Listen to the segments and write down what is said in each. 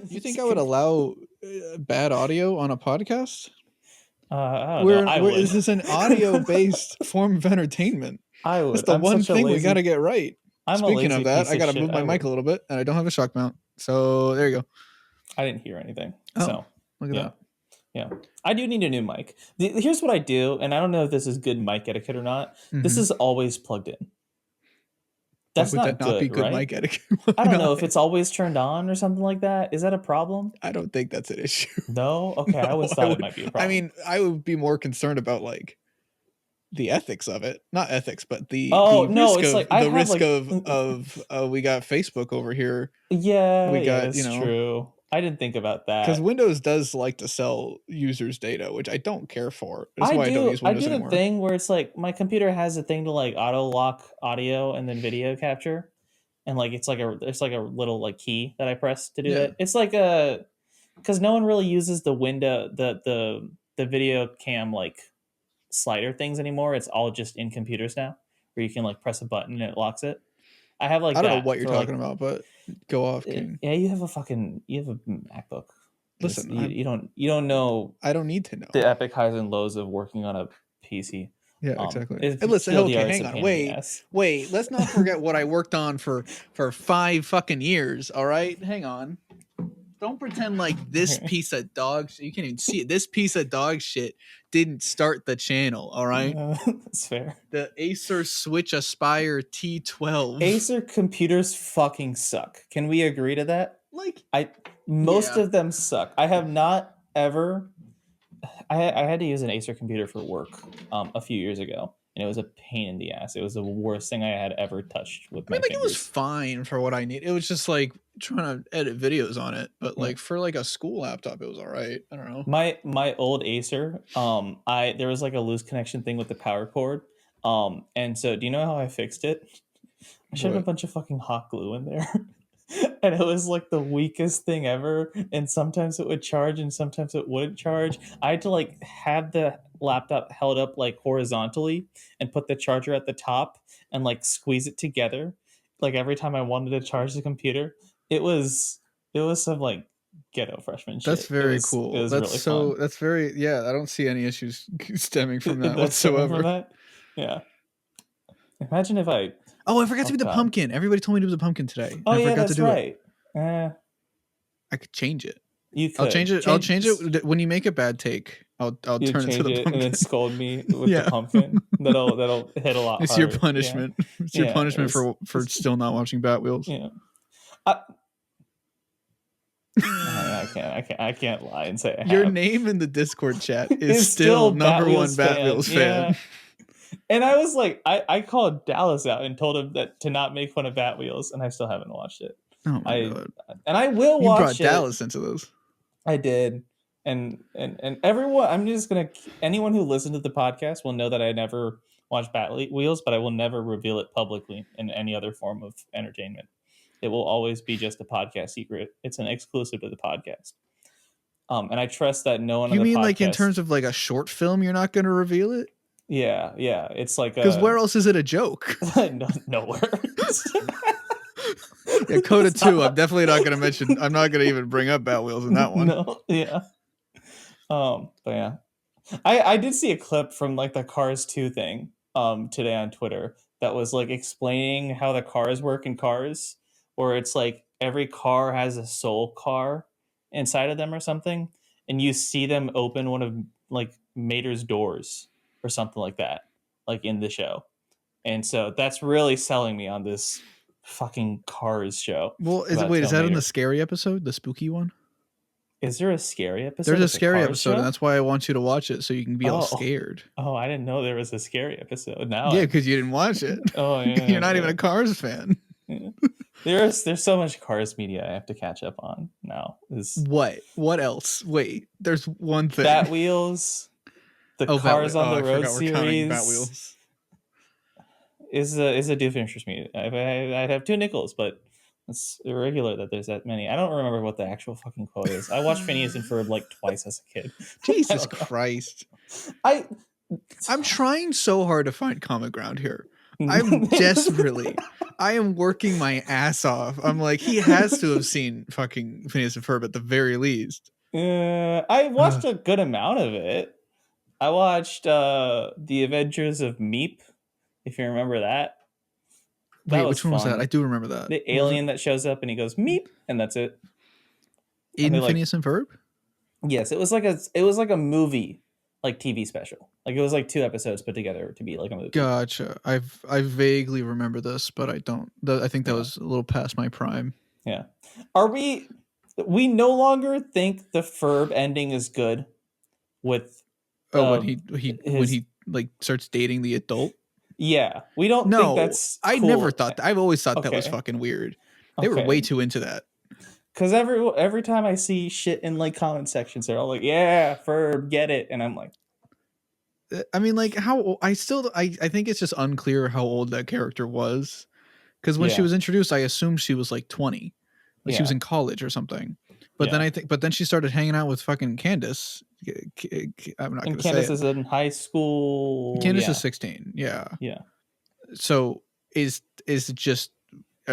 You think I would allow bad audio on a podcast? I don't know. This is an audio-based form of entertainment. I would. That's the one thing we got to get right. I'm Speaking of that, I got to shit. move my mic a little bit, and I don't have a shock mount. So there you go. I didn't hear anything. Oh, so look at that. Yeah. I do need a new mic. Here's what I do, and I don't know if this is good mic etiquette or not. Mm-hmm. This is always plugged in. That's not good, right? Mic etiquette? I don't know if it's always turned on or something like that. Is that a problem? I don't think that's an issue. No? Okay, I always thought it might be a problem. I mean, I would be more concerned about like the ethics of it. Not ethics, but the risk of we got Facebook over here. Yeah, we got, true. I didn't think about that. Because Windows does like to sell users' data, which I don't care for. That's why I don't use Windows anymore. I do the thing where it's like my computer has a thing to like auto lock audio and then video capture, and like it's like a little like key that I press to do it. It's like because no one really uses the window the video cam like slider things anymore. It's all just in computers now, where you can like press a button and it locks it. I have like I don't know what you're talking about, but go off, King. Yeah, you have a MacBook. Listen, you don't know. I don't need to know the epic highs and lows of working on a PC. Yeah, exactly. Hey, listen, okay, hang on, wait. Let's not forget what I worked on for 5 fucking years. All right, hang on. Don't pretend like this piece of dog shit. You can't even see it. This piece of dog shit didn't start the channel. All right, that's fair. The Acer Switch Aspire T12. Acer computers fucking suck. Can we agree to that? Like, most of them suck. I have not ever. I had to use an Acer computer for work a few years ago, and it was a pain in the ass. It was the worst thing I had ever touched with my fingers. It was fine for what I need. It was just like trying to edit videos on it, but like for like a school laptop, it was all right. I don't know. My old Acer, there was like a loose connection thing with the power cord, and so do you know how I fixed it? I shoved a bunch of fucking hot glue in there. And it was like the weakest thing ever, and sometimes it would charge and sometimes it wouldn't charge. I had to like have the laptop held up like horizontally and put the charger at the top and like squeeze it together like every time I wanted to charge the computer. It was some like ghetto freshman shit. That's very cool. It was really fun. That's very I don't see any issues stemming from that whatsoever. From that? Yeah. Imagine if I forgot to do the pumpkin. Everybody told me to do the pumpkin today. I forgot to do it. I could change it. You could. I'll change it. I'll change it when you make a bad take. I'll turn it to the pumpkin and then scold me with the pumpkin. That'll hit a lot. It's harder. your punishment. Yeah. It's your punishment for still not watching Bat Wheels. Yeah. I can't lie and say your name in the Discord chat is still number one Bat Wheels fan. And I was like, I called Dallas out and told him that to not make fun of Bat Wheels, and I still haven't watched it. Oh my God. And I will watch it. You brought Dallas into this. I did. And everyone, anyone who listened to the podcast will know that I never watched Bat Wheels, but I will never reveal it publicly in any other form of entertainment. It will always be just a podcast secret. It's an exclusive to the podcast. And I trust that no one. You mean like in terms of like a short film, you're not going to reveal it? Yeah. It's like because where else is it a joke? Nowhere. Yeah, Coda 2. I'm definitely not going to mention. I'm not going to even bring up Bat Wheels in that one. No. Yeah. But yeah, I did see a clip from like the Cars 2 thing today on Twitter that was like explaining how the cars work in Cars, where it's like every car has a soul car inside of them or something, and you see them open one of like Mater's doors or something like that, like in the show. And so that's really selling me on this fucking Cars show. Well, is that in the scary episode, the spooky one? Is there a scary episode? There's a scary episode, and that's why I want you to watch it so you can be all scared. Oh, I didn't know there was a scary episode. Now, because you didn't watch it. Oh, yeah. You're not even a Cars fan. Yeah. There's so much Cars media I have to catch up on now. What else? Wait, there's one thing. Bat Wheels, the Cars on the Road series. Bat Wheels is a do interest me. I'd have 2 nickels, but it's irregular that there's that many. I don't remember what the actual fucking quote is. I watched Phineas and Ferb like twice as a kid. Jesus Christ! I'm trying so hard to find common ground here. I'm desperately. I am working my ass off. I'm like, he has to have seen fucking Phineas and Ferb at the very least. I watched a good amount of it. I watched The Adventures of Meep, if you remember that. Wait, which one was that? I do remember that. The alien that shows up and he goes Meep, and that's it. In Phineas and Ferb? Yes, it was like a movie, like TV special. Like it was like 2 episodes put together to be like a movie. Gotcha. I vaguely remember this, but I don't. I think that was a little past my prime. Yeah. Are we no longer think the Ferb ending is good with when he like starts dating the adult? Yeah. We don't think that's cool. I never thought that. I've always thought that was fucking weird. They were way too into that. Because every time I see shit in like comment sections, they're all like, "Yeah, Ferb, get it," and I'm like, I mean, like I think it's just unclear how old that character was. Because when she was introduced, I assumed she was like 20, like she was in college or something. But then she started hanging out with fucking Candace. I'm not going to say Candace is in high school. Candace is 16. Yeah. Yeah. So is it just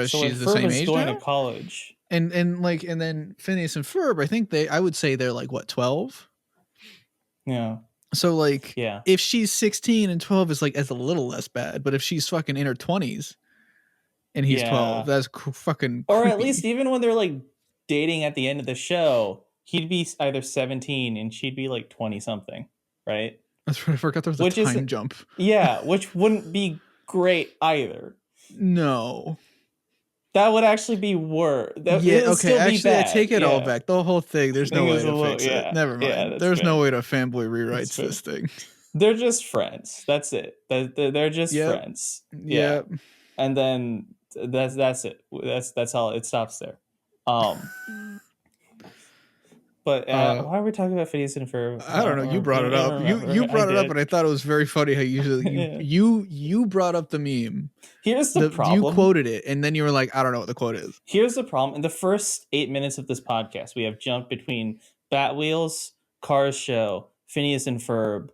she's the Ferb same is age going now? to college. And then Phineas and Ferb, I think I would say they're like what, 12? Yeah. So like if she's 16 and 12 is like as a little less bad, but if she's fucking in her 20s and he's 12, that's fucking creepy. Or at least even when they're like dating at the end of the show, he'd be either 17 and she'd be like 20 something, right? That's right. I forgot there was a time jump. Yeah, which wouldn't be great either. No. That would actually be worse. Okay. Actually, I take it all back. The whole thing. There's no way to fix it. Never mind. There's no way to fanboy rewrites this thing. They're just friends. That's it. They're just friends. Yeah. And then that's it. That's all. It stops there. But why are we talking about Phineas and Ferb? I don't know. You brought it up. You brought it up, and I thought it was very funny how you brought up the meme. Here's the problem. You quoted it, and then you were like, I don't know what the quote is. Here's the problem. In the first 8 minutes of this podcast, we have jumped between Bat Wheels, Cars Show, Phineas and Ferb,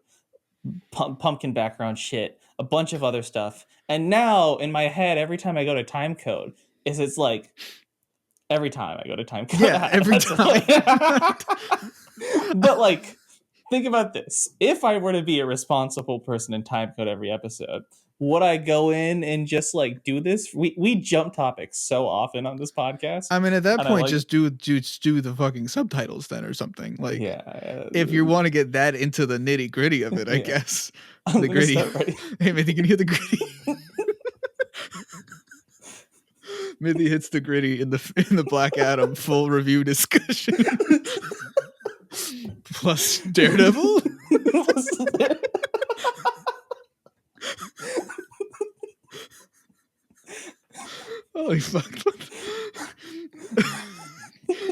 pumpkin background shit, a bunch of other stuff. And now, in my head, every time I go to timecode, it's like... Every time I go to timecode. Yeah, every time. But like, think about this. If I were to be a responsible person in timecode every episode, would I go in and just like do this? We jump topics so often on this podcast. I mean, at that point, just do the fucking subtitles then or something. Like, if you want to get that into the nitty gritty of it, I guess. The gritty. Hey, man, you can hear the gritty. Mithi hits the gritty in the Black Adam full review discussion. Plus Daredevil. Holy fuck.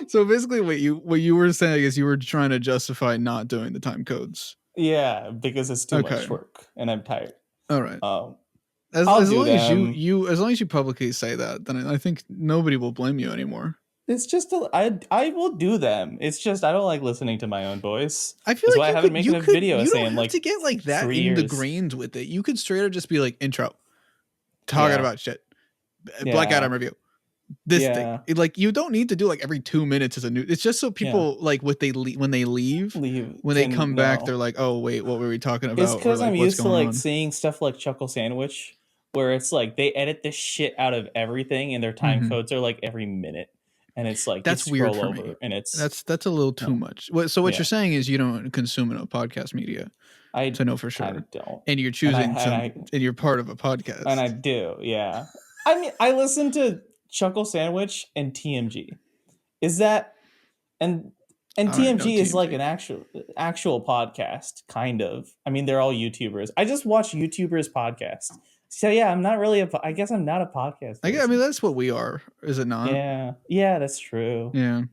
So basically what you were saying is you were trying to justify not doing the time codes. Yeah, because it's too much work and I'm tired. All right. As long as you publicly say that, then I think nobody will blame you anymore. It's just I will do them. It's just I don't like listening to my own voice. I feel like I haven't made a video saying don't like to get like that in the grains with it. You could straight up just be like intro, talking about shit, Black Adam review, this thing. Like you don't need to do like every 2 minutes as a new. It's just so people like when they leave, when they come back, they're like, oh wait, what were we talking about? It's because I'm used to like seeing stuff like Chuckle Sandwich, where it's like they edit the shit out of everything, and their time codes are like every minute. And it's like that's weird for me. And it's that's a little too much. So what you're saying is you don't consume enough podcast media. I know for sure. I don't. And you're choosing and you're part of a podcast. And I do, yeah. I mean, I listen to Chuckle Sandwich and TMG. Is that and TMG is like an actual podcast, kind of. I mean, they're all YouTubers. I just watch YouTubers' podcasts. So yeah, I'm not really I guess I'm not a podcast person. I mean, that's what we are, is it not? Yeah, that's true. Yeah.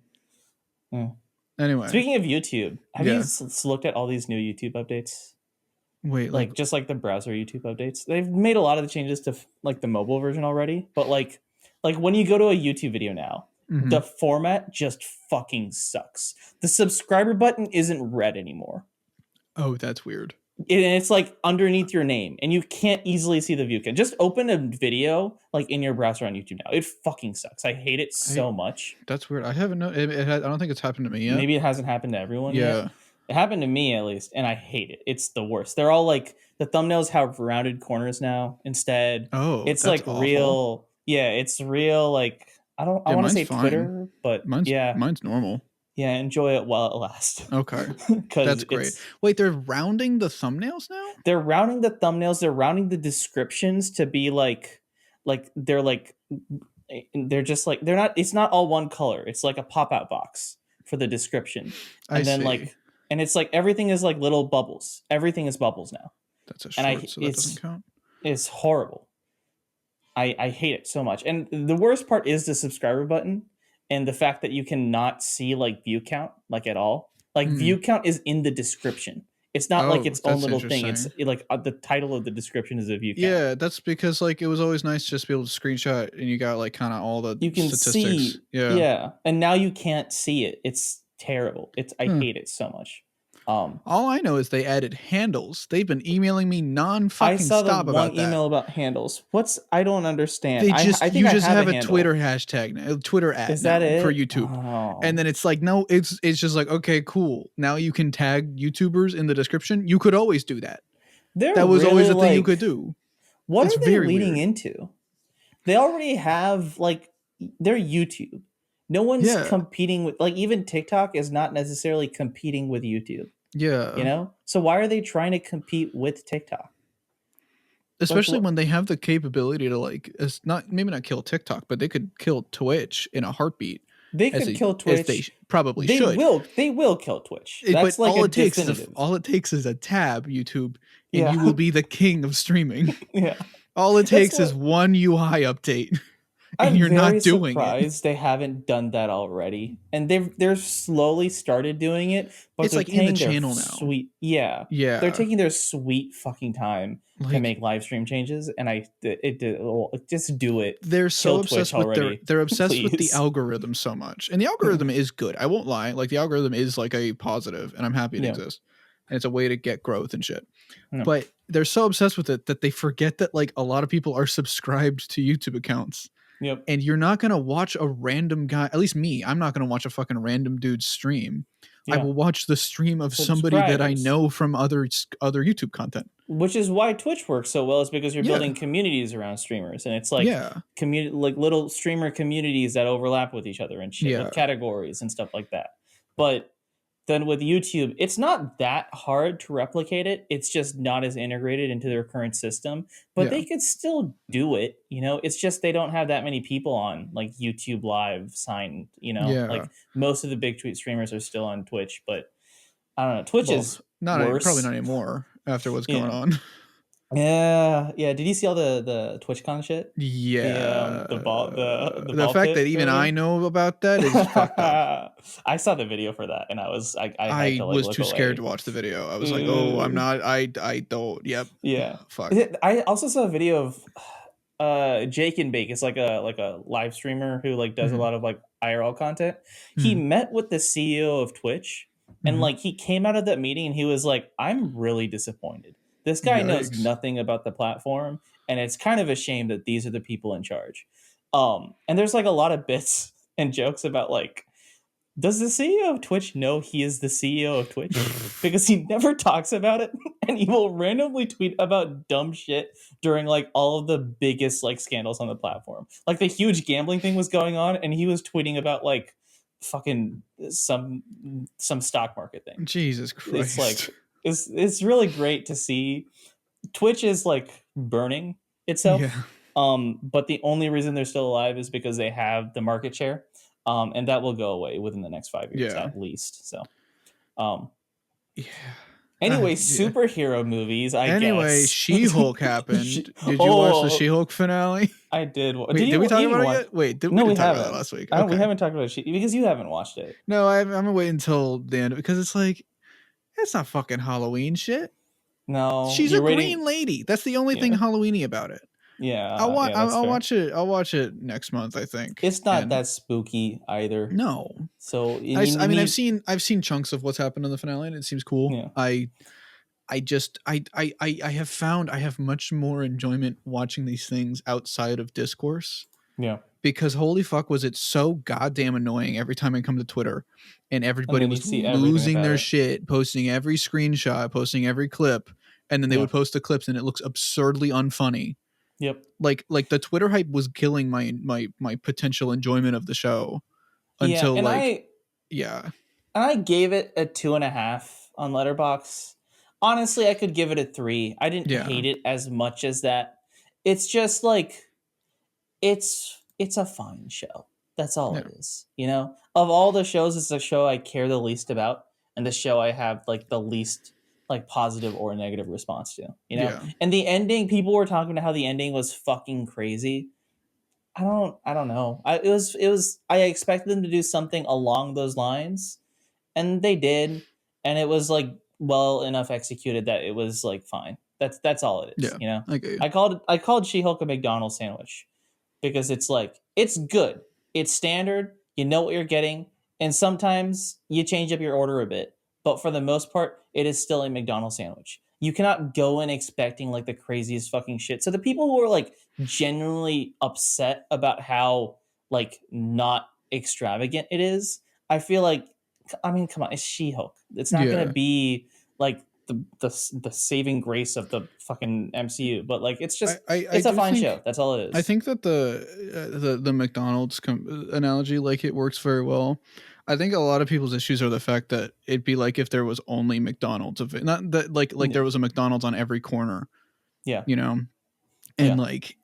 Anyway, speaking of YouTube, have you looked at all these new YouTube updates? Wait, like just like the browser YouTube updates, they've made a lot of the changes to like the mobile version already. But like when you go to a YouTube video now, the format just fucking sucks. The subscriber button isn't red anymore. Oh, that's weird. And it's like underneath your name, and you can't easily see the view count. Just open a video like in your browser on YouTube now. It fucking sucks. I hate it so much. That's weird. I haven't know. I don't think it's happened to me yet. Maybe it hasn't happened to everyone yet. It happened to me at least, and I hate it. It's the worst. They're all like the thumbnails have rounded corners now instead. Oh, it's that's like awful. real. Yeah, it's real. Like I want to say fine. Twitter, but mine's normal. Yeah, enjoy it while it lasts. Okay, that's great. Wait, they're rounding the thumbnails now? They're rounding the thumbnails. They're rounding the descriptions to be they're just like they're not. It's not all one color. It's like a pop-out box for the description, and and it's like everything is like little bubbles. Everything is bubbles now. That's a short, so that doesn't count. It's horrible. I hate it so much. And the worst part is the subscriber button. And the fact that you cannot see like view count like at all. Like view count is in the description. It's not like its own little thing. It's like the title of the description is a view count. Yeah, that's because like it was always nice just to be able to screenshot and you got like kind of all the statistics. See. Yeah. And now you can't see it. It's terrible. I hate it so much. All I know is they added handles. They've been emailing me non-fucking stop about that. I saw the one email about handles. I don't understand. I think you just have a Twitter hashtag now, Twitter ad is that it? For YouTube. Oh. And then it's like, no, it's just like, okay, cool. Now you can tag YouTubers in the description. You could always do that. That was always a thing you could do. What are they leading into? They already have like their YouTube. No one's competing with like even TikTok is not necessarily competing with YouTube. Yeah. You know? So why are they trying to compete with TikTok? Especially when they have the capability to like maybe not kill TikTok, but they could kill Twitch in a heartbeat. They could kill Twitch. They probably should. They will kill Twitch. That's like all it takes is a tab, YouTube, and you will be the king of streaming. Yeah. All it takes is one UI update. And you're not doing surprised they haven't done that already, and they're slowly started doing it. But it's like in the channel now. Sweet, yeah. They're taking their sweet fucking time to make live stream changes, and just do it. They're so obsessed with they're obsessed with the algorithm so much, and the algorithm is good. I won't lie, like the algorithm is like a positive, and I'm happy it exists, and it's a way to get growth and shit. But they're so obsessed with it that they forget that like a lot of people are subscribed to YouTube accounts. Yep. And you're not going to watch a random guy, at least me, I'm not going to watch a fucking random dude stream. I will watch the stream of somebody that I know from other YouTube content. Which is why Twitch works so well, is because you're building communities around streamers. And it's like like little streamer communities that overlap with each other and shit, with categories and stuff like that. But then with YouTube, it's not that hard to replicate it. It's just not as integrated into their current system. But they could still do it, you know? It's just they don't have that many people on like YouTube Live signed, you know? Like most of the big tweet streamers are still on Twitch, but I don't know. Twitch is worse. Probably not anymore after what's going on. Yeah. Did you see all the TwitchCon shit? Yeah. The fact that even I know about that is fucked up. I saw the video for that, and I was too scared to watch the video. I was like, oh, I'm not. I don't. Yep. Yeah. Fuck. I also saw a video of Jake and Bake. It's like a live streamer who like does a lot of like IRL content. He met with the CEO of Twitch, and like he came out of that meeting and he was like, I'm really disappointed. This guy knows nothing about the platform, and it's kind of a shame that these are the people in charge. And there's like a lot of bits and jokes about like, does the CEO of Twitch know he is the CEO of Twitch? Because he never talks about it, and he will randomly tweet about dumb shit during like all of the biggest like scandals on the platform. Like the huge gambling thing was going on, and he was tweeting about like fucking some stock market thing. Jesus Christ. It's like it's really great to see. Twitch is like burning itself. But the only reason they're still alive is because they have the market share. And that will go away within the next 5 years at least. So anyway, superhero movies, I guess. She-Hulk happened. Did you watch the She-Hulk finale? I did. Wait, did we talk about it yet? Wait, we talk about it last week? We haven't talked about it because you haven't watched it. No, I'm gonna wait until the end because it's like, it's not fucking Halloween shit. No, she's a green lady. That's the only thing Halloweeny about it. Yeah, I'll watch it. I'll watch it next month. I think it's not that spooky either. No. So I've seen chunks of what's happened in the finale, and it seems cool. Yeah. I have found I have much more enjoyment watching these things outside of discourse. Yeah. Because holy fuck, was it so goddamn annoying every time I come to Twitter and everybody and was losing their shit, posting every screenshot, posting every clip, and then they would post the clips and it looks absurdly unfunny. Yep. Like the Twitter hype was killing my potential enjoyment of the show until I gave it a 2.5 on Letterboxd. Honestly, I could give it a 3. I didn't hate it as much as that. It's just like it's a fine show. That's all it is. You know, of all the shows, it's the show I care the least about, and the show I have like the least like positive or negative response to. You know, and the ending. People were talking about how the ending was fucking crazy. I don't know. It was. I expected them to do something along those lines, and they did, and it was like well enough executed that it was like fine. That's all it is. You know, I called She-Hulk a McDonald's sandwich. Because it's like, it's good. It's standard. You know what you're getting. And sometimes you change up your order a bit. But for the most part, it is still a McDonald's sandwich. You cannot go in expecting like the craziest fucking shit. So the people who are like genuinely upset about how like not extravagant it is, I feel like, I mean, come on, it's She-Hulk. It's not going to be like the saving grace of the fucking MCU, but like it's just it's a fine show. That's all it is. I think that the McDonald's analogy, like, it works very well. I think a lot of people's issues are the fact that it'd be like if there was only McDonald's of it, not that like there was a McDonald's on every corner. Yeah, you know, and like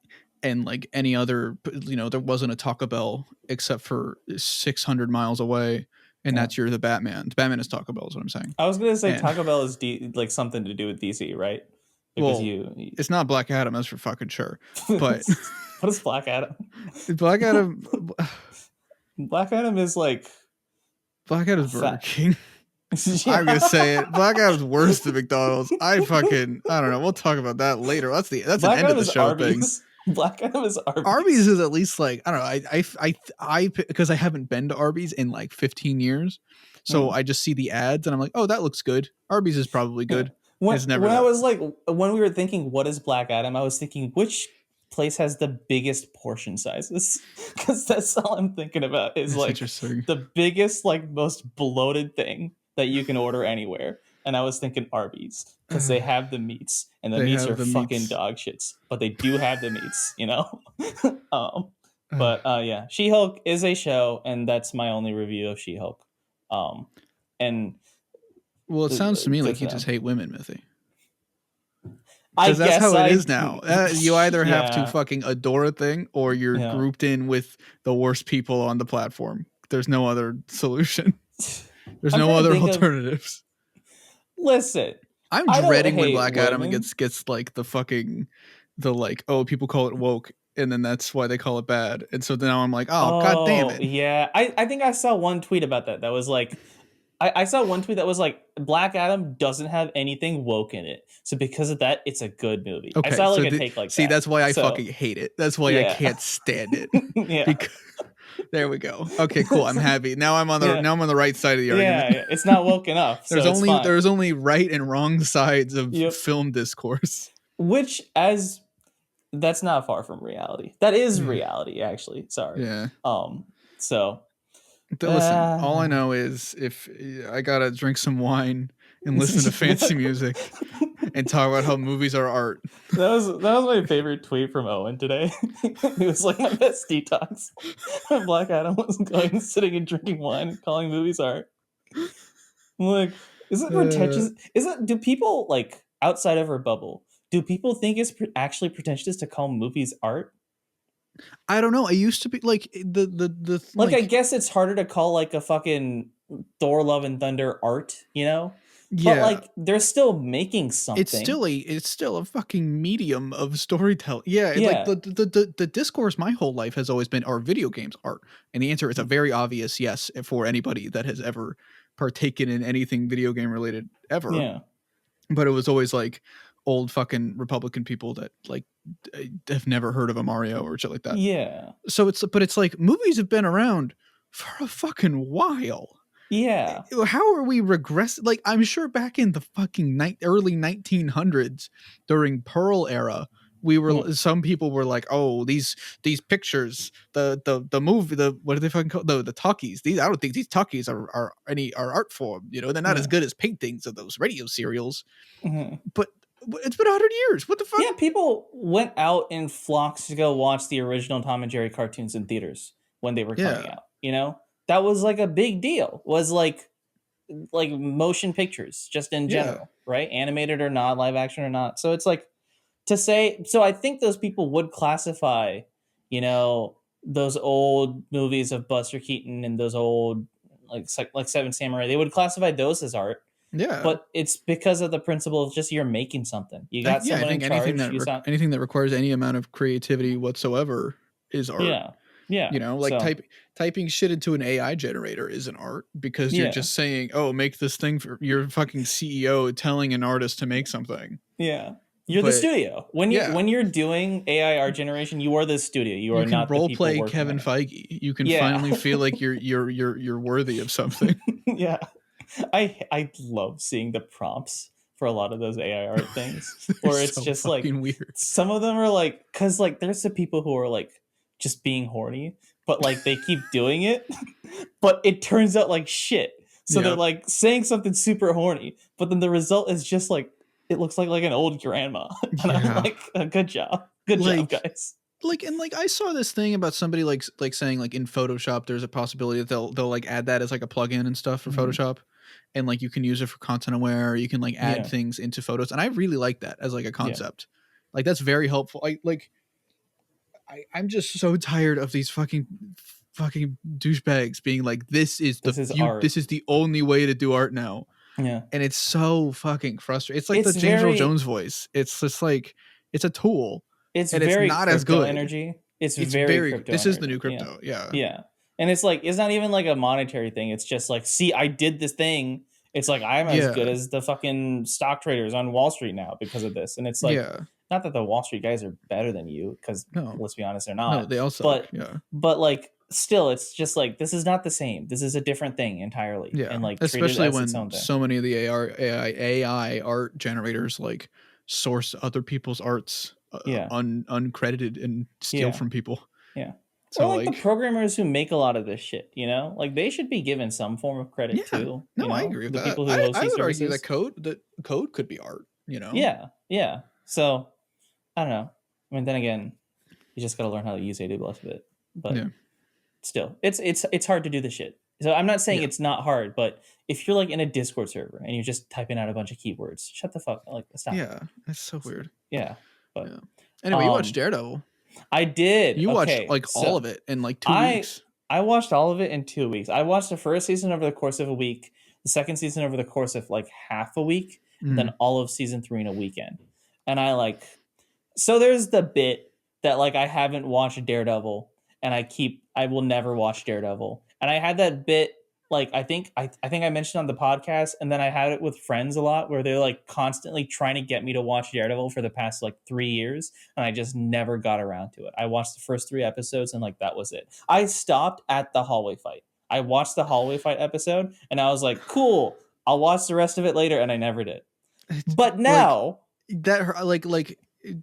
any other, you know, there wasn't a Taco Bell except for 600 miles away. And that's the Batman. The Batman is Taco Bell is what I'm saying. I was going to say Taco Bell is like something to do with DC, right? Because it's not Black Adam, that's for fucking sure. But what is Black Adam? Black Adam is like Black Adam's Burger King. I'm gonna say it. Black Adam's worse than McDonald's. I don't know. We'll talk about that later. That's Black an end of the show Arby's. Thing. Black Adam is Arby's. Arby's is at least like, I don't know. I because I haven't been to Arby's in like 15 years, so I just see the ads and I'm like, oh, that looks good. Arby's is probably good. When I was like, when we were thinking, what is Black Adam? I was thinking, which place has the biggest portion sizes? Because that's all I'm thinking about is like the biggest, like most bloated thing that you can order anywhere. And I was thinking Arby's because they have the meats and the meats are fucking dog shits, but they do have the meats, you know? Yeah, She-Hulk is a show, and that's my only review of She-Hulk. And well, it sounds to me like you just hate women, Mithi. Because that's how it is now. You either have to fucking adore a thing or you're grouped in with the worst people on the platform. There's no other solution. There's no other alternatives. Listen, I'm dreading when Black Adam gets like the like, oh, people call it woke, and then that's why they call it bad. And so now I'm like, oh god damn it. Yeah, I think I saw one tweet about that. That was like, I saw one tweet that was like, Black Adam doesn't have anything woke in it, so because of that, it's a good movie. Okay, I saw like a take like that. See, that's why I fucking hate it. That's why I can't stand it. Because there we go. Okay, cool. I'm happy. Now I'm on the right side of the argument. Yeah, it's not woke enough. There's only right and wrong sides of film discourse. Which that's not far from reality. That is reality, actually. Sorry. Yeah. So listen, all I know is if I gotta drink some wine and listen to fancy music and talk about how movies are art. That was my favorite tweet from Owen today. He was like, my best detox. Black Adam was going, sitting and drinking wine and calling movies art. I'm like, is it pretentious? Do people like outside of our bubble? Do people think it's actually pretentious to call movies art? I don't know. I used to be like the like I guess it's harder to call like a fucking Thor: Love and Thunder art, you know? Yeah. But like they're still making something. It's still a fucking medium of storytelling. Yeah. Like the discourse my whole life has always been, are video games art? And the answer is a very obvious yes for anybody that has ever partaken in anything video game related ever. Yeah. But it was always like old fucking Republican people that like have never heard of a Mario or shit like that. Yeah. So it's like movies have been around for a fucking while. Yeah. How are we regressing? Like, I'm sure back in the fucking early 1900s during Pearl era, we were some people were like, oh, these pictures, the movie, what do they fucking call the talkies? I don't think these talkies are art form. You know, they're not as good as paintings of those radio serials. But it's been 100 years. What the fuck? Yeah, people went out in flocks to go watch the original Tom and Jerry cartoons in theaters when they were coming out. You know, that was like a big deal. Was like motion pictures just in general, right? Animated or not, live action or not. So it's like to say. So I think those people would classify, you know, those old movies of Buster Keaton and those old like Seven Samurai. They would classify those as art. Yeah, but it's because of the principle of just you're making something. You got someone in charge. Anything that requires any amount of creativity whatsoever is art. Yeah. You know, like typing shit into an AI generator is an art because you're just saying, "Oh, make this thing for your fucking CEO telling an artist to make something." Yeah. You're the studio. When you're doing AI art generation, you are the studio. You are not the people play Kevin Feige. You can finally feel like you're worthy of something. Yeah. I love seeing the prompts for a lot of those AI art things where it's so just like weird. Some of them are like, cause like there's the people who are like just being horny, but like they keep doing it, but it turns out like shit. So they're like saying something super horny, but then the result is just like, it looks like an old grandma. And I'm like, good job, guys. Like I saw this thing about somebody like saying like in Photoshop there's a possibility that they'll like add that as like a plugin and stuff for Photoshop, and like you can use it for content aware, or you can like add things into photos, and I really like that as like a concept. Like that's very helpful. I'm just so tired of these fucking douchebags being like, this is art. This is the only way to do art now. Yeah, and it's so fucking frustrating. It's like the James Earl Jones voice. It's just like it's a tool. It's and very it's not as good. Energy. It's very crypto. This is the new crypto. Yeah. And it's like it's not even like a monetary thing. It's just like, see, I did this thing. It's like I'm as good as the fucking stock traders on Wall Street now because of this. And it's like not that the Wall Street guys are better than you, because let's be honest, they're not. No, they all suck. But like still, it's just like this is not the same. This is a different thing entirely. Yeah, and like especially when so many of the AI art generators like source other people's arts, uncredited and steal from people. Yeah. So or like the programmers who make a lot of this shit, you know, like they should be given some form of credit too. No, I agree with that. People who host I would argue that code could be art. You know. Yeah. So I don't know. I mean, then again, you just got to learn how to use AWS a bit. But still, it's hard to do this shit. So I'm not saying it's not hard, but if you're like in a Discord server and you're just typing out a bunch of keywords, shut the fuck up. Like, stop. Yeah, it's so weird. Yeah. But anyway, you watched Daredevil. I did. You watched all of it in like 2 weeks. I watched all of it in 2 weeks. I watched the first season over the course of a week, the second season over the course of like half a week, and then all of season 3 in a weekend. And so there's the bit that like I haven't watched Daredevil and I will never watch Daredevil. And I had that bit like I think I mentioned on the podcast, and then I had it with friends a lot where they're like constantly trying to get me to watch Daredevil for the past like 3 years, and I just never got around to it. I watched the first 3 episodes and like that was it. I stopped at the hallway fight. I watched the hallway fight episode and I was like, cool, I'll watch the rest of it later, and I never did. But now like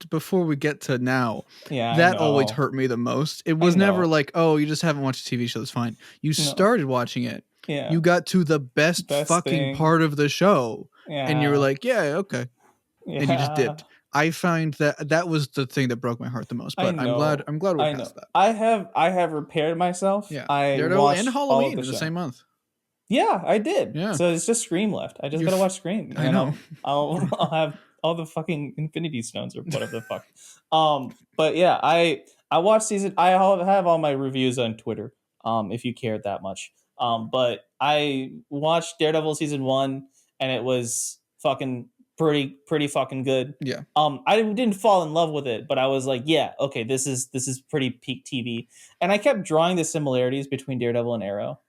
before we get to now, that always hurt me the most. It was never like, oh, you just haven't watched a TV show, that's fine. You started watching it. Yeah. You got to the best fucking thing. Part of the show. Yeah. And you were like, yeah, okay. Yeah. And you just dipped. I find that was the thing that broke my heart the most. But I'm glad we're past that. I have repaired myself. Yeah. Daredevil and Halloween in the same month. Yeah, I did. Yeah. So it's just Scream left. I just gotta watch Scream. I know. I'll have all the fucking Infinity Stones or whatever the fuck. But yeah, I watched season. I have all my reviews on Twitter. If you cared that much. But I watched Daredevil season 1, and it was fucking pretty fucking good. Yeah. I didn't fall in love with it, but I was like, yeah, okay, this is pretty peak TV. And I kept drawing the similarities between Daredevil and Arrow.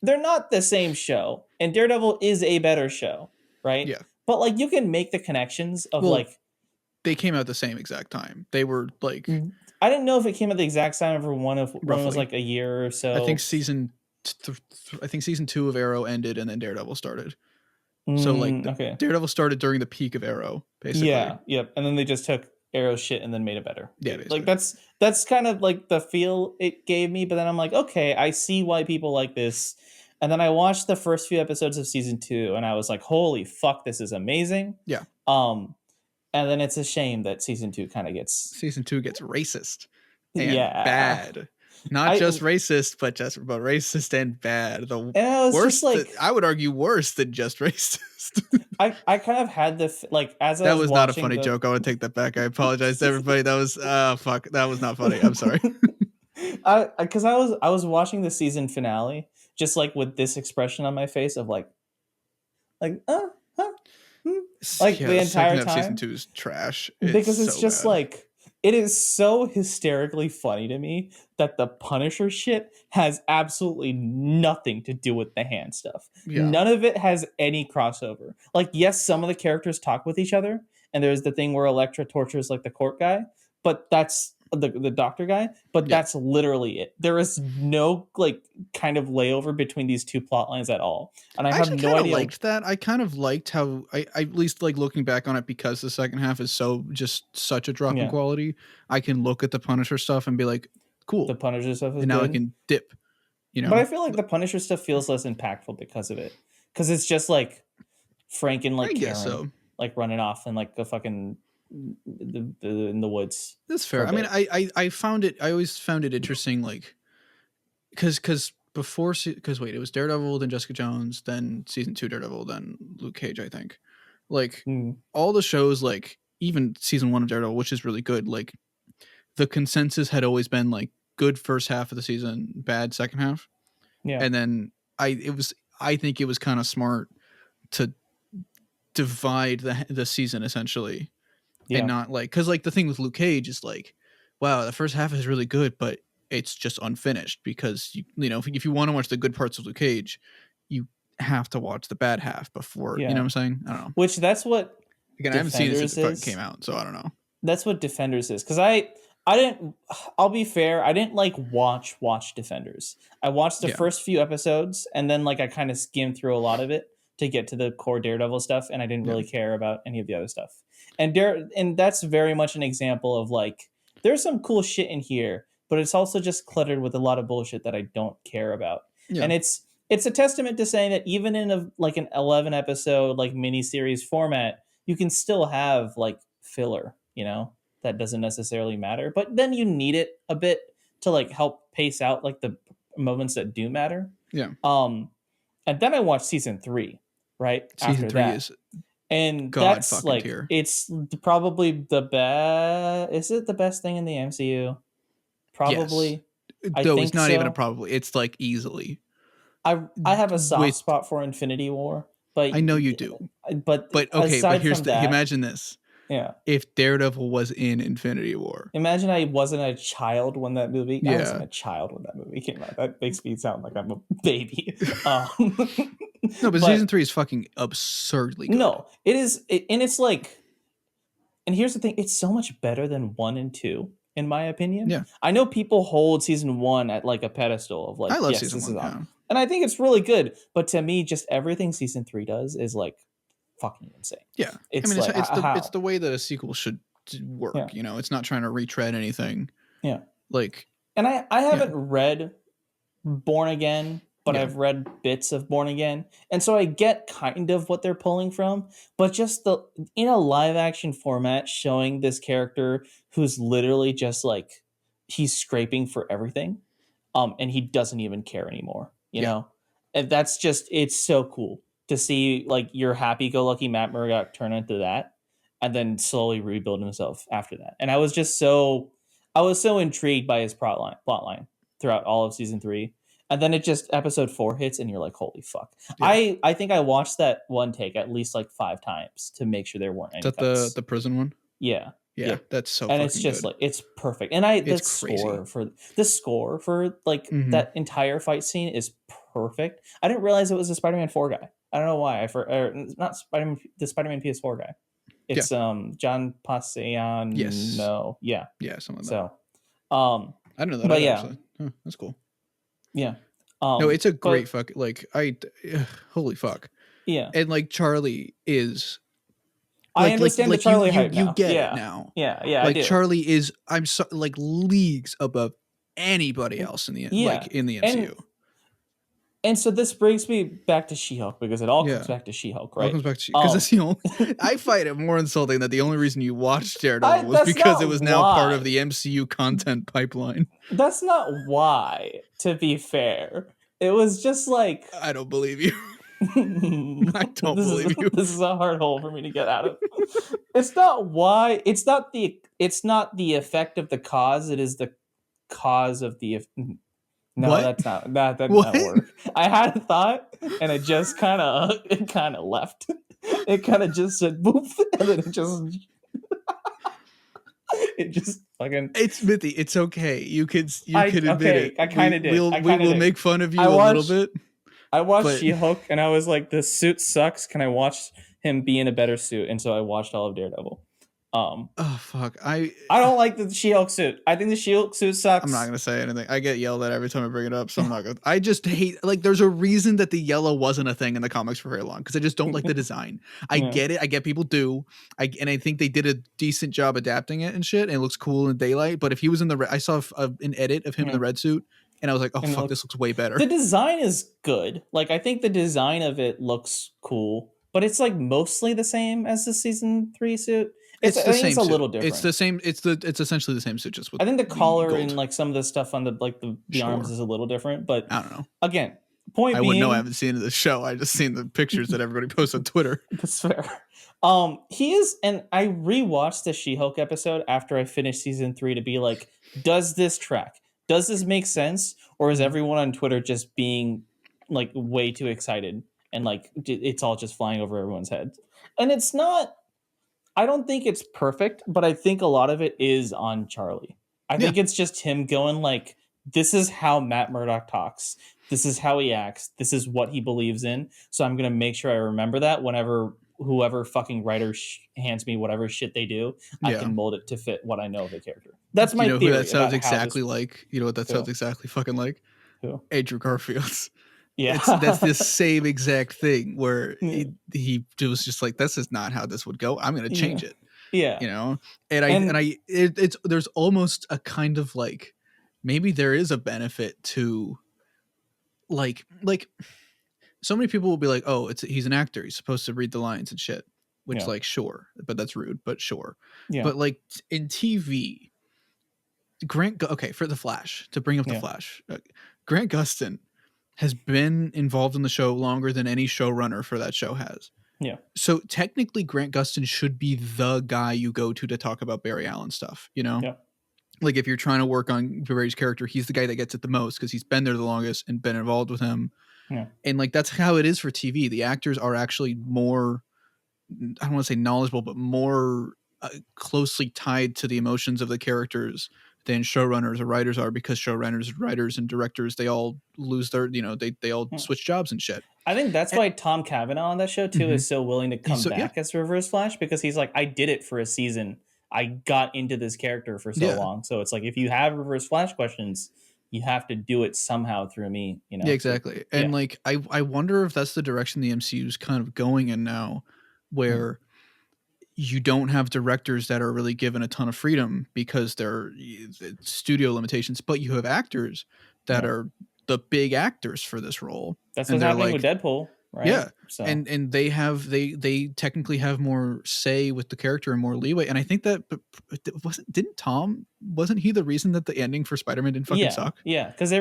They're not the same show, and Daredevil is a better show, right? Yeah. But like you can make the connections of they came out the same exact time. They were like I didn't know if it came at the exact time or one was like a year or so. I think season I think season 2 of Arrow ended and then Daredevil started. So like Daredevil started during the peak of Arrow, basically. Yeah, yep. And then they just took Arrow shit and then made it better. Yeah, like that's kind of like the feel it gave me. But then I'm like, okay, I see why people like this. And then I watched the first few episodes of season 2, and I was like, holy fuck, this is amazing. Yeah. And then it's a shame that season 2 gets racist and bad. Not just racist, but racist and bad. Worse, like, I would argue worse than just racist. I kind of had the like as that was not a funny joke. I want to take that back. I apologize to everybody. That was fuck. That was not funny. I'm sorry. Because I was watching the season finale just like with this expression on my face of like the entire time. Season 2 is trash because it's so just bad. Like it is so hysterically funny to me that the Punisher shit has absolutely nothing to do with the hand stuff. Yeah. None of it has any crossover. Like, yes, some of the characters talk with each other, and there's the thing where Elektra tortures like the court guy, but that's the doctor guy, but that's literally it. There is no like kind of layover between these two plot lines at all. And I have no idea. Liked that. I kind of liked how I at least like looking back on it, because the second half is such a drop in quality. I can look at the Punisher stuff and be like, cool. The Punisher stuff is and now I can dip. But I feel like the Punisher stuff feels less impactful because of it. Because it's just like Frank and like Karen like running off and like the fucking in the woods. That's fair. I mean, I always found it interesting, like because it was Daredevil, then Jessica Jones, then season 2 Daredevil, then Luke Cage, I think. Like all the shows, like even season 1 of Daredevil, which is really good, like the consensus had always been like good first half of the season, bad second half. Yeah. And then I think it was kind of smart to divide the season essentially. And not like, because like the thing with Luke Cage is like, wow, the first half is really good, but it's just unfinished, because you know if you want to watch the good parts of Luke Cage, you have to watch the bad half before. You know what I'm saying? I don't know. Which that's what again, I haven't seen it since it fucking came out, so I don't know. That's what Defenders is, because I didn't. I'll be fair, I didn't like watch Defenders. I watched the first few episodes, and then like I kind of skimmed through a lot of it to get to the core Daredevil stuff, and I didn't really care about any of the other stuff. And that's very much an example of like there's some cool shit in here, but it's also just cluttered with a lot of bullshit that I don't care about. Yeah. And it's a testament to saying that even in an 11 episode like miniseries format, you can still have like filler, you know, that doesn't necessarily matter, but then you need it a bit to like help pace out like the moments that do matter. Yeah. And then I watched season 3, right? Season 3 is and that's like tier. It's probably the best. Is it the best thing in the MCU? Probably. Yes. Though it's not even a probably. It's like easily. I have a soft spot for Infinity War, but I know you do. But okay, but here's imagine this. Yeah. If Daredevil was in Infinity War. Imagine I wasn't a child when that movie. I wasn't a child when that movie came out. That makes me sound like I'm a baby. No, but season 3 is fucking absurdly good. No, it is, and it's like, and here's the thing: it's so much better than 1 and 2, in my opinion. Yeah, I know people hold season 1 at like a pedestal of like, I love season 1, yeah. And I think it's really good. But to me, just everything season 3 does is like fucking insane. Yeah, it's it's the way that a sequel should work. Yeah. You know, it's not trying to retread anything. Yeah, like, and I haven't read Born Again. But I've read bits of Born Again. And so I get kind of what they're pulling from. But just in a live action format, showing this character who's literally just like, he's scraping for everything. And he doesn't even care anymore, you know? And that's just, it's so cool to see like your happy-go-lucky Matt Murdock turn into that. And then slowly rebuild himself after that. And I was so intrigued by his plot line throughout all of season 3. And then it just episode 4 hits and you're like, holy fuck. Yeah. I think I watched that one take at least like 5 times to make sure there weren't any cuts. Is that the prison one? Yeah. Yeah. That's so and it's just good. like, it's perfect. And the score for like that entire fight scene is perfect. I didn't realize it was a Spider-Man 4 guy. I don't know why. Not Spider-Man, the Spider-Man PS4 guy. It's John Passan. Yes. No. Yeah. Yeah, something like that. So I don't know that. But actually. Huh, that's cool. Yeah. No, it's a great fuck. Like holy fuck. Yeah. And like Charlie is. I understand the Charlie hype now. You get it now. Yeah, like I do. Charlie is like leagues above anybody else in the MCU. And so this brings me back to She-Hulk, because it all comes back to She-Hulk, right? It all comes back to because it's the only. I find it more insulting that the only reason you watched Daredevil was because it was now part of the MCU content pipeline. That's not why, to be fair. It was just like... I don't believe you. I don't believe you. This is a hard hole for me to get out of. It's not why. It's not the effect of the cause. It is the cause of the... No, what? That's not that didn't work. I had a thought, and it just kind of left. It kind of just said boop, and then it just fucking. It's Mithi. It's okay. You could admit it. I kind of did. We will make fun of you a little bit. I watched She-Hulk, and I was like, "The suit sucks. Can I watch him be in a better suit?" And so I watched all of Daredevil. Oh fuck! I don't like the She-Hulk suit. I think the She-Hulk suit sucks. I'm not gonna say anything. I get yelled at every time I bring it up, so I'm not gonna. I just hate, like, there's a reason that the yellow wasn't a thing in the comics for very long, because I just don't like the design. I get it. I get people do. And I think they did a decent job adapting it and shit, and it looks cool in daylight. But if he was in the I saw an edit of him in the red suit, and I was like, oh fuck, this looks way better. The design is good. Like, I think the design of it looks cool, but it's like mostly the same as the season 3 suit. It's the same. It's a little different. It's the same. It's essentially the same suit, just with. I think the collar and like some of the stuff on the arms is a little different, but I don't know. Again, point being, wouldn't know. I haven't seen the show. I just seen the pictures that everybody posts on Twitter. That's fair. He is, and I rewatched the She-Hulk episode after I finished season 3 to be like, does this track? Does this make sense? Or is everyone on Twitter just being like way too excited and like it's all just flying over everyone's head? And it's not. I don't think it's perfect, but I think a lot of it is on Charlie. I think it's just him going like, this is how Matt Murdock talks. This is how he acts. This is what he believes in. So I'm going to make sure I remember that whenever whoever fucking writer hands me whatever shit they do, I can mold it to fit what I know of the character. That's my theory. That sounds exactly like, you know what that sounds exactly fucking like? Who? Andrew Garfield's. Yeah, that's the same exact thing where he was just like, this is not how this would go. I'm going to change it. Yeah, you know, it's there's almost a kind of like, maybe there is a benefit to like so many people will be like, oh, he's an actor, he's supposed to read the lines and shit, which like, sure, but that's rude, but sure. But like in TV, for the Flash, to bring up the Flash, Grant Gustin has been involved in the show longer than any showrunner for that show has. Yeah. So technically Grant Gustin should be the guy you go to talk about Barry Allen stuff, you know? Yeah. Like if you're trying to work on Barry's character, he's the guy that gets it the most because he's been there the longest and been involved with him. Yeah. And like, that's how it is for TV. The actors are actually more, I don't want to say knowledgeable, but more closely tied to the emotions of the characters than showrunners or writers are, because showrunners, writers, and directors, they all lose their, they all switch jobs and shit. I think that's why Tom Cavanaugh on that show too is so willing to come back as Reverse Flash, because he's like, I did it for a season. I got into this character for so long. So it's like, if you have Reverse Flash questions, you have to do it somehow through me, you know? Yeah, exactly. And like, I wonder if that's the direction the MCU is kind of going in now, where you don't have directors that are really given a ton of freedom because they're studio limitations, but you have actors that are the big actors for this role. That's what's happening with Deadpool, right? Yeah. So. And they technically have more say with the character and more leeway. And I think that wasn't he the reason that the ending for Spider-Man didn't fucking suck? Yeah, because they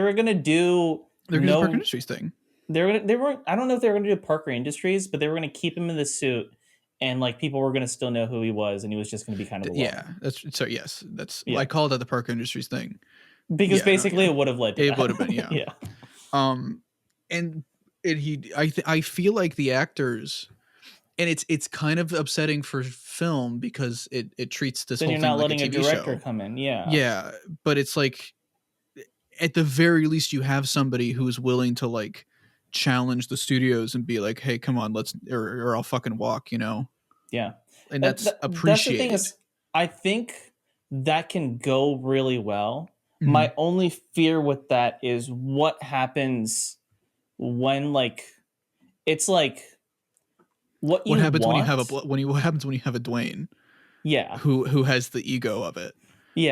were gonna do Parker Industries thing. They were I don't know if they were gonna do Parker Industries, but they were gonna keep him in the suit. And like, people were going to still know who he was, and he was just going to be kind of I called it the Parker Industries thing, because basically it would have led to it would have been and I feel like the actors, and it's kind of upsetting for film because it treats this whole thing like a TV show. Then you're not letting a director come in, but it's like, at the very least, you have somebody who is willing to like challenge the studios and be like, hey, come on, let's or I'll fucking walk, you know? Yeah. And that's appreciated. That's the thing is, I think that can go really well, My only fear with that is what happens when like it's like what happens want. when you have what happens when you have a Dwayne who has the ego of it,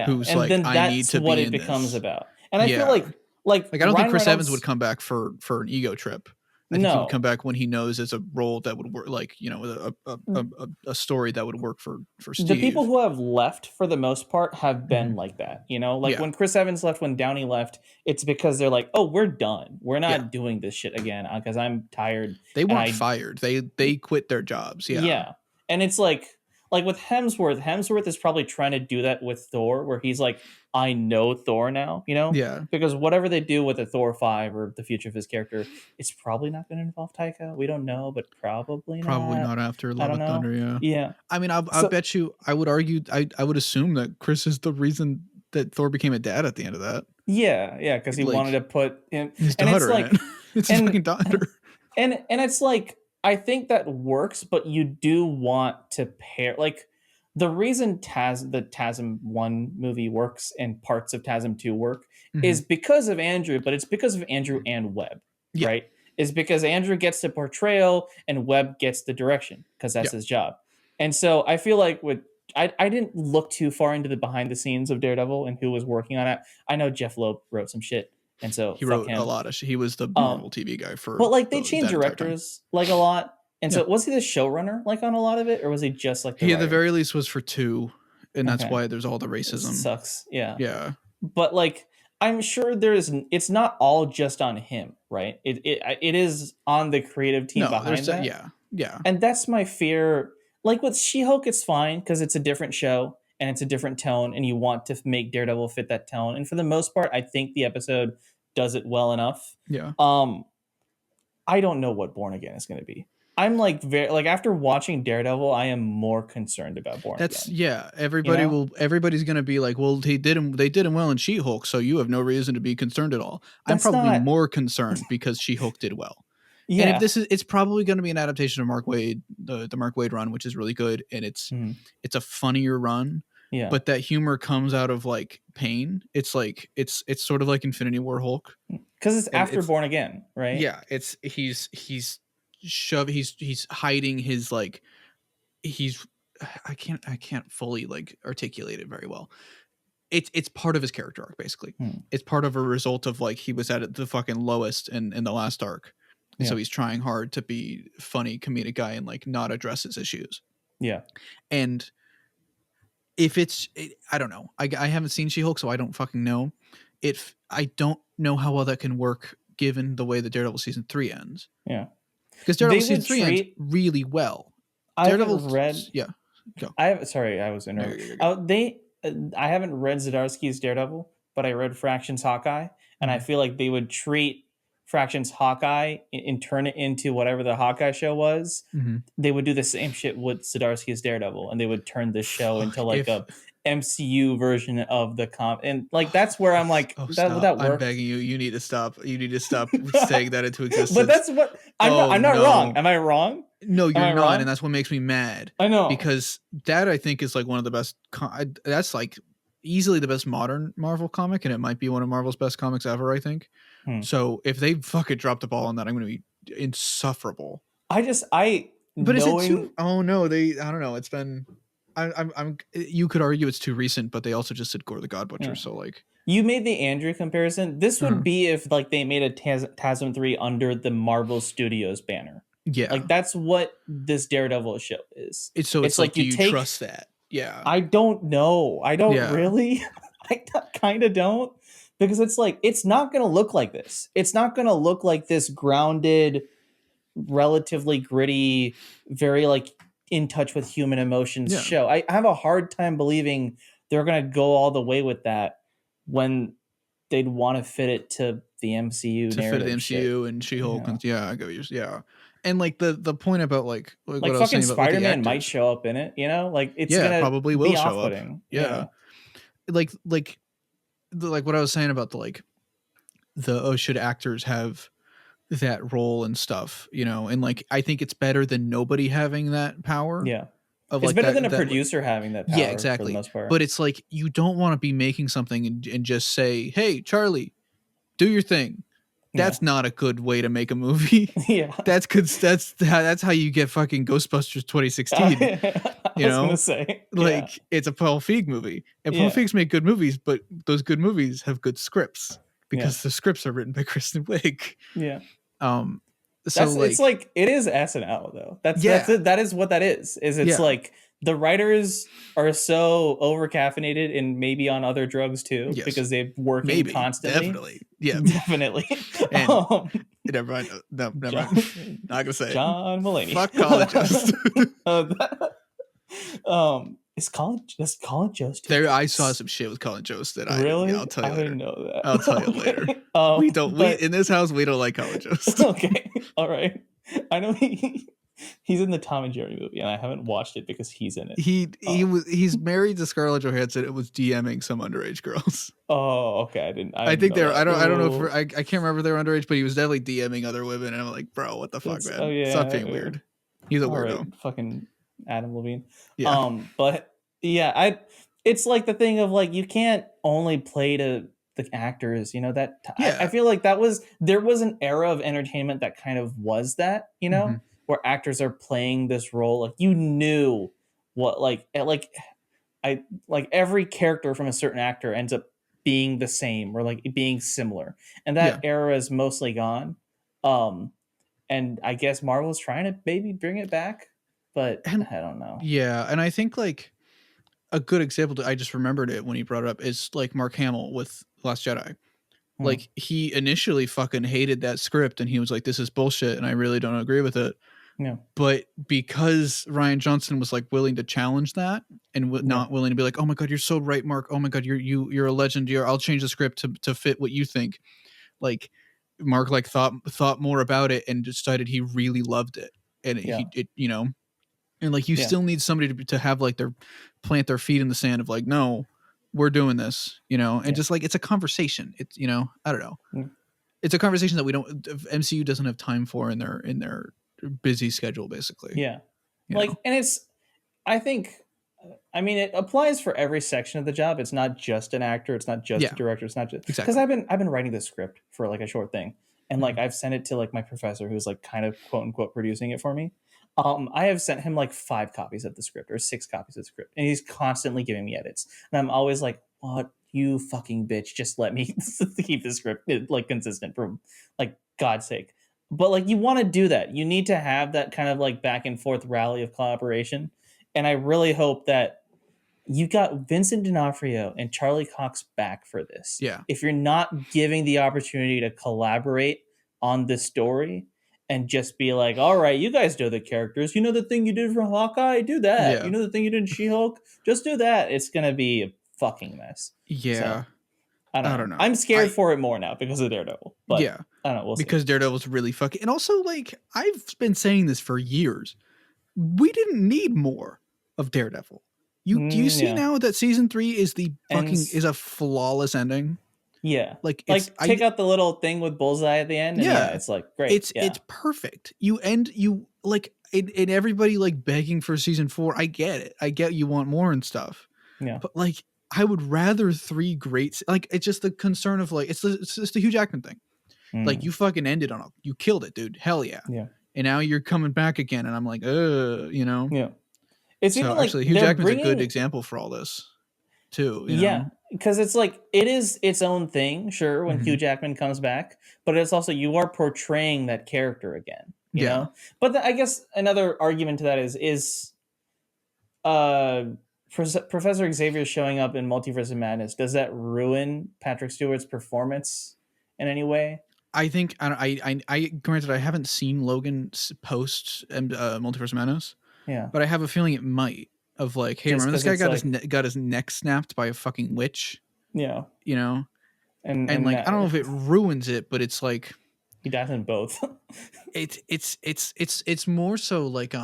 who's and like, then I need that's to what be it in becomes this. about. And I feel like I don't think Chris Reynolds, Evans would come back for an ego trip. I think he would come back when he knows it's a role that would work, like, you know, a story that would work for Steve. The people who have left for the most part have been like that, you know, like when Chris Evans left, when Downey left, it's because they're like, oh, we're done. We're not doing this shit again because I'm tired. They weren't fired. They quit their jobs. Yeah. And it's like with Hemsworth is probably trying to do that with Thor, where he's like, I know Thor now, you know? Yeah. Because whatever they do with the Thor 5 or the future of his character, it's probably not going to involve Taika. We don't know, but probably not after Love and Thunder. Yeah. Yeah. I mean, I bet you, I would argue, I would assume that Chris is the reason that Thor became a dad at the end of that. Yeah. Yeah. Because he wanted to put him, his daughter in it. It's his fucking daughter. And it's like, I think that works, but you do want to pair, like, the reason the TASM 1 movie works and parts of TASM 2 work is because of Andrew, but it's because of Andrew and Webb, right? Is because Andrew gets the portrayal and Webb gets the direction because that's his job. And so I feel like I didn't look too far into the behind the scenes of Daredevil and who was working on it. I know Jeff Loeb wrote some shit. And so he wrote a lot of shit. He was the Marvel TV guy for. But like they changed directors like a lot. And so was he the showrunner like on a lot of it, or was he just like he at the very least was for 2, and that's why there's all the racism. It sucks. Yeah. But like I'm sure it's not all just on him, right? It is on the creative team behind that. Yeah. And that's my fear. Like with She-Hulk, it's fine because it's a different show and it's a different tone, and you want to make Daredevil fit that tone. And for the most part, I think the episode does it well enough. Yeah. I don't know what Born Again is going to be. I'm like after watching Daredevil, I am more concerned about Born Again. Everybody's going to be like, well, they did him well in She-Hulk, so you have no reason to be concerned at all. I'm probably more concerned because She-Hulk did well. Yeah. And if it's probably going to be an adaptation of Mark Waid, the Mark Waid run, which is really good, and it's a funnier run. Yeah. But that humor comes out of like pain. It's like it's sort of like Infinity War Hulk. Because it's after Born Again, right? Yeah. He's hiding his like I can't fully like articulate it very well. It's part of his character arc, basically. It's part of a result of like he was at the fucking lowest in the last arc. So he's trying hard to be funny, comedic guy and like not address his issues. Yeah. And if I don't know. I haven't seen She-Hulk, so I don't fucking know. I don't know how well that can work given the way the Daredevil season 3 ends. Yeah. Because Daredevil season 3 ends really well. I haven't read. Yeah. Go. Sorry, I was interrupted. I haven't read Zdarsky's Daredevil, but I read Fraction's Hawkeye, and I feel like they would treat Fraction's Hawkeye and turn it into whatever the Hawkeye show was. They would do the same shit with Zdarsky's Daredevil, and they would turn the show into like a MCU version of the and like that's where I'm like, would that work? I'm begging you. You need to stop saying that into existence. But that's what I'm not wrong. Am I wrong? No, you're not, wrong? And that's what makes me mad. I know, because that I think is like one of the best. That's like easily the best modern Marvel comic, and it might be one of Marvel's best comics ever, I think. So if they fucking drop the ball on that, I'm going to be insufferable. But is it too? Oh no, I don't know. It's been. You could argue it's too recent, but they also just did Gore the God Butcher, so like. You made the Andrew comparison. This would be if like they made a TASM 3 under the Marvel Studios banner. Yeah, like that's what this Daredevil show is. It's like do you trust that? Yeah, I don't know. I don't really. I kind of don't. Because it's like, it's not going to look like this. It's not going to look like this grounded, relatively gritty, very like in touch with human emotions show. I have a hard time believing they're going to go all the way with that when they'd want to fit it to the MCU to fit the MCU and She-Hulk. I go and like the point about like what fucking I was saying about Spider-Man might show up in it, you know, like it's gonna probably will be show up. Like what I was saying about should actors have that role and stuff, you know, and like I think it's better than nobody having that power. Yeah. of it's like better that, than a that producer having that power. yeah, For the exactly. most part. But it's like you don't want to be making something and just say, "Hey, Charlie, do your thing." That's not a good way to make a movie. Yeah, that's how you get fucking Ghostbusters 2016. I was gonna say, like it's a Paul Feig movie, and Paul Feig's make good movies, but those good movies have good scripts because the scripts are written by Kristen Wiig. Yeah. So it's like it is SNL though. That's it. That is what that is. It's like the writers are so over caffeinated and maybe on other drugs too because they're working constantly. Definitely. And never mind. No, never mind. Not gonna say John Mulaney. Fuck College Jost. Is Colin Jost? There, I saw some shit with Colin Jost that really. I'll tell you later. I didn't know that. I'll tell you later. We don't. We in this house we don't like Colin Jost. Okay, all right. I know he's in the Tom and Jerry movie, and I haven't watched it because he's in it. He's married to Scarlett Johansson. It was DMing some underage girls. Oh, okay. I think they're. I don't know if I can't remember if they're underage, but he was definitely DMing other women, and I'm like, bro, what the fuck, man? Oh yeah, stop being weird. He's a weirdo. Right, fucking Adam Levine. Yeah. But yeah, it's like the thing of like you can't only play to the actors, that I feel like there was an era of entertainment that kind of was that, where actors are playing this role. Like you knew what like every character from a certain actor ends up being the same or like being similar. And that era is mostly gone. And I guess Marvel's trying to maybe bring it back, but I don't know. Yeah, and I think like a good example, I just remembered it when he brought it up, is like Mark Hamill with Last Jedi. Like he initially fucking hated that script and he was like, this is bullshit and I really don't agree with it. Yeah. But because Rian Johnson was like willing to challenge that and not willing to be like, oh my God, you're so right, Mark. Oh my God, you're a legend. I'll change the script to fit what you think. Like Mark like thought more about it and decided he really loved it. And and like you still need somebody to have like plant their feet in the sand of like, no, we're doing this, and just like it's a conversation. It's I don't know. It's a conversation that MCU doesn't have time for in their busy schedule, basically. Yeah. And I think it applies for every section of the job. It's not just an actor, it's not just a director, it's not just because I've been writing this script for like a short thing. And like I've sent it to like my professor who's like kind of quote unquote producing it for me. I have sent him like 5 copies of the script or 6 copies of the script, and he's constantly giving me edits. And I'm always like, what, you fucking bitch, just let me keep the script like consistent for like God's sake. But like you want to do that. You need to have that kind of like back and forth rally of collaboration. And I really hope that you got Vincent D'Onofrio and Charlie Cox back for this. Yeah. If you're not giving the opportunity to collaborate on this story, and just be like, all right, you guys know the characters. You know the thing you did for Hawkeye? Do that. Yeah. You know the thing you did in She-Hulk? Just do that. It's going to be a fucking mess. Yeah. So, I don't know. I'm scared for it more now because of Daredevil. But I don't know. We'll see. Because Daredevil's really fucking... And also, like, I've been saying this for years. We didn't need more of Daredevil. Do you see now that season 3 is is a flawless ending? Yeah, like take out the little thing with Bullseye at the end. And it's like great. It's perfect. And everybody like begging for season 4. I get it. I get you want more and stuff. Yeah, but like I would rather 3 great. Like it's just the concern of like it's just the Hugh Jackman thing. Like you fucking ended on you killed it, dude. Hell yeah. Yeah. And now you're coming back again, and I'm like, Yeah. It's so even actually like Hugh Jackman's a good example for all this, too. You know? Because it's like it is its own thing, sure, when Hugh Jackman comes back, but it's also you are portraying that character again, you know. But I guess another argument to that is Professor Xavier showing up in Multiverse of Madness. Does that ruin Patrick Stewart's performance in any way? I think I granted I haven't seen Logan post Multiverse of Madness, but I have a feeling it might. Of like, hey, remember this guy got his neck snapped by a fucking witch? Yeah, you know, and like I don't know if it ruins it, but it's like he dies in both. it's more so like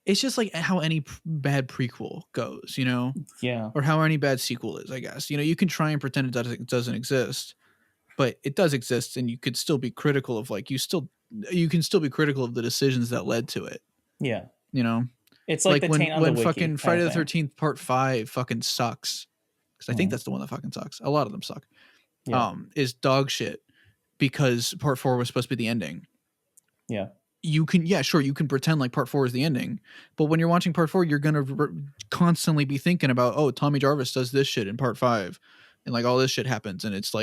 it's just like how any bad prequel goes, you know, or how any bad sequel is. I guess you can try and pretend it doesn't exist, but it does exist, and you could still be critical of like you can still be critical of the decisions that led to it. Yeah. You know, It's like the taint on the when wiki fucking kind Friday of the thing. 13th Part 5 fucking sucks, because I think that's the one that fucking sucks. A lot of them suck. Yeah. Is dog shit because Part 4 was supposed to be the ending. Yeah. You can, you can pretend like Part 4 is the ending, but when you're watching Part 4, you're gonna constantly be thinking about, oh, Tommy Jarvis does this shit in Part 5, and like all this shit happens, and it's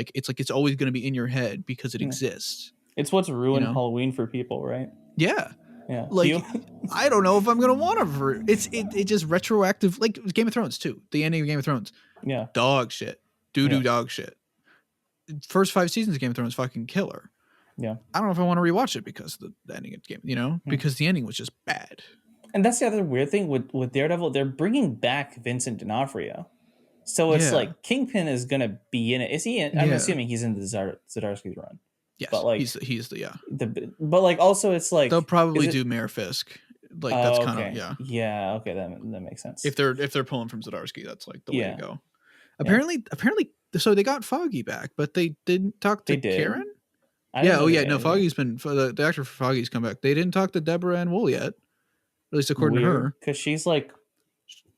always gonna be in your head because it exists. It's what's ruined Halloween for people, right? Yeah. Yeah. Like, I don't know if I'm gonna want to. It just retroactive, like Game of Thrones too. The ending of Game of Thrones. Yeah. Dog shit. Dog shit. First 5 seasons of Game of Thrones fucking killer. Yeah. I don't know if I want to rewatch it because the ending of the game, because the ending was just bad. And that's the other weird thing with Daredevil. They're bringing back Vincent D'Onofrio. So it's like Kingpin is going to be in it. Is he in? I'm assuming he's in the Zdarsky's run. Yes. But like he's the but like also it's like they'll probably do Mayor Fisk. Like that's kind of Yeah, okay, that makes sense. If they're pulling from Zdarsky, that's like the way to go. Apparently so they got Foggy back, but they didn't talk to Karen? No, Foggy's been the actor for Foggy's come back. They didn't talk to Deborah Ann Wool yet. At least according to her. Because she's like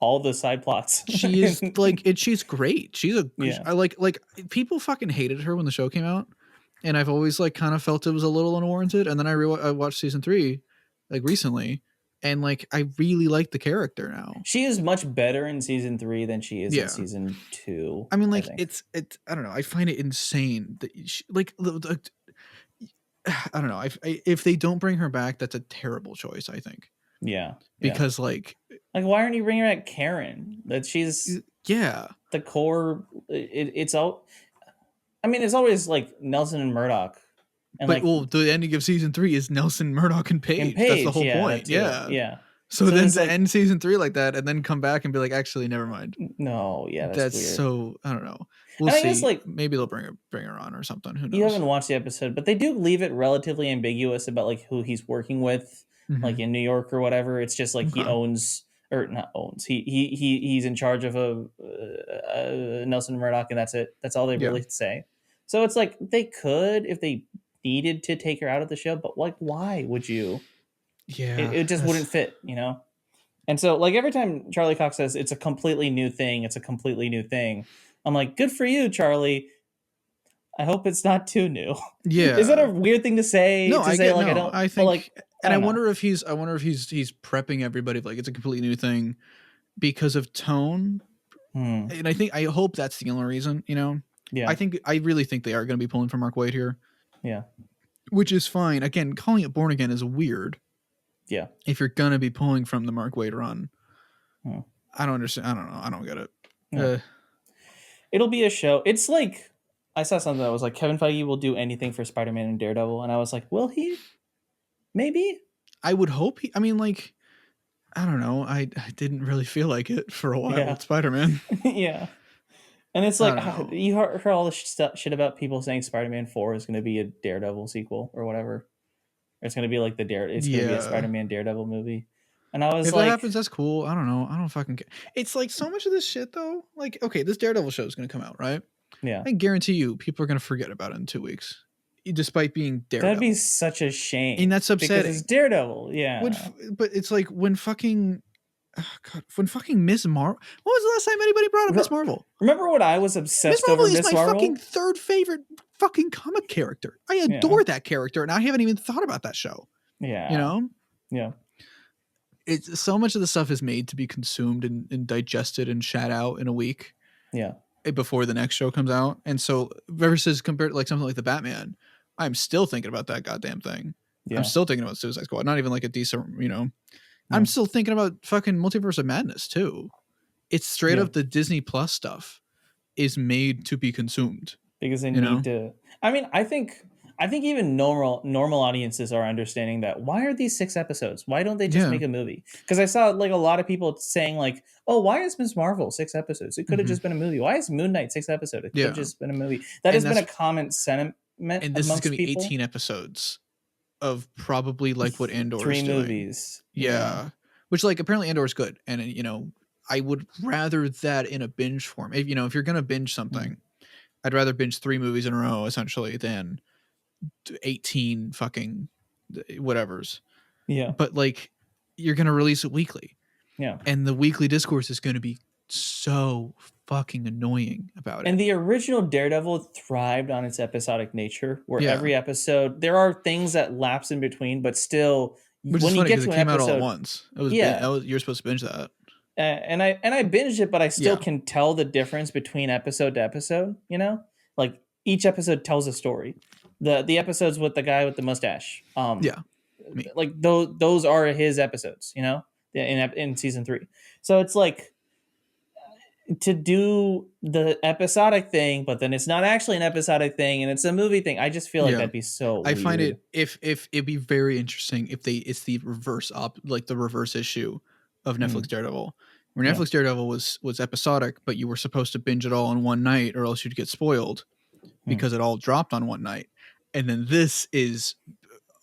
all the side plots. She is like, and she's great. She's I like people fucking hated her when the show came out, and I've always like kind of felt it was a little unwarranted. And then I watched season 3 like recently, and like I really like the character now. She is much better in season 3 than she is in season 2. I mean, like it's I don't know. I find it insane that I don't know. If they don't bring her back, that's a terrible choice, I think. Yeah. Because like why aren't you bringing her back Karen? That she's the core. It's all. I mean, it's always like Nelson and Murdoch. And the ending of season 3 is Nelson, Murdoch, and Paige. That's the whole point. Yeah. So then to end season 3 like that, and then come back and be like, actually, never mind. No, that's weird. So I don't know. We'll see. Guess, like, maybe they'll bring her on or something. Who knows? You haven't watched the episode, but they do leave it relatively ambiguous about like who he's working with, like in New York or whatever. It's just like he owns or not owns. He's in charge of a Nelson Murdoch, and that's it. That's all they really say. So it's like they could if they needed to take her out of the show, but like, why would you? Yeah, it just wouldn't fit, And so like every time Charlie Cox says it's a completely new thing, I'm like, good for you, Charlie. I hope it's not too new. Yeah, is that a weird thing to say? No, I don't. I think, I wonder if he's prepping everybody like it's a completely new thing because of tone, and I hope that's the only reason. Yeah, I really think they are going to be pulling from Mark Waid here. Yeah, which is fine. Again, calling it Born Again is weird. Yeah, if you're gonna be pulling from the Mark Waid run, I don't understand. I don't know. I don't get it. Yeah. It'll be a show. It's like I saw something that was like Kevin Feige will do anything for Spider-Man and Daredevil, and I was like, will he? Maybe. I would hope he. I mean, like, I don't know. I didn't really feel like it for a while with Spider-Man. Yeah. And it's like you heard all this shit about people saying Spider-Man 4 is going to be a Daredevil sequel or whatever. Or it's going to be like it's going to be a Spider-Man Daredevil movie. And I was if that happens, that's cool. I don't know. I don't fucking care. It's like so much of this shit though. Like, okay, this Daredevil show is going to come out, right? Yeah. I guarantee you people are going to forget about it in 2 weeks. Despite being Daredevil. That'd be such a shame. And that's upsetting. Because it's Daredevil, yeah. But it's like when fucking Miss Marvel. When was the last time anybody brought up Miss Marvel? Remember when I was obsessed over Miss Marvel? Miss Marvel is my fucking third favorite fucking comic character. I adore that character, and I haven't even thought about that show. Yeah. Yeah. It's so much of the stuff is made to be consumed and digested and shat out in a week. Yeah. Before the next show comes out, and so versus compared to like something like the Batman, I'm still thinking about that goddamn thing. Yeah. I'm still thinking about Suicide Squad. Not even like a decent, I'm still thinking about fucking Multiverse of Madness too. It's straight up the Disney Plus stuff is made to be consumed because they need to. I mean, I think even normal audiences are understanding that. Why are these 6 episodes? Why don't they just make a movie? Because I saw like a lot of people saying like, "Oh, why is Miss Marvel 6 episodes? It could have just been a movie. Why is Moon Knight 6 episodes? It could have just been a movie." That has been a common sentiment. And this is going to be 18 episodes of probably like what Andor 3 is doing. Movies. Yeah. Which like apparently Andor is good, and I would rather that in a binge form. If if you're going to binge something, I'd rather binge 3 movies in a row essentially than 18 fucking whatevers. Yeah. But like you're going to release it weekly. Yeah. And the weekly discourse is going to be so fucking annoying about it. And the original Daredevil thrived on its episodic nature, where every episode, there are things that lapse in between, but still, which when is you funny get to it an came episode, out all at once. It was you're supposed to binge that. And I binged it, but I still can tell the difference between episode to episode. You know, like each episode tells a story. The episodes with the guy with the mustache, like those are his episodes. You know, in season 3. So it's like, to do the episodic thing, but then it's not actually an episodic thing, and it's a movie thing. I just feel like that'd be so. I weird. find it if it'd be very interesting if it's the reverse like the reverse issue of Netflix Daredevil, where Netflix Daredevil was episodic, but you were supposed to binge it all in one night, or else you'd get spoiled because it all dropped on one night. And then this is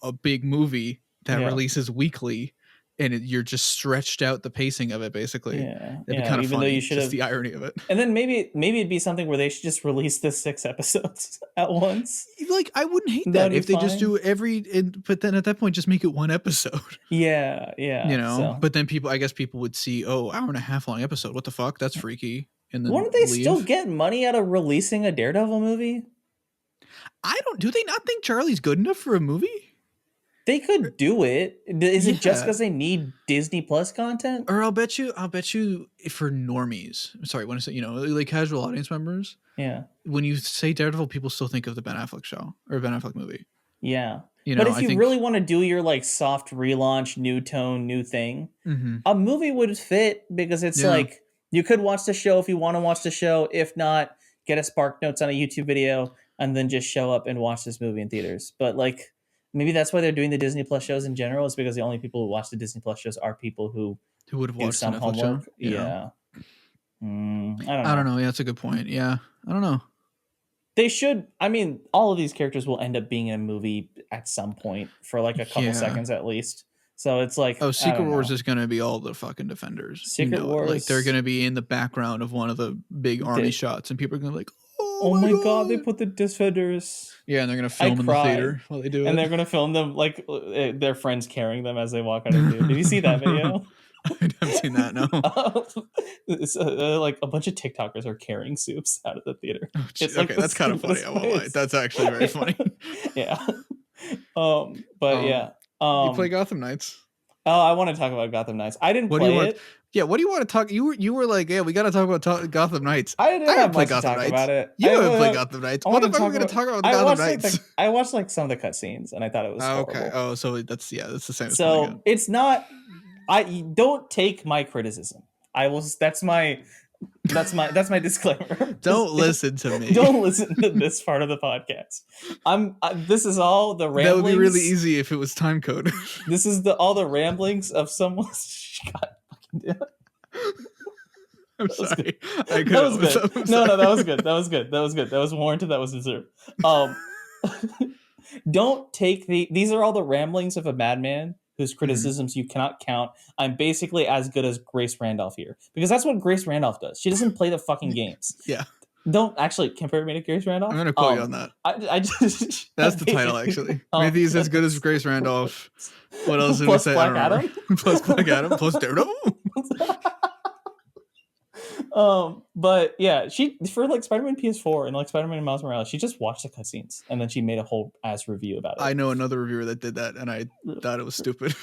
a big movie that releases weekly. And you're just stretched out the pacing of it, basically. Yeah, it'd be kind of even funny. Though you should just have the irony of it. And then maybe it'd be something where they should just release the 6 episodes at once. Like, I wouldn't hate that if they just do but then at that point, just make it one episode. Yeah. You know, but then I guess people would see, hour and a half long episode. What the fuck? That's freaky. And then wouldn't they still get money out of releasing a Daredevil movie? Do they not think Charlie's good enough for a movie? They could do it. Is it just because they need Disney Plus content? Or I'll bet you for normies. Sorry, when I say, like casual audience members. Yeah. When you say Daredevil, people still think of the Ben Affleck show or Ben Affleck movie. Yeah. But if you really want to do your like soft relaunch, new tone, new thing, a movie would fit, because it's like, you could watch the show if you want to watch the show. If not, get a Spark Notes on a YouTube video and then just show up and watch this movie in theaters. But like, maybe that's why they're doing the Disney Plus shows in general, is because the only people who watch the Disney Plus shows are people who would have watched some homework. Show. Yeah. I don't know. Yeah, that's a good point. Yeah. I don't know. They should. I mean, all of these characters will end up being in a movie at some point for like a couple seconds at least. So it's like, Secret Wars is going to be all the fucking Defenders. Secret Wars. Like, they're going to be in the background of one of the big army shots, and people are going to be like, oh my god, they put the Defenders. Yeah, and they're going to film in the theater while they do it. And they're going to film them like their friends carrying them as they walk out of the theater. Did you see that video? I haven't seen that, no. It's like a bunch of TikTokers are carrying soups out of the theater. Oh, okay, that's kind of funny. I won't lie. That's actually very funny. Yeah. But yeah. You play Gotham Knights. Oh, I want to talk about Gotham Knights. I didn't play it. Yeah, what do you want to talk? You were like, yeah, we got to talk about Gotham Knights. I didn't play Gotham Knights. About it. You haven't played Gotham Knights. What the fuck are we going to talk about Gotham Knights? I watched like some of the cutscenes, and I thought it was horrible. Okay. Oh, so that's the same. So it's not. I don't take my criticism. That's my disclaimer. Don't listen to me. Don't listen to this part of the podcast. This is all the ramblings. That would be really easy if it was time code. This is all the ramblings of someone. God fucking damn it. I'm sorry. That was good. No, that was good. That was good. That was good. That was warranted. That was deserved. Don't take these are all the ramblings of a madman whose criticisms you cannot count. I'm basically as good as Grace Randolph here, because that's what Grace Randolph does. She doesn't play the fucking games. Yeah. Don't actually compare me to Grace Randolph. I'm gonna quote you on that. I just that's the title, actually. Mithi is as good as Grace Randolph. What else did we say? Black Adam? Plus Black Adam. Plus Daredevil. But yeah, she for like Spider-Man PS4 and like Spider-Man and Miles Morales, she just watched the cutscenes and then she made a whole ass review about it. I know another reviewer that did that, and I thought it was stupid.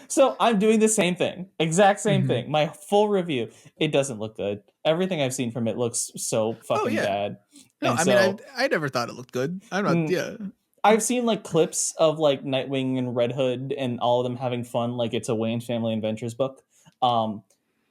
So I'm doing the same thing, exact same thing. My full review. It doesn't look good. Everything I've seen from it looks so fucking bad. No, I mean, I never thought it looked good. I'm not. Yeah. I've seen like clips of like Nightwing and Red Hood and all of them having fun, like it's a Wayne Family Adventures book.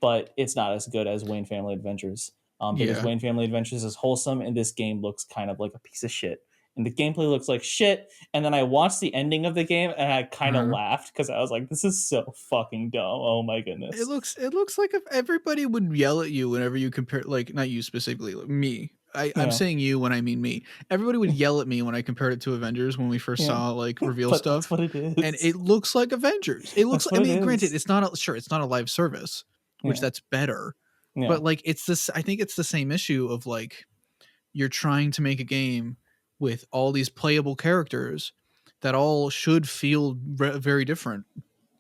But it's not as good as Wayne Family Adventures. Because Wayne Family Adventures is wholesome, and this game looks kind of like a piece of shit. And the gameplay looks like shit. And then I watched the ending of the game, and I kind of laughed because I was like, "This is so fucking dumb." Oh my goodness! It looks like if everybody would yell at you whenever you compare, like not you specifically, like me. I'm saying you when I mean me. Everybody would yell at me when I compared it to Avengers when we first saw like reveal stuff. That's what it is. And it looks like Avengers. It looks. I mean, granted, it's not a live service, which that's better. Yeah. But like it's this. I think it's the same issue of like you're trying to make a game with all these playable characters that all should feel very different.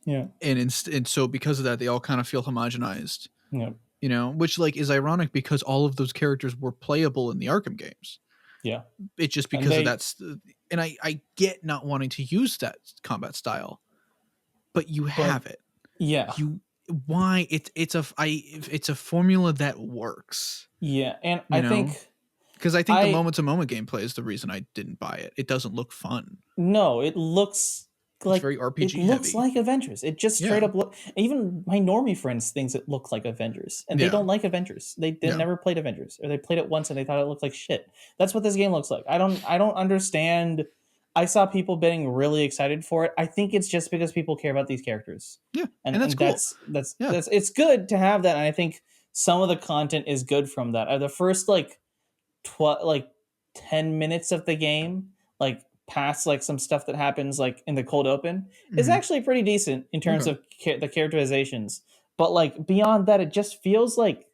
Yeah. And so because of that, they all kind of feel homogenized. Yeah. You know, which like is ironic because all of those characters were playable in the Arkham games. Yeah. It's just because of that. And I get not wanting to use that combat style, but you have it. Yeah. Why it's a formula that works. Yeah. And I think because I think the moment to moment gameplay is the reason I didn't buy it. It doesn't look fun. No, it looks like it's very RPG it looks heavy. like Avengers. It just straight up look. Even my normie friends thinks it looks like Avengers, and they don't like Avengers. They never played Avengers, or they played it once and they thought it looked like shit. That's what this game looks like. I don't understand. I saw people getting really excited for it. I think it's just because people care about these characters. Yeah, and that's cool. That's it's good to have that, and I think some of the content is good from that. The first 10 minutes of the game, like past like some stuff that happens like in the cold open, is actually pretty decent in terms of the characterizations. But like beyond that, it just feels like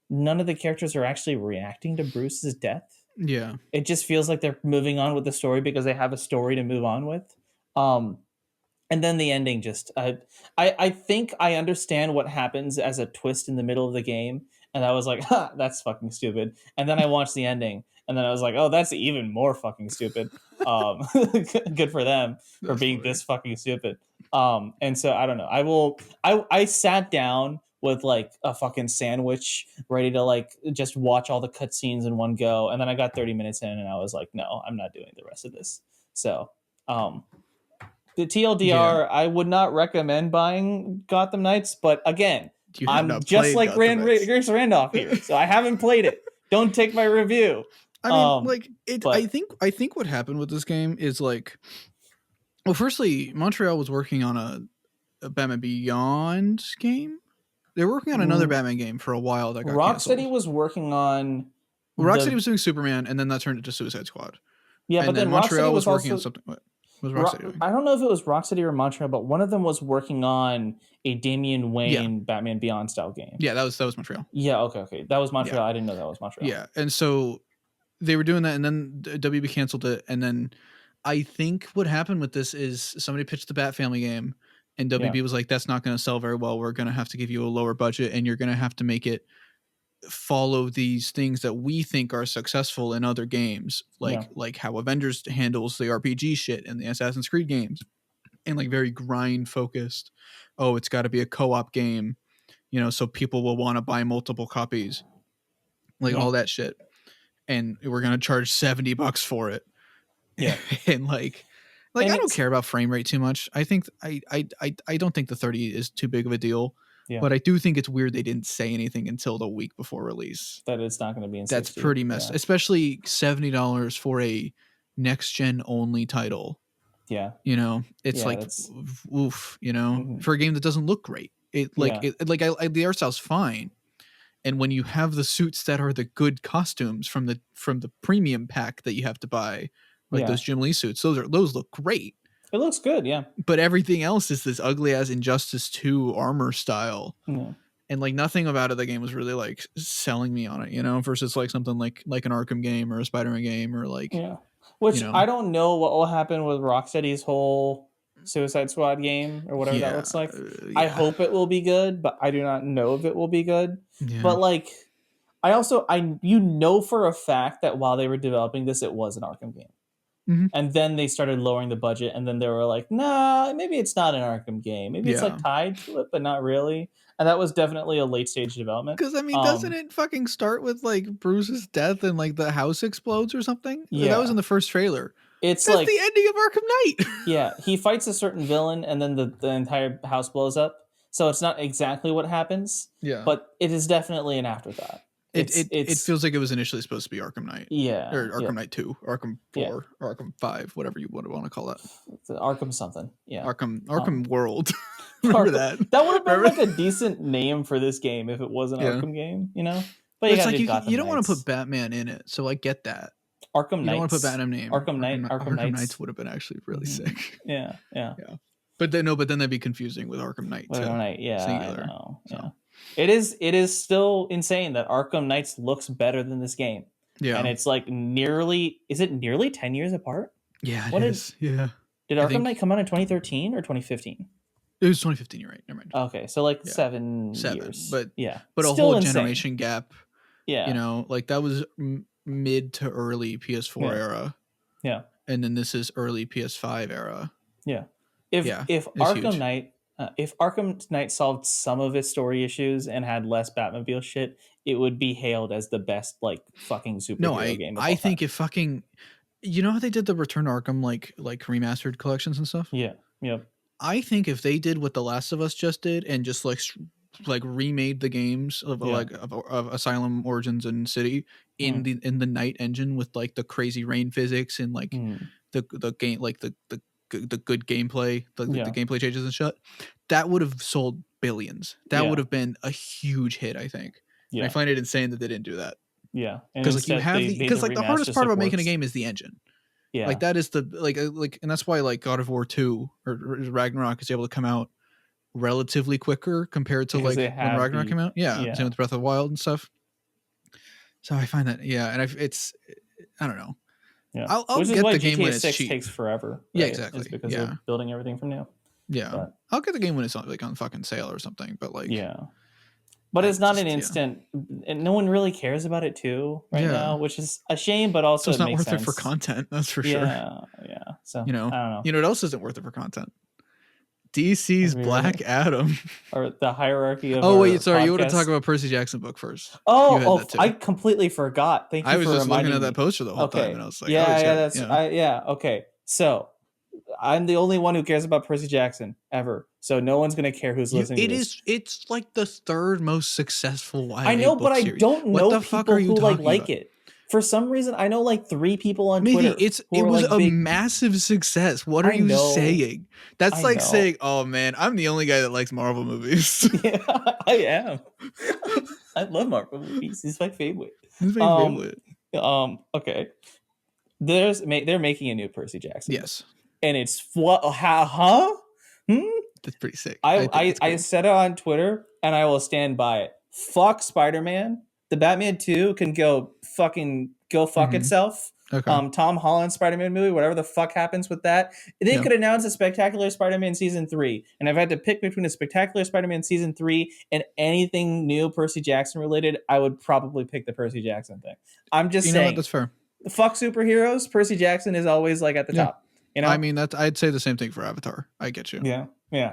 none of the characters are actually reacting to Bruce's death. Yeah, it just feels like they're moving on with the story because they have a story to move on with. And then the ending just I think I understand what happens as a twist in the middle of the game, and I was like, ha, that's fucking stupid. And then I watched the ending, and then I was like, oh, that's even more fucking stupid. Good for them for being this fucking stupid. And so I don't know. I sat down with like a fucking sandwich ready to like just watch all the cutscenes in one go, and then I got 30 minutes in and I was like, no, I'm not doing the rest of this. So the TLDR, I would not recommend buying Gotham Knights, but again, I'm just like Grace Randolph here, so I haven't played it. Don't take my review. I mean, I think what happened with this game is like, well, firstly, Montreal was working on a Batman Beyond game. They were working on another Batman game for a while that got canceled. Rocksteady was working on. Rocksteady was doing Superman, and then that turned into Suicide Squad. Yeah, and but then Montreal was working also, on something. What was Rocksteady doing? I don't know if it was Rocksteady or Montreal, but one of them was working on a Damian Wayne Batman Beyond style game. Yeah, that was Montreal. Yeah, okay, that was Montreal. Yeah. I didn't know that was Montreal. Yeah, and so they were doing that, and then WB canceled it, and then I think what happened with this is somebody pitched the Bat Family game, and WB was like, that's not going to sell very well. We're going to have to give you a lower budget, and you're going to have to make it follow these things that we think are successful in other games, like how Avengers handles the RPG shit in the Assassin's Creed games, and like very grind focused. Oh, it's got to be a co-op game, so people will want to buy multiple copies, like all that shit. And we're going to charge $70 for it. Yeah. and I don't care about frame rate too much. I think I don't think the 30 is too big of a deal. Yeah. But I do think it's weird they didn't say anything until the week before release. That it's not going to be in 60. That's pretty messed. Yeah. Especially $70 for a next gen only title. Yeah. It's like oof, for a game that doesn't look great. The art style's fine. And when you have the suits that are the good costumes from the premium pack that you have to buy, like those Jim Lee suits, those look great. It looks good, yeah. But everything else is this ugly as Injustice 2 armor style. Yeah. And like nothing about it, the game was really like selling me on it, versus like something like an Arkham game or a Spider-Man game or like which I don't know what will happen with Rocksteady's whole Suicide Squad game or whatever that looks like. I hope it will be good, but I do not know if it will be good. Yeah. But like I for a fact that while they were developing this, it was an Arkham game. Mm-hmm. And then they started lowering the budget, and then they were like, nah, maybe it's not an Arkham game. Maybe it's like tied to it, but not really. And that was definitely a late stage development. Because, I mean, doesn't it fucking start with like Bruce's death and like the house explodes or something? Yeah. That was in the first trailer. That's like the ending of Arkham Knight. Yeah, he fights a certain villain, and then the entire house blows up. So it's not exactly what happens. Yeah. But it is definitely an afterthought. It feels like it was initially supposed to be Arkham Knight. Yeah. Or Arkham Knight 2, Arkham 4, or Arkham 5, whatever you would want to call that. Arkham something. Yeah. Arkham World. Remember that? That would have been like a decent name for this game if it was an Arkham game, But it's like you don't want to put Batman in it, so I get that. Arkham Knights. You don't want to put Batman name. Arkham Knights would have been actually really sick. Yeah. But then that'd be confusing with Arkham Knight. Arkham Knight, singular. I know. So. Yeah. It is still insane that Arkham Knights looks better than this game. Yeah. And it's like nearly 10 years apart? Yeah, it is. Yeah. Did Arkham Knight come out in 2013 or 2015? It was 2015. You're right. Never mind. Okay, so like 7 years. But yeah, but still a whole insane. generation gap. Yeah, you know, like that was mid to early PS4 era. Yeah, and then this is early PS5 era. Yeah, if Arkham Knight. If Arkham Knight solved some of its story issues and had less Batmobile shit, it would be hailed as the best like fucking superhero game. I think if fucking, you know how they did the Return to Arkham like remastered collections and stuff. Yeah. Yep. I think if they did what The Last of Us just did and just like remade the games of of Asylum, Origins, and City in the Night engine with like the crazy rain physics and like the game, like the good gameplay, the gameplay changes and shit, that would have sold billions. That would have been a huge hit, I think. And I find it insane that they didn't do that. Yeah, because like you have the hardest part about making a game is the engine. Yeah, like that is the like, and that's why like God of War 2 or Ragnarok is able to come out relatively quicker compared to like when Ragnarok came out. Yeah, same with Breath of the Wild and stuff. So I find that and I don't know. Yeah, I'll which get is why the game GTA when it's 6 cheap. takes forever. Right? Yeah, exactly. It's because they're building everything from new. Yeah, I'll get the game when it's like on fucking sale or something. But like, but it's not an instant, and no one really cares about it too now, which is a shame. But also, it's not makes worth sense. it for content. That's for sure. Yeah. So I don't know. You know what else isn't worth it for content? DC's Black Adam, or the hierarchy of. Oh wait, sorry. You want to talk about Percy Jackson book first? I completely forgot. Thank you. I was just looking at that poster the whole time, and I was like, okay. So I'm the only one who cares about Percy Jackson ever. So no one's gonna care who's listening. It's like the third most successful YA I know, book but series. I don't know what the people fuck are you who talking like about? it. For some reason, I know like 3 people on Mithi, Twitter. It was a massive success. What are you saying? That's like saying, "Oh man, I'm the only guy that likes Marvel movies." Yeah, I am. I love Marvel movies. He's my favorite. He's my favorite. Okay. They're making a new Percy Jackson. Yes. And it's huh? That's pretty sick. I said it on Twitter, and I will stand by it. Fuck Spider-Man. The Batman 2 can go fuck itself. Okay. Tom Holland Spider-Man movie, whatever the fuck happens with that. They could announce a Spectacular Spider-Man Season 3. And if I had to pick between a Spectacular Spider-Man Season 3 and anything new Percy Jackson related, I would probably pick the Percy Jackson thing. I'm just saying. You know what? That's fair. Fuck superheroes. Percy Jackson is always like at the top. You know? I mean, I'd say the same thing for Avatar. I get you. Yeah.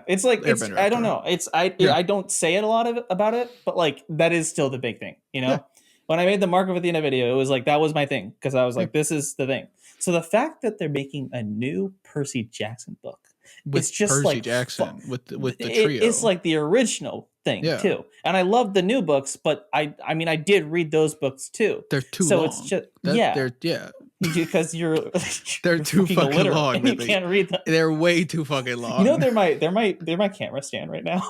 It's like I don't know. I don't say it a lot about it, but like that is still the big thing. You know, when I made the Mark of Athena video, it was like that was my thing because I was like, this is the thing. So the fact that they're making a new Percy Jackson book, it's just Percy like Jackson with the trio. It's like the original thing too, and I love the new books, but I mean I did read those books too. They're too long. It's just because they're too fucking long. And you can't read them. They're way too fucking long. You know, they're my camera stand right now.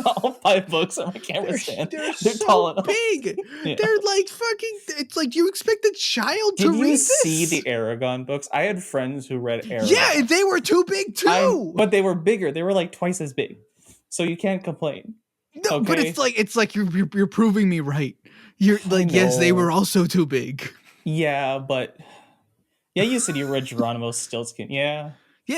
All 5 books on my camera stand. They're so tall enough. Big. Yeah. They're like fucking. It's like you expect a child to read this. Did you see the Aragon books? I had friends who read Aragon. Yeah, they were too big too. But they were bigger. They were like twice as big. So you can't complain. No, okay? But it's like you're proving me right. You're like, yes, they were also too big. Yeah, but you said you read Geronimo Stiltskin. Yeah,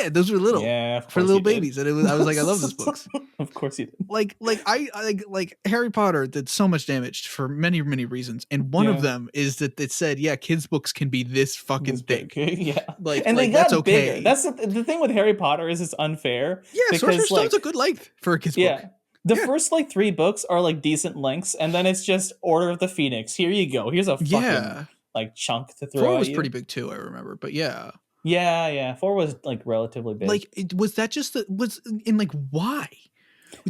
those were little. Yeah, for little babies, and I was like, I love those books. Of course you did. Like Harry Potter did so much damage for many reasons, and one of them is that it said, kids' books can be this fucking thick. Yeah, and they got that's okay. Bigger. That's the thing with Harry Potter is it's unfair. Yeah, Sorcerer's Stone's a good length for a kid's book. The first 3 books are like decent lengths, and then it's just Order of the Phoenix. Here you go. Here's a fucking chunk to throw. 4 was pretty big too, I remember. But yeah. 4 was like relatively big. Like, was that just why?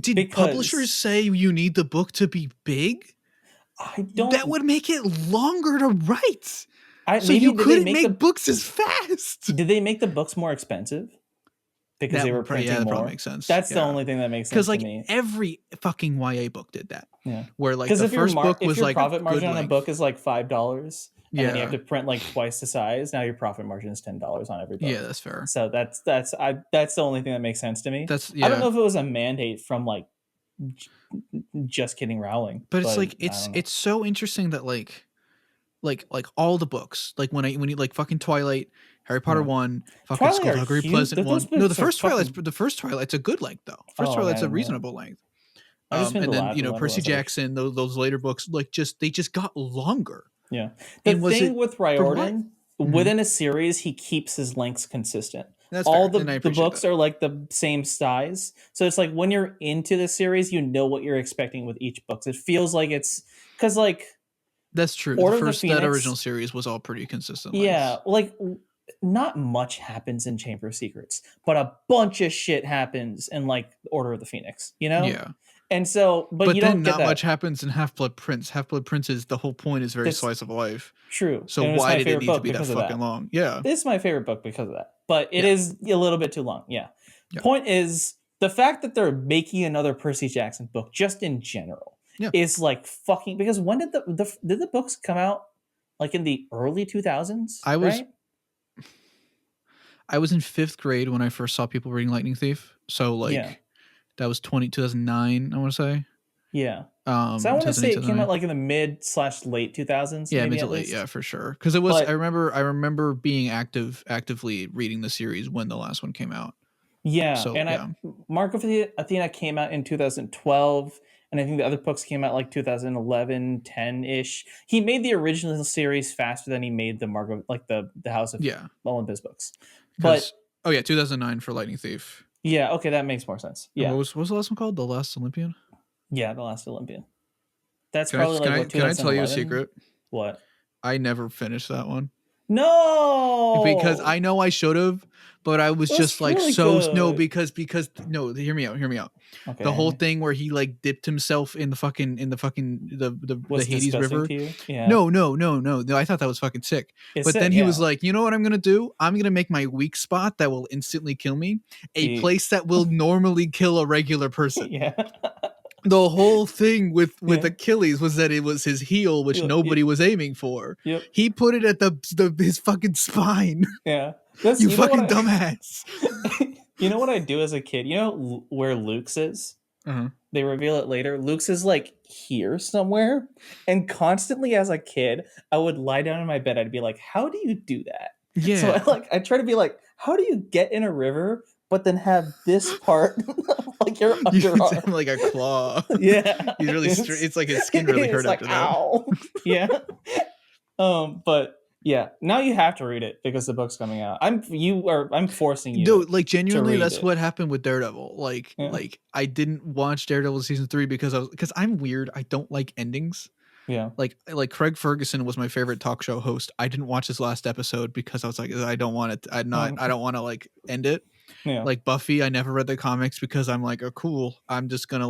Did publishers say you need the book to be big? I don't. That would make it longer to write. So maybe you couldn't make books as fast. Did they make the books more expensive? Because they were printing more. That probably makes sense. That's the only thing that makes sense to me. Because every fucking YA book did that. Yeah. Where like the first book was like profit margin on a book is like $5, and then you have to print like twice the size. Now your profit margin is $10 on every book. Yeah, that's fair. So that's the only thing that makes sense to me. I don't know if it was a mandate from like Just Kidding Rowling, but it's like it's so interesting that like all the books, like when you like fucking Twilight Harry Potter 1, fucking Twilight Skullduggery, Pleasant 1. No, the first Twilight's a good length though. First Twilight's a reasonable length. And then Percy Jackson, those later books, like they just got longer. Yeah. The thing with Riordan, within a series, he keeps his lengths consistent. That's all fair, the books are like the same size, so it's like when you're into the series, you know what you're expecting with each book. It feels like it's because like that's true. That original series was all pretty consistent. Yeah, like not much happens in Chamber of Secrets, but a bunch of shit happens in like Order of the Phoenix. You know? Yeah. And so, but you then don't not much happens in Half-Blood Prince. Half-Blood Prince is the whole point is very slice of life. True. So why did it need to be that fucking long? Yeah. This is my favorite book because of that. But it is a little bit too long. Yeah. Point is the fact that they're making another Percy Jackson book just in general is like fucking, because when did the books come out? Like in the early 2000s? I was in 5th grade when I first saw people reading Lightning Thief. So like that was 2009, I want to say. Yeah. So I want to say it came out like in the mid/late 2000s. Yeah, mid to late. Yeah, for sure. Because it was. I remember being actively reading the series when the last one came out. Yeah. So, and Mark of Athena came out in 2012, and I think the other books came out like 2011, 10-ish. He made the original series faster than he made the the House of Olympus books. But 2009 for Lightning Thief. Yeah. Okay, that makes more sense. Yeah. What was the last one called? The Last Olympian. Yeah, The Last Olympian. That's can I tell you a secret? What? I never finished that one. No, because I know I should have, but I was just like really good. because hear me out. Okay. The whole thing where he like dipped himself in the Hades River. Yeah. No. I thought that was fucking sick. Then he was like, you know what I'm gonna do? I'm gonna make my weak spot that will instantly kill me a place that will normally kill a regular person. Yeah. The whole thing with Achilles was that it was his heel, which nobody was aiming for. Yep. He put it at his fucking spine. Yeah. You fucking dumbass. You know what I do as a kid? You know where Luke's is? Uh-huh. They reveal it later. Luke's is like here somewhere. And constantly as a kid, I would lie down in my bed. I'd be like, how do you do that? Yeah. So I try to be like, how do you get in a river but then have this part like your underarm, like a claw? Yeah, he's really it's like his skin really hurt after ow. That. Yeah. But yeah, now you have to read it because the book's coming out. I'm forcing you. Dude, like genuinely, that's what happened with Daredevil. Like I didn't watch Daredevil season 3 because I'm weird. I don't like endings. Yeah. Like Craig Ferguson was my favorite talk show host. I didn't watch his last episode because I was like, I don't want it. I don't want to like end it. Yeah. Like Buffy, I never read the comics because I'm like, oh cool, I'm just gonna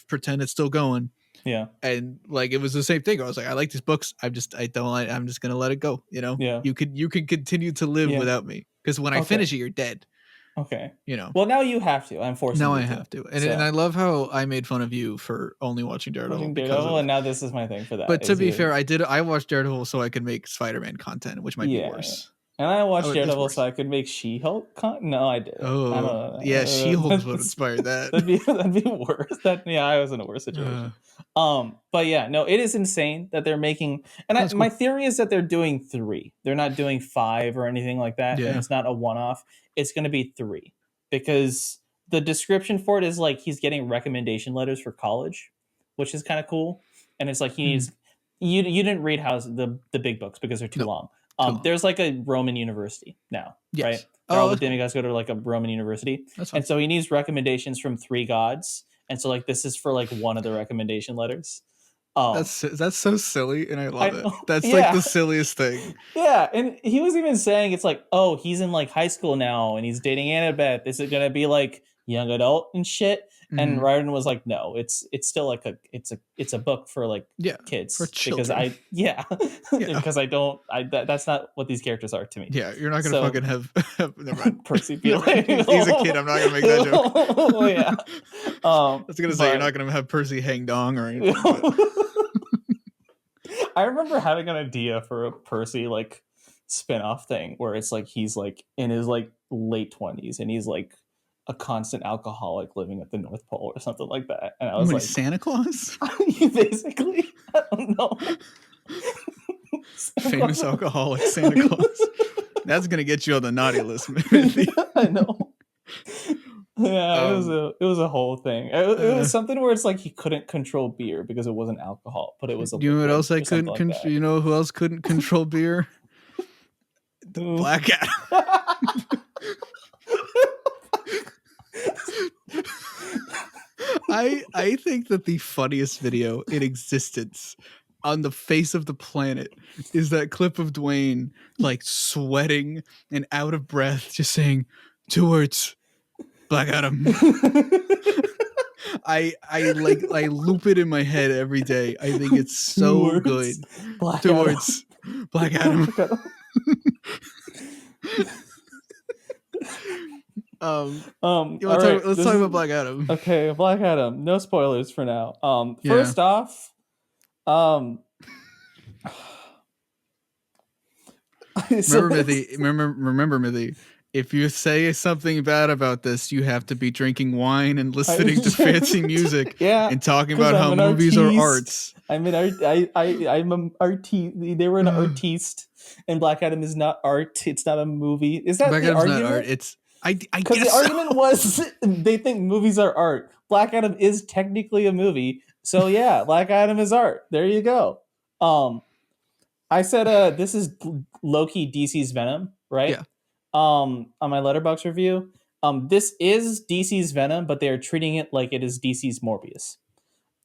pretend it's still going. Yeah. And like it was the same thing. I was like, I like these books. I'm just gonna let it go. You know. Yeah. You can continue to live without me because when I finish it, you're dead. Okay. You know. Well, now you have to. I'm forcing you. Now I have to. And I love how I made fun of you for only watching Daredevil. And now this is my thing for that. But to be fair, I watched Daredevil so I could make Spider-Man content, which might be worse. And I watched Daredevil so I could make She-Hulk No, I did. Oh, I don't know. Yeah, She-Hulk would inspire that. That'd be worse. I was in a worse situation. But yeah, no, it is insane that they're making. And my theory is that they're doing 3. They're not doing 5 or anything like that. Yeah. And it's not a one-off. It's going to be 3 because the description for it is like he's getting recommendation letters for college, which is kind of cool. And it's like he needs. You didn't read the big books because they're too long. There's like a Roman university now, right? All the demigods go to like a Roman university. And so he needs recommendations from 3 gods. And so like this is for like one of the recommendation letters. That's so silly and I love it. That's like the silliest thing. Yeah. And he was even saying it's like, oh, he's in like high school now and he's dating Annabeth. Is it gonna be like young adult and shit? And Riordan was like, no, it's still like it's a book for like kids for children. Because that's not what these characters are to me. Yeah, you're not gonna fucking have never mind. Percy be like, he's a kid. I'm not gonna make that joke. Oh yeah. I was gonna say you're not gonna have Percy hang dong or anything. I remember having an idea for a Percy like spin-off thing where it's like he's like in his like late 20s and he's like a constant alcoholic living at the North Pole or something like that. And I was like, Santa Claus? Basically, I don't know. Famous alcoholic Santa Claus. That's gonna get you on the naughty list. I know. Yeah, it was a whole thing. It was something where it's like he couldn't control beer because it wasn't alcohol, but it was a you know what else I couldn't like control? You know who else couldn't control beer? Black Adam. I think that the funniest video in existence on the face of the planet is that clip of Dwayne like sweating and out of breath, just saying 2 words, Black Adam. I loop it in my head every day. I think it's so good. Black 2 Adam. words, Black Adam. Let's talk about Black Adam. Okay, Black Adam. No spoilers for now. First off, remember Mithi. If you say something bad about this, you have to be drinking wine and listening to fancy music and talking about how movies are arts. I'm an artiste. They were an artiste, and Black Adam is not art. It's not a movie. Is that Black the Adam's argument? Not art. It's I guess the argument was they think movies are art. Black Adam is technically a movie, so yeah, Black Adam is art. There you go. I said this is low-key DC's Venom, right? Yeah. On my Letterboxd review, this is DC's Venom, but they are treating it like it is DC's Morbius.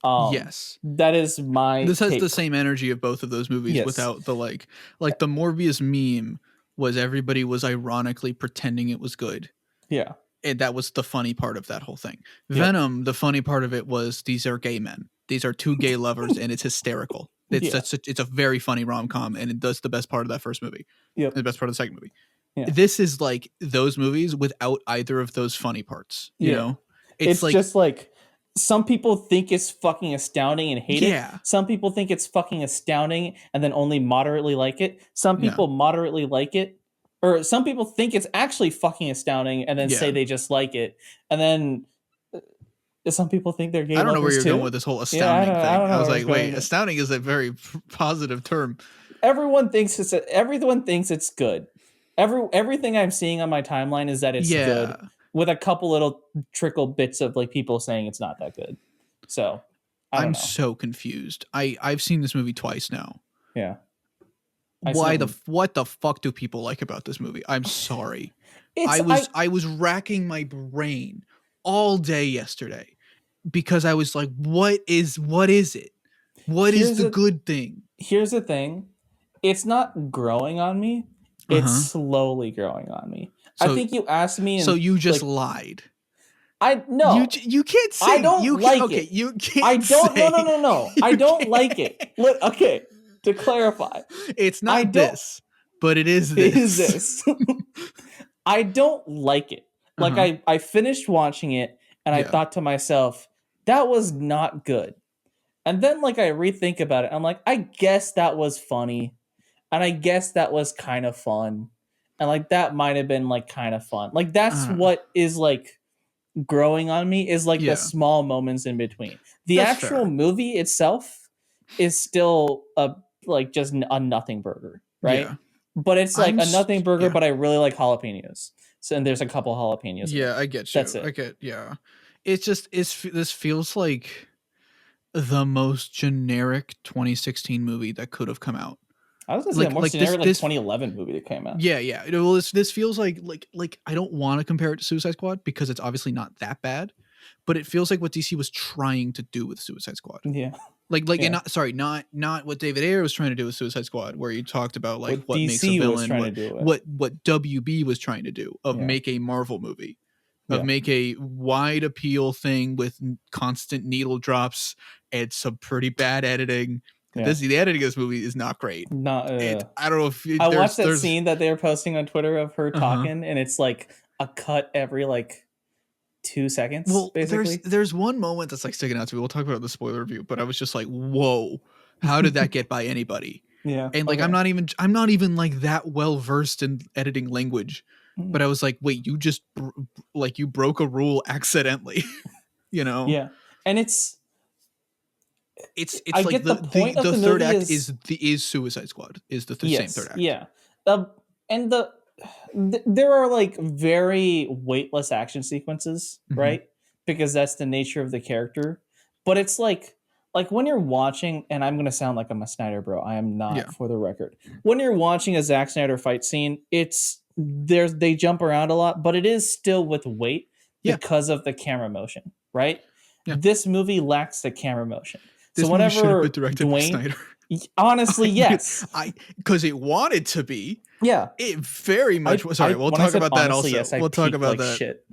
Yes, that is my. This has the same energy of both of those movies without the like the Morbius meme was everybody was ironically pretending it was good. Yeah, and that was the funny part of that whole thing. Venom, the funny part of it was these are gay men. These are 2 gay lovers, and it's hysterical. It's a very funny rom-com, and it does the best part of that first movie. Yep. The best part of the second movie. Yeah. This is like those movies without either of those funny parts. You know, it's like, just like some people think it's fucking astounding and hate it. Some people think it's fucking astounding and then only moderately like it. Some people moderately like it, or some people think it's actually fucking astounding and then say they just like it. And then some people think they're gay. I don't know where you're going with this whole astounding thing. I was like, wait, astounding is a very positive term. Everyone thinks it's good. Everything I'm seeing on my timeline is that it's good, with a couple little trickle bits of like people saying it's not that good. So I'm so confused. I've seen this movie twice now. Yeah. What the fuck do people like about this movie? I'm sorry. I was racking my brain all day yesterday because I was like, what is it? What is the good thing? Here's the thing. It's not growing on me. It's slowly growing on me. So, I think you asked me. So you just lied. No. You can't say. I don't like it. You can't. I don't. Say. No. I don't like it. Look. Okay. To clarify, it's not this, but it is this. It is this. I don't like it. Like I finished watching it and I thought to myself, that was not good. And then like I rethink about it. I'm like, I guess that was funny. And I guess that was kind of fun. And like that might have been like kind of fun. Like that's what is like growing on me is like the small moments in between. The actual movie itself is still just a nothing burger, right? Yeah. But it's like a nothing burger, but I really like jalapenos. So and there's a couple jalapenos. Yeah, I get you. That's it. It's just this feels like the most generic 2016 movie that could have come out. I was gonna say more generic this 2011 movie that came out. Yeah. Well, this feels like I don't want to compare it to Suicide Squad because it's obviously not that bad, but it feels like what DC was trying to do with Suicide Squad. Yeah. And not what David Ayer was trying to do with Suicide Squad, where you talked about like what makes a villain, what WB was trying to do of make a Marvel movie, of make a wide appeal thing with constant needle drops and some pretty bad editing. Yeah. The editing of this movie is not great. I don't know if I watched that scene that they were posting on Twitter of her talking, and it's like a cut every like 2 seconds. Well, basically, there's one moment that's like sticking out to me. We'll talk about it in the spoiler review, but I was just like, whoa, how did that get by anybody? Yeah, and like I'm not even like that well versed in editing language, but I was like, wait, you just you broke a rule accidentally, you know? Yeah, and it's I like get the point of the the third movie act is Suicide Squad is the same third act. Yeah, and there are like very weightless action sequences, right? Because that's the nature of the character. But it's like when you're watching, and I'm gonna sound like I'm a Snyder bro. I am not, for the record. When you're watching a Zack Snyder fight scene, they jump around a lot, but it is still with weight because of the camera motion, right? Yeah. This movie lacks the camera motion. This movie should have been directed by Snyder. Honestly, yes. Because it wanted to be. Yeah. It very much was. Sorry, we'll talk about that also. Yes, we'll talk about that. Shit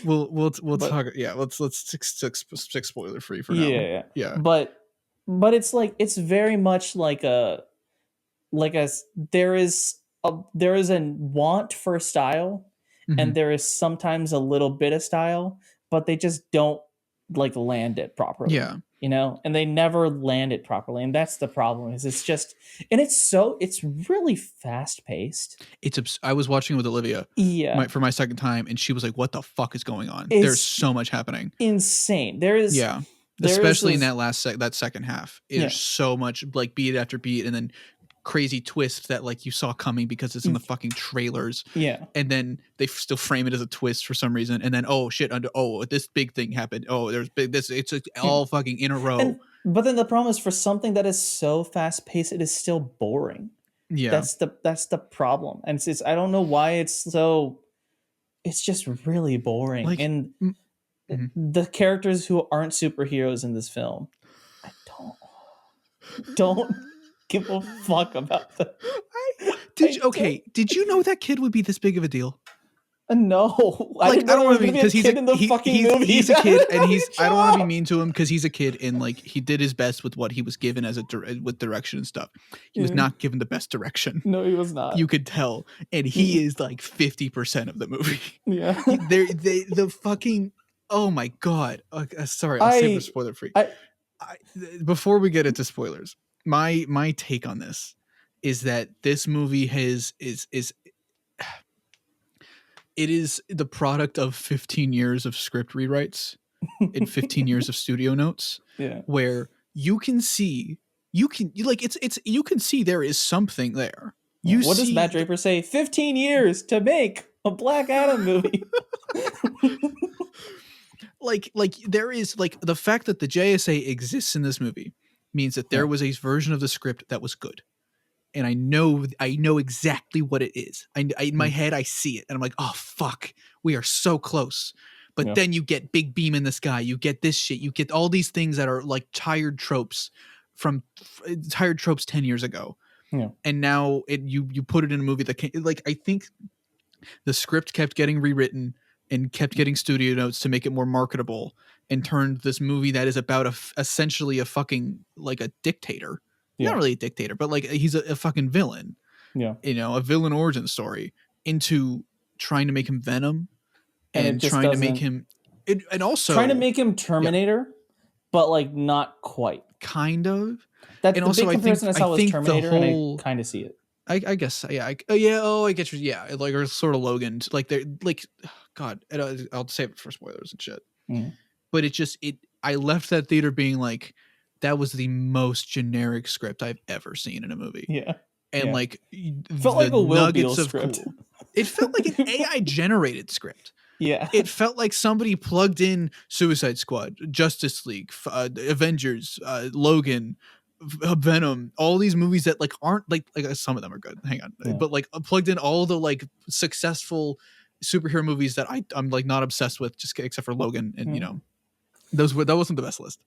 we'll talk. Yeah, let's stick spoiler free for now. Yeah. But it's like, it's very much like there is a want for style, and there is sometimes a little bit of style, but they just don't like land it properly. Yeah. You know, and they never land it properly, and that's the problem. It's just, and it's really fast paced. I was watching with Olivia, for my second time, and she was like, "What the fuck is going on? There's so much happening, insane." There is, especially in that second half. There's so much like beat after beat, and then crazy twist that like you saw coming because it's in the fucking trailers. Yeah. And then they still frame it as a twist for some reason. And then, oh shit, this big thing happened. Oh, there's it's all fucking in a row. But then the problem is, for something that is so fast paced, it is still boring. Yeah. That's the problem. And it's I don't know why it's just really boring. Like, and the characters who aren't superheroes in this film, I don't give a fuck about them. Did you know that kid would be this big of a deal? No, I don't want to be, because he's a kid, and I don't want to be mean to him because he's a kid, and like he did his best with what he was given with direction and stuff. He was not given the best direction. No, he was not. You could tell, and he is like 50% of the movie. Yeah, the fucking, oh my god. Sorry, I'll save the spoiler free. Before we get into spoilers, my take on this is that this movie is the product of 15 years of script rewrites and 15 years of studio notes. Yeah, where you can see there is something there. What does Matt Draper say? 15 years to make a Black Adam movie. like there is, like, the fact that the JSA exists in this movie means that there was a version of the script that was good. And I know exactly what it is. In my head, I see it, and I'm like, oh fuck, we are so close. But then you get Big Beam in the sky, you get this shit, you get all these things that are like tired tropes 10 years ago. Yeah. And now you put it in a movie that like, I think the script kept getting rewritten and kept getting studio notes to make it more marketable, and turned this movie that is about essentially a fucking, like, a dictator. Yeah. Not really a dictator, but like he's a fucking villain. Yeah. You know, a villain origin story, into trying to make him Venom, and trying to make him, and also trying to make him Terminator, but like not quite. Kind of. That's the big comparison I saw with Terminator, and I kind of see it. I guess, yeah. I get you. Yeah, like, or sort of Logan. Like, they're like, God, I'll save it for spoilers and shit. Mm. But I left that theater being like, that was the most generic script I've ever seen in a movie. Yeah. And like, felt like a Will Beal script. It felt like an AI generated script. Yeah. It felt like somebody plugged in Suicide Squad, Justice League, Avengers, Logan, Venom, all these movies that like aren't like some of them are good. Hang on. Yeah. But like plugged in all the like successful superhero movies that I'm like not obsessed with, just except for Logan, and you know, that wasn't the best list.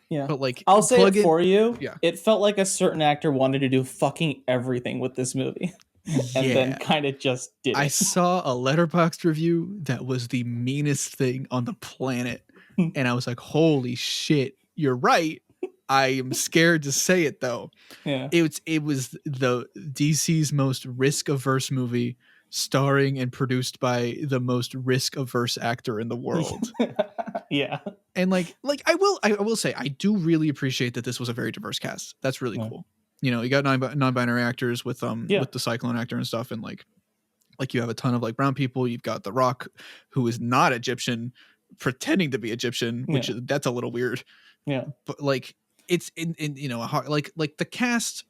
Yeah, but like, I'll say it for you. Yeah, it felt like a certain actor wanted to do fucking everything with this movie, and then kind of just did it. I saw a Letterboxd review that was the meanest thing on the planet, and I was like, "Holy shit, you're right." I am scared to say it though. Yeah, it was the DC's most risk-averse movie, starring and produced by the most risk-averse actor in the world. Yeah. And like I will say, I do really appreciate that this was a very diverse cast. That's really cool. You know, you got non-binary actors with the Cyclone actor and stuff, and like you have a ton of like brown people. You've got The Rock, who is not Egyptian, pretending to be Egyptian, which that's a little weird. Yeah. But like, it's in you know, like the cast,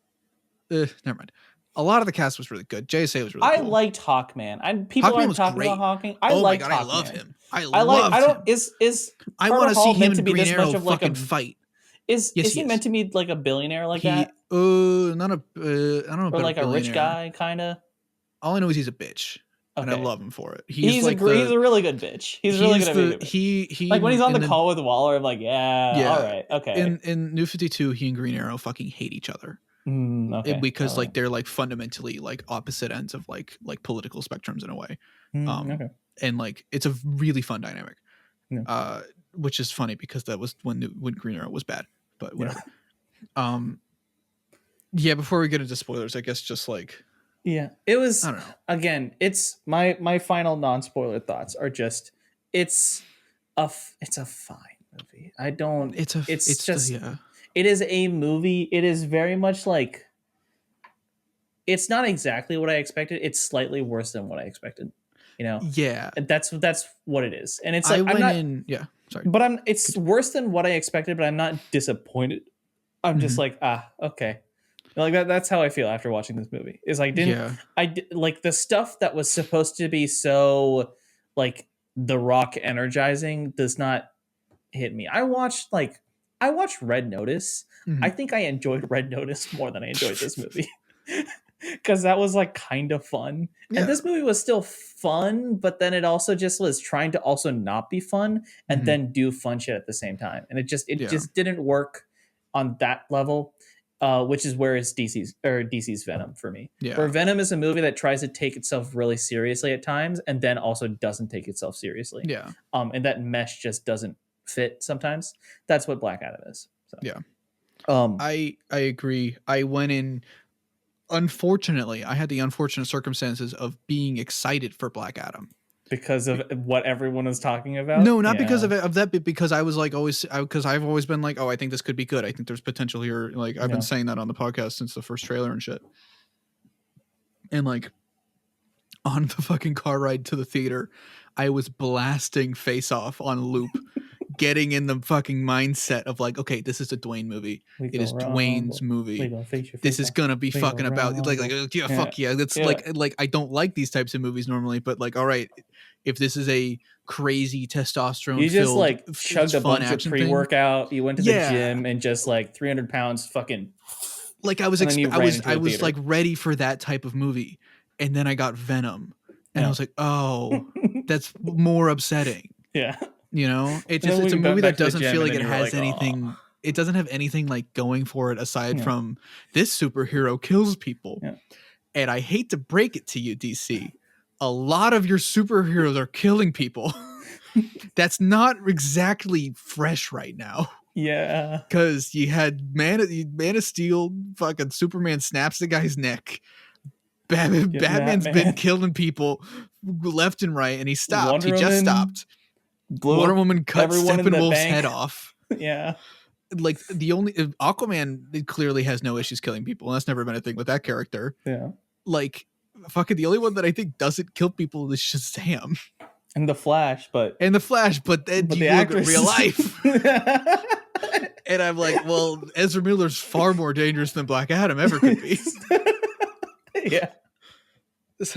never mind. A lot of the cast was really good. JSA was really cool. I liked Hawkman. And people aren't talking about Hawking. I liked Hawkman. I love him. I love him. I want to see him and Green Arrow fucking fight. Is he meant to be like a billionaire like that? Not a I don't know, or like a rich guy kind of. All I know is he's a bitch, and I love him for it. He's a really good bitch. He's really good at being a bitch. He like when he's on the call with Waller, I'm like, yeah, all right, okay. In New 52, he and Green Arrow fucking hate each other. Okay. Because like they're like fundamentally like opposite ends of like political spectrums in a way. Okay. And like it's a really fun dynamic. Yeah. Which is funny because that was when Green Arrow was bad, but whatever. Yeah. Before we get into spoilers, I guess just like. Yeah, it was. I don't know. Again, it's my final non-spoiler thoughts are just it's a fine movie. It is a movie. It is very much like it's not exactly what I expected. It's slightly worse than what I expected. You know? Yeah. That's what it is. And it's like sorry. But it's worse than what I expected, but I'm not disappointed. I'm just like, okay. Like that's how I feel after watching this movie. Is like like the stuff that was supposed to be so like The Rock energizing does not hit me. I watched Red Notice. I think I enjoyed Red Notice more than I enjoyed this movie. Because that was like kind of fun. And this movie was still fun, but then it also just was trying to also not be fun and then do fun shit at the same time. And it just didn't work on that level. Which is where it's DC's Venom for me. Yeah. Where Venom is a movie that tries to take itself really seriously at times and then also doesn't take itself seriously. Yeah. And that mesh just doesn't fit sometimes. That's what Black Adam is. So. Yeah. I agree. I went in. Unfortunately, I had the unfortunate circumstances of being excited for Black Adam. Because of what everyone was talking about? No, not because of that, but because I was like because I've always been like, oh, I think this could be good. I think there's potential here. Like I've been saying that on the podcast since the first trailer and shit. And like on the fucking car ride to the theater, I was blasting Face Off on loop, getting in the fucking mindset of like, okay, this is a Dwayne movie. It is Dwayne's movie. This is gonna be fucking about fuck yeah. That's like I don't like these types of movies normally, but like, all right, if this is a crazy testosterone, you just like chugged a bunch of pre-workout. You went to the gym and just like 300 pounds fucking. Like I was like ready for that type of movie, and then I got Venom, and I was like, oh, that's more upsetting. Yeah. You know, it's a movie that doesn't feel like it has anything. Oh. It doesn't have anything like going for it aside from this superhero kills people. Yeah. And I hate to break it to you, DC. A lot of your superheroes are killing people. That's not exactly fresh right now. Yeah. Because you had Man of Steel, fucking Superman snaps the guy's neck. Batman's been killing people left and right, and he stopped. He just stopped. Wonder Woman cut Steppenwolf's head off. Yeah. Like the only Aquaman clearly has no issues killing people, and that's never been a thing with that character. Yeah. Like fucking the only one that I think doesn't kill people is Shazam. And the Flash, but then you look at real life. And I'm like, well, Ezra Miller's far more dangerous than Black Adam ever could be. Yeah.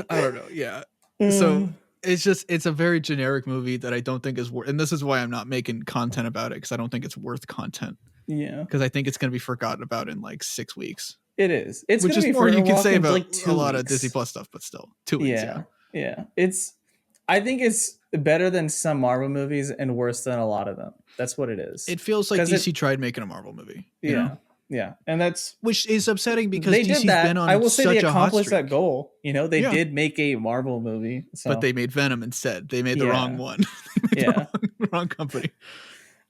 I don't know. Yeah. So it's a very generic movie that I don't think is worth, and this is why I'm not making content about it, because I don't think it's worth content. Yeah. Because I think it's going to be forgotten about in like 6 weeks. It is. Which is more you can say about like a lot of Disney Plus stuff, but still 2 weeks. Yeah. I think it's better than some Marvel movies and worse than a lot of them. That's what it is. It feels like DC tried making a Marvel movie. You know? Yeah. And that's which is upsetting because they DC's did that. Been on I will say such they a hot accomplished streak. that goal. You know, they did make a Marvel movie. So. But they made Venom instead. They made the wrong one. Wrong company.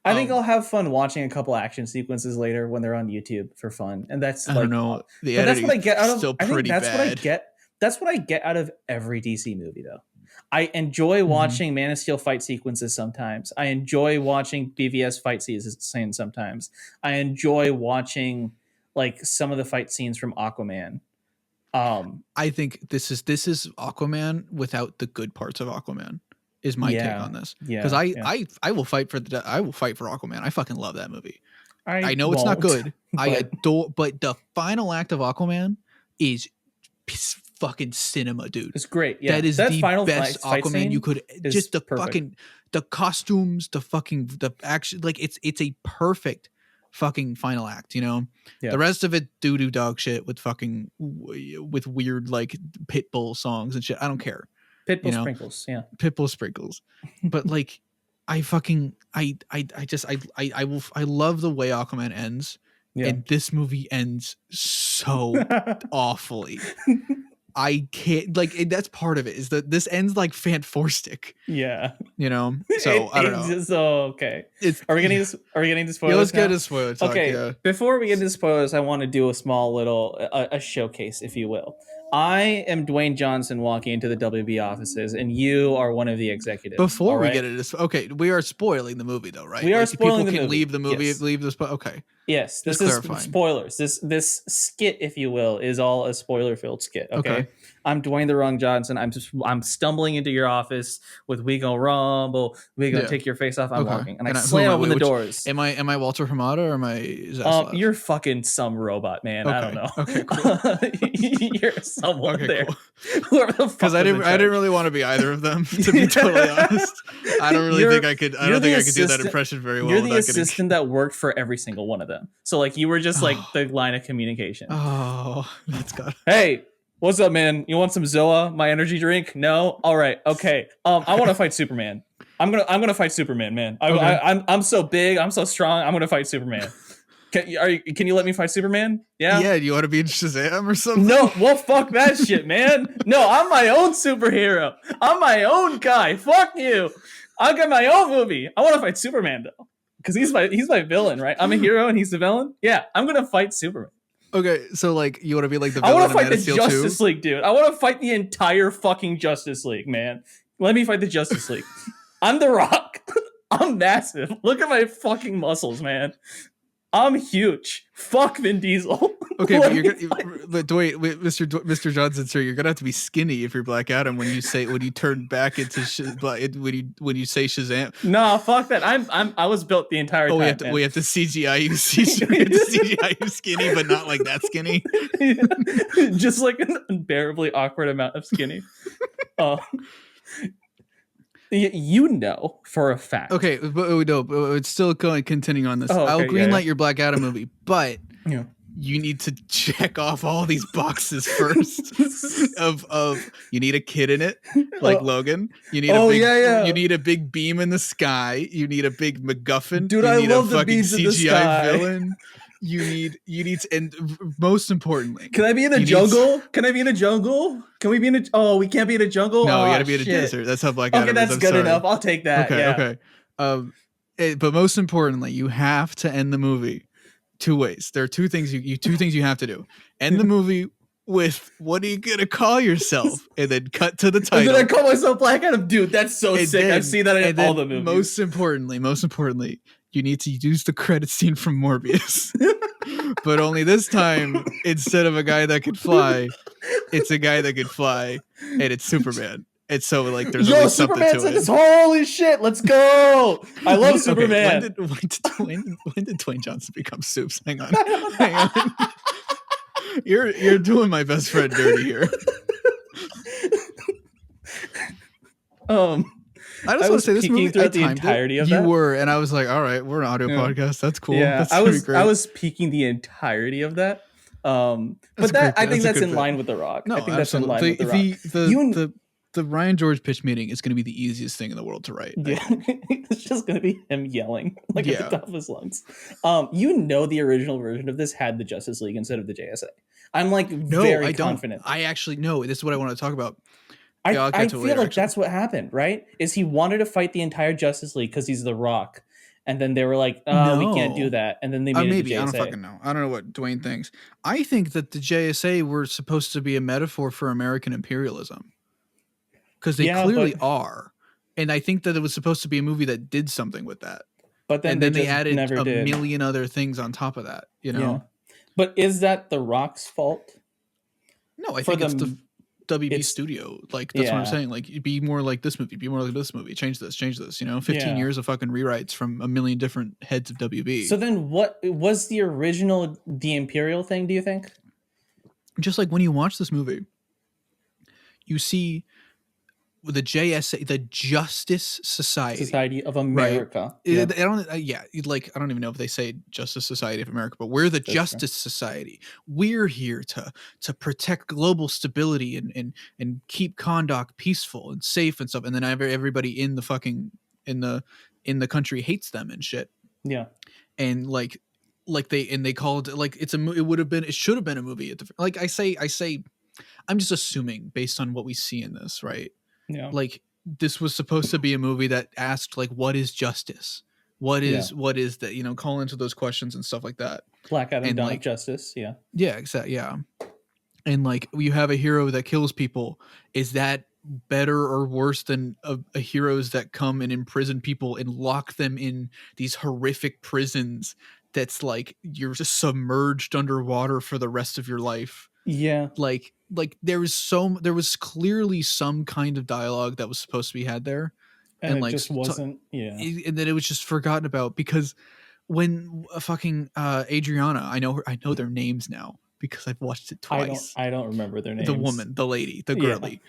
I think I'll have fun watching a couple action sequences later when they're on YouTube for fun. And that's I don't know. The editing that's what I get out of still pretty that's bad. What I get. That's what I get out of every DC movie though. I enjoy watching Man of Steel fight sequences sometimes. I enjoy watching BVS fight scenes sometimes. I enjoy watching like some of the fight scenes from Aquaman. I think this is Aquaman without the good parts of Aquaman. Is my take on this. Because I will fight for Aquaman. I fucking love that movie. I know it's not good. I adore, but the final act of Aquaman is fucking cinema, dude. It's great. Yeah, that is the final best fight Aquaman you could. Just the perfect. fucking the costumes, the action. Like it's a perfect fucking final act. You know, the rest of it doo dog shit with fucking with weird like Pitbull songs and shit. I don't care. Pitbull sprinkles, yeah. Pitbull sprinkles, but like, I love the way Aquaman ends, and this movie ends so awfully. I can't like that's part of it is that this ends like Fanforstic. Yeah, you know. So I don't know. So okay, are we getting to spoilers? Yeah, let's now? get to spoilers. Okay, yeah. Before we get into spoilers, I want to do a small little a showcase, if you will. I am Dwayne Johnson walking into the WB offices, and you are one of the executives. Before we get into this, okay, we are spoiling the movie, though, right? We are spoiling the movie. People can movie. leave the movie, Yes. leave the okay. Yes, this is spoilers. This skit, if you will, is all a spoiler-filled skit. Okay. I'm Dwayne the Wrong Johnson. I'm stumbling into your office with "We Go Rumble, we gonna take your face off." I'm walking, and I slam open the doors. Am I Walter Hamada or am I? You're fucking some robot, man. Okay. I don't know. Okay, cool. You're someone there. Cool. Whoever the fuck. Because I didn't really want to be either of them, to be totally honest. I don't really think I could. I don't think I could do that impression very well. You're the assistant that worked for every single one of them. So like you were just like the line of communication. Oh, that's got. Hey. What's up, man? You want some Zoa, my energy drink? No? All right. Okay. I want to fight Superman. I'm gonna fight Superman, man. I'm so big. I'm so strong. I'm gonna fight Superman. Can you let me fight Superman? Yeah. Yeah. Do you want to be in Shazam or something? No. Well, fuck that shit, man. No, I'm my own superhero. I'm my own guy. Fuck you. I'll get my own movie. I want to fight Superman though, because he's my villain, right? I'm a hero and he's the villain. Yeah. I'm gonna fight Superman. Okay, so like you want to be like the villain. I want to fight the Justice Justice League, dude. I want to fight the entire fucking Justice League, man. Let me fight the Justice League. I'm The Rock. I'm massive. Look at my fucking muscles, man. I'm huge. Fuck Vin Diesel. Okay, but wait, Mr. Johnson, sir, you're gonna have to be skinny if you're Black Adam when you turn back into when you say Shazam. No, fuck that. I was built the entire time. We have to CGI you. CGI you skinny, but not like that skinny. Just like an unbearably awkward amount of skinny. You know for a fact. Okay, but it's still continuing on this. I'll greenlight your Black Adam movie, but you need to check off all these boxes first. of you need a kid in it, like Logan. You need you need a big beam in the sky. You need a big MacGuffin. Dude, I love the beams in the sky. Villain. You need, and most importantly, can I be in a jungle? Can I be in a jungle? Can we be in a? Oh, we can't be in a jungle. No, you gotta be in a desert. That's how Black Adam. Okay, that's good enough. I'll take that. Okay. But most importantly, you have to end the movie two ways. There are two things you have to do. End the movie with "What are you gonna call yourself?" and then cut to the title. And then I call myself Black Adam, dude. That's so sick. I've seen that in all the movies. Most importantly, you need to use the credit scene from Morbius. But only this time, instead of a guy that could fly, it's a guy that could fly, and it's Superman. And so, like, there's always something to it. Holy shit, let's go! I love Superman. When did Dwayne Johnson become Soups? Hang on. You're doing my best friend dirty here. I just want to say this movie throughout the entirety of that. You were, and I was like, all right, we're an audio podcast. That's cool. Yeah, that's I was peeking the entirety of that. But I think that's in line with The Rock. No, I think absolutely. That's in line with The Rock. The Ryan George pitch meeting is going to be the easiest thing in the world to write. Yeah, it's just going to be him yelling at the top of his lungs. The original version of this had the Justice League instead of the JSA. I'm like very confident. I actually know. This is what I want to talk about. I feel like that's what happened, right? Is he wanted to fight the entire Justice League because he's The Rock, and then they were like, "Oh, we can't do that," and then they made it the JSA. I don't fucking know. I don't know what Dwayne thinks. I think that the JSA were supposed to be a metaphor for American imperialism, because they clearly are, and I think that it was supposed to be a movie that did something with that. But then they added a million other things on top of that. You know. Yeah. But is that The Rock's fault? No, I think it's the WB studio. Like, that's what I'm saying. Like, be more like this movie. Be more like this movie. Change this. You know, 15 years of fucking rewrites from a million different heads of WB. So then what was the original, the Imperial thing, do you think? Just like when you watch this movie, you see the JSA, the Justice Society of America. Right? I don't. I don't even know if they say Justice Society of America, but we're the Justice Society. We're here to protect global stability and keep conduct peaceful and safe and stuff. And then everybody in the fucking in the country hates them and shit. Yeah. And they called it like it should have been a movie. Like I say, I'm just assuming based on what we see in this, right? Yeah. Like this was supposed to be a movie that asked like, what is justice? What is that? Call into those questions and stuff like that. Black Adam, Dawn of Justice. Yeah. Yeah, exactly. Yeah. And like you have a hero that kills people. Is that better or worse than a heroes that come and imprison people and lock them in these horrific prisons that's like you're just submerged underwater for the rest of your life? Yeah. Like there was clearly some kind of dialogue that was supposed to be had there, and like just wasn't. And then it was just forgotten about because when fucking Adriana, I know their names now because I've watched it twice. I don't remember their names. The woman, the lady, the girly.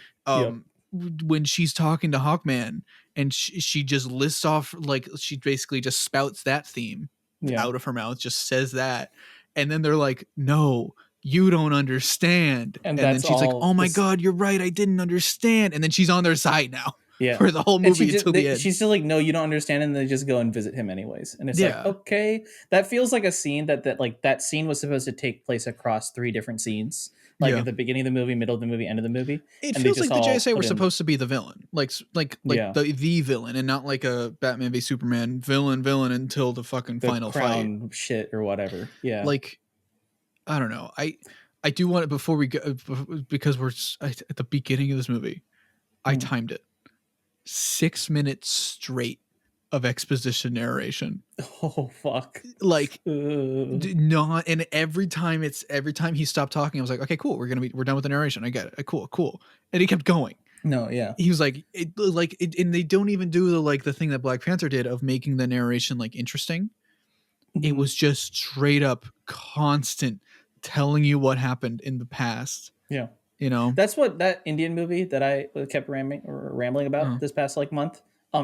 When she's talking to Hawkman and she just lists off, like she basically just spouts that theme out of her mouth, just says that, and then they're like, no, you don't understand. And then she's like, oh my God, you're right, I didn't understand. And then she's on their side now. Yeah. For the whole movie until the end. She's still like, no, you don't understand, and they just go and visit him anyways. And it's like, okay. That feels like a scene that scene was supposed to take place across 3 different scenes. Like at the beginning of the movie, middle of the movie, end of the movie. It feels like the JSA were supposed to be the villain. Like the villain, and not like a Batman v Superman villain until the fucking final crown fight. Shit or whatever. Yeah. Like I don't know. I do want it before we go, because we're at the beginning of this movie. I timed it. 6 minutes straight of exposition narration. Oh fuck! Like not, and every time he stopped talking, I was like, okay, cool. We're done with the narration. I get it. Cool. And he kept going. No, yeah. He was like, and they don't even do the thing that Black Panther did of making the narration like interesting. It was just straight up constant telling you what happened in the past. Yeah. That's what that Indian movie that I kept rambling about this past like month.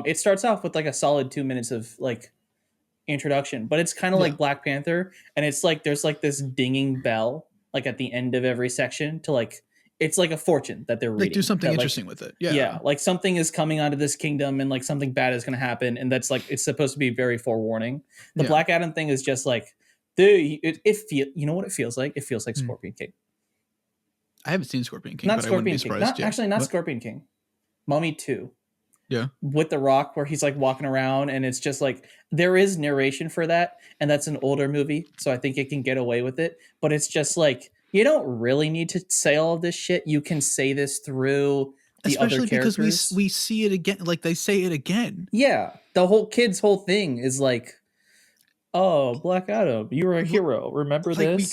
It starts off with like a solid 2 minutes of like introduction, but it's kind of like Black Panther, and it's like there's like this dinging bell like at the end of every section to like it's like a fortune that they're reading. Like do something interesting with it. Yeah, like something is coming out of this kingdom and like something bad is going to happen, and that's like it's supposed to be very forewarning. The Black Adam thing is just like you know what it feels like? It feels like Scorpion King. I haven't seen Scorpion King, not but Scorpion I wouldn't be surprised. King. Not Scorpion King. Mummy 2. Yeah. With The Rock, where he's like walking around, and it's just like there is narration for that, and that's an older movie, so I think it can get away with it. But it's just like you don't really need to say all of this shit. You can say this through the other characters. Because we see it again, like they say it again. Yeah, the whole thing is like, oh, Black Adam, you're a hero. Remember this? We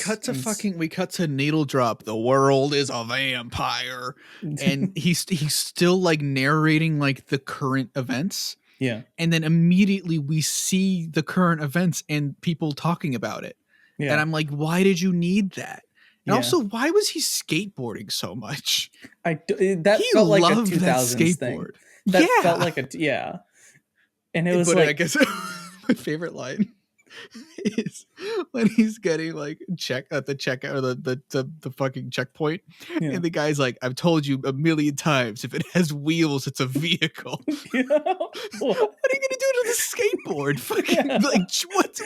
cut to needle drop. The world is a vampire, and he's still like narrating like the current events. Yeah, and then immediately we see the current events and people talking about it. Yeah, and I'm like, why did you need that? And also, why was he skateboarding so much? That felt like a 2000s thing. That felt like and it was like I guess my favorite line is when he's getting like at the checkout or the fucking checkpoint, and the guy's like, I've told you a million times, if it has wheels, it's a vehicle. What are you gonna do to the skateboard? Fucking like what does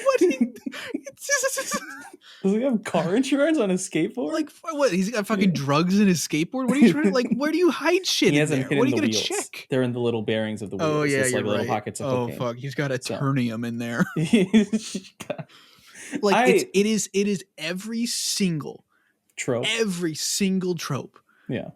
he have car insurance on his skateboard? Like what? He's got fucking drugs in his skateboard. What are you trying to like? Where do you hide shit? He hasn't hidden. What are you gonna check? They're in the little bearings of the wheels. Oh yeah, it's you're like right. Little pockets of cocaine. Fuck, he's got a ternium in there. Like it is every single trope. Yeah,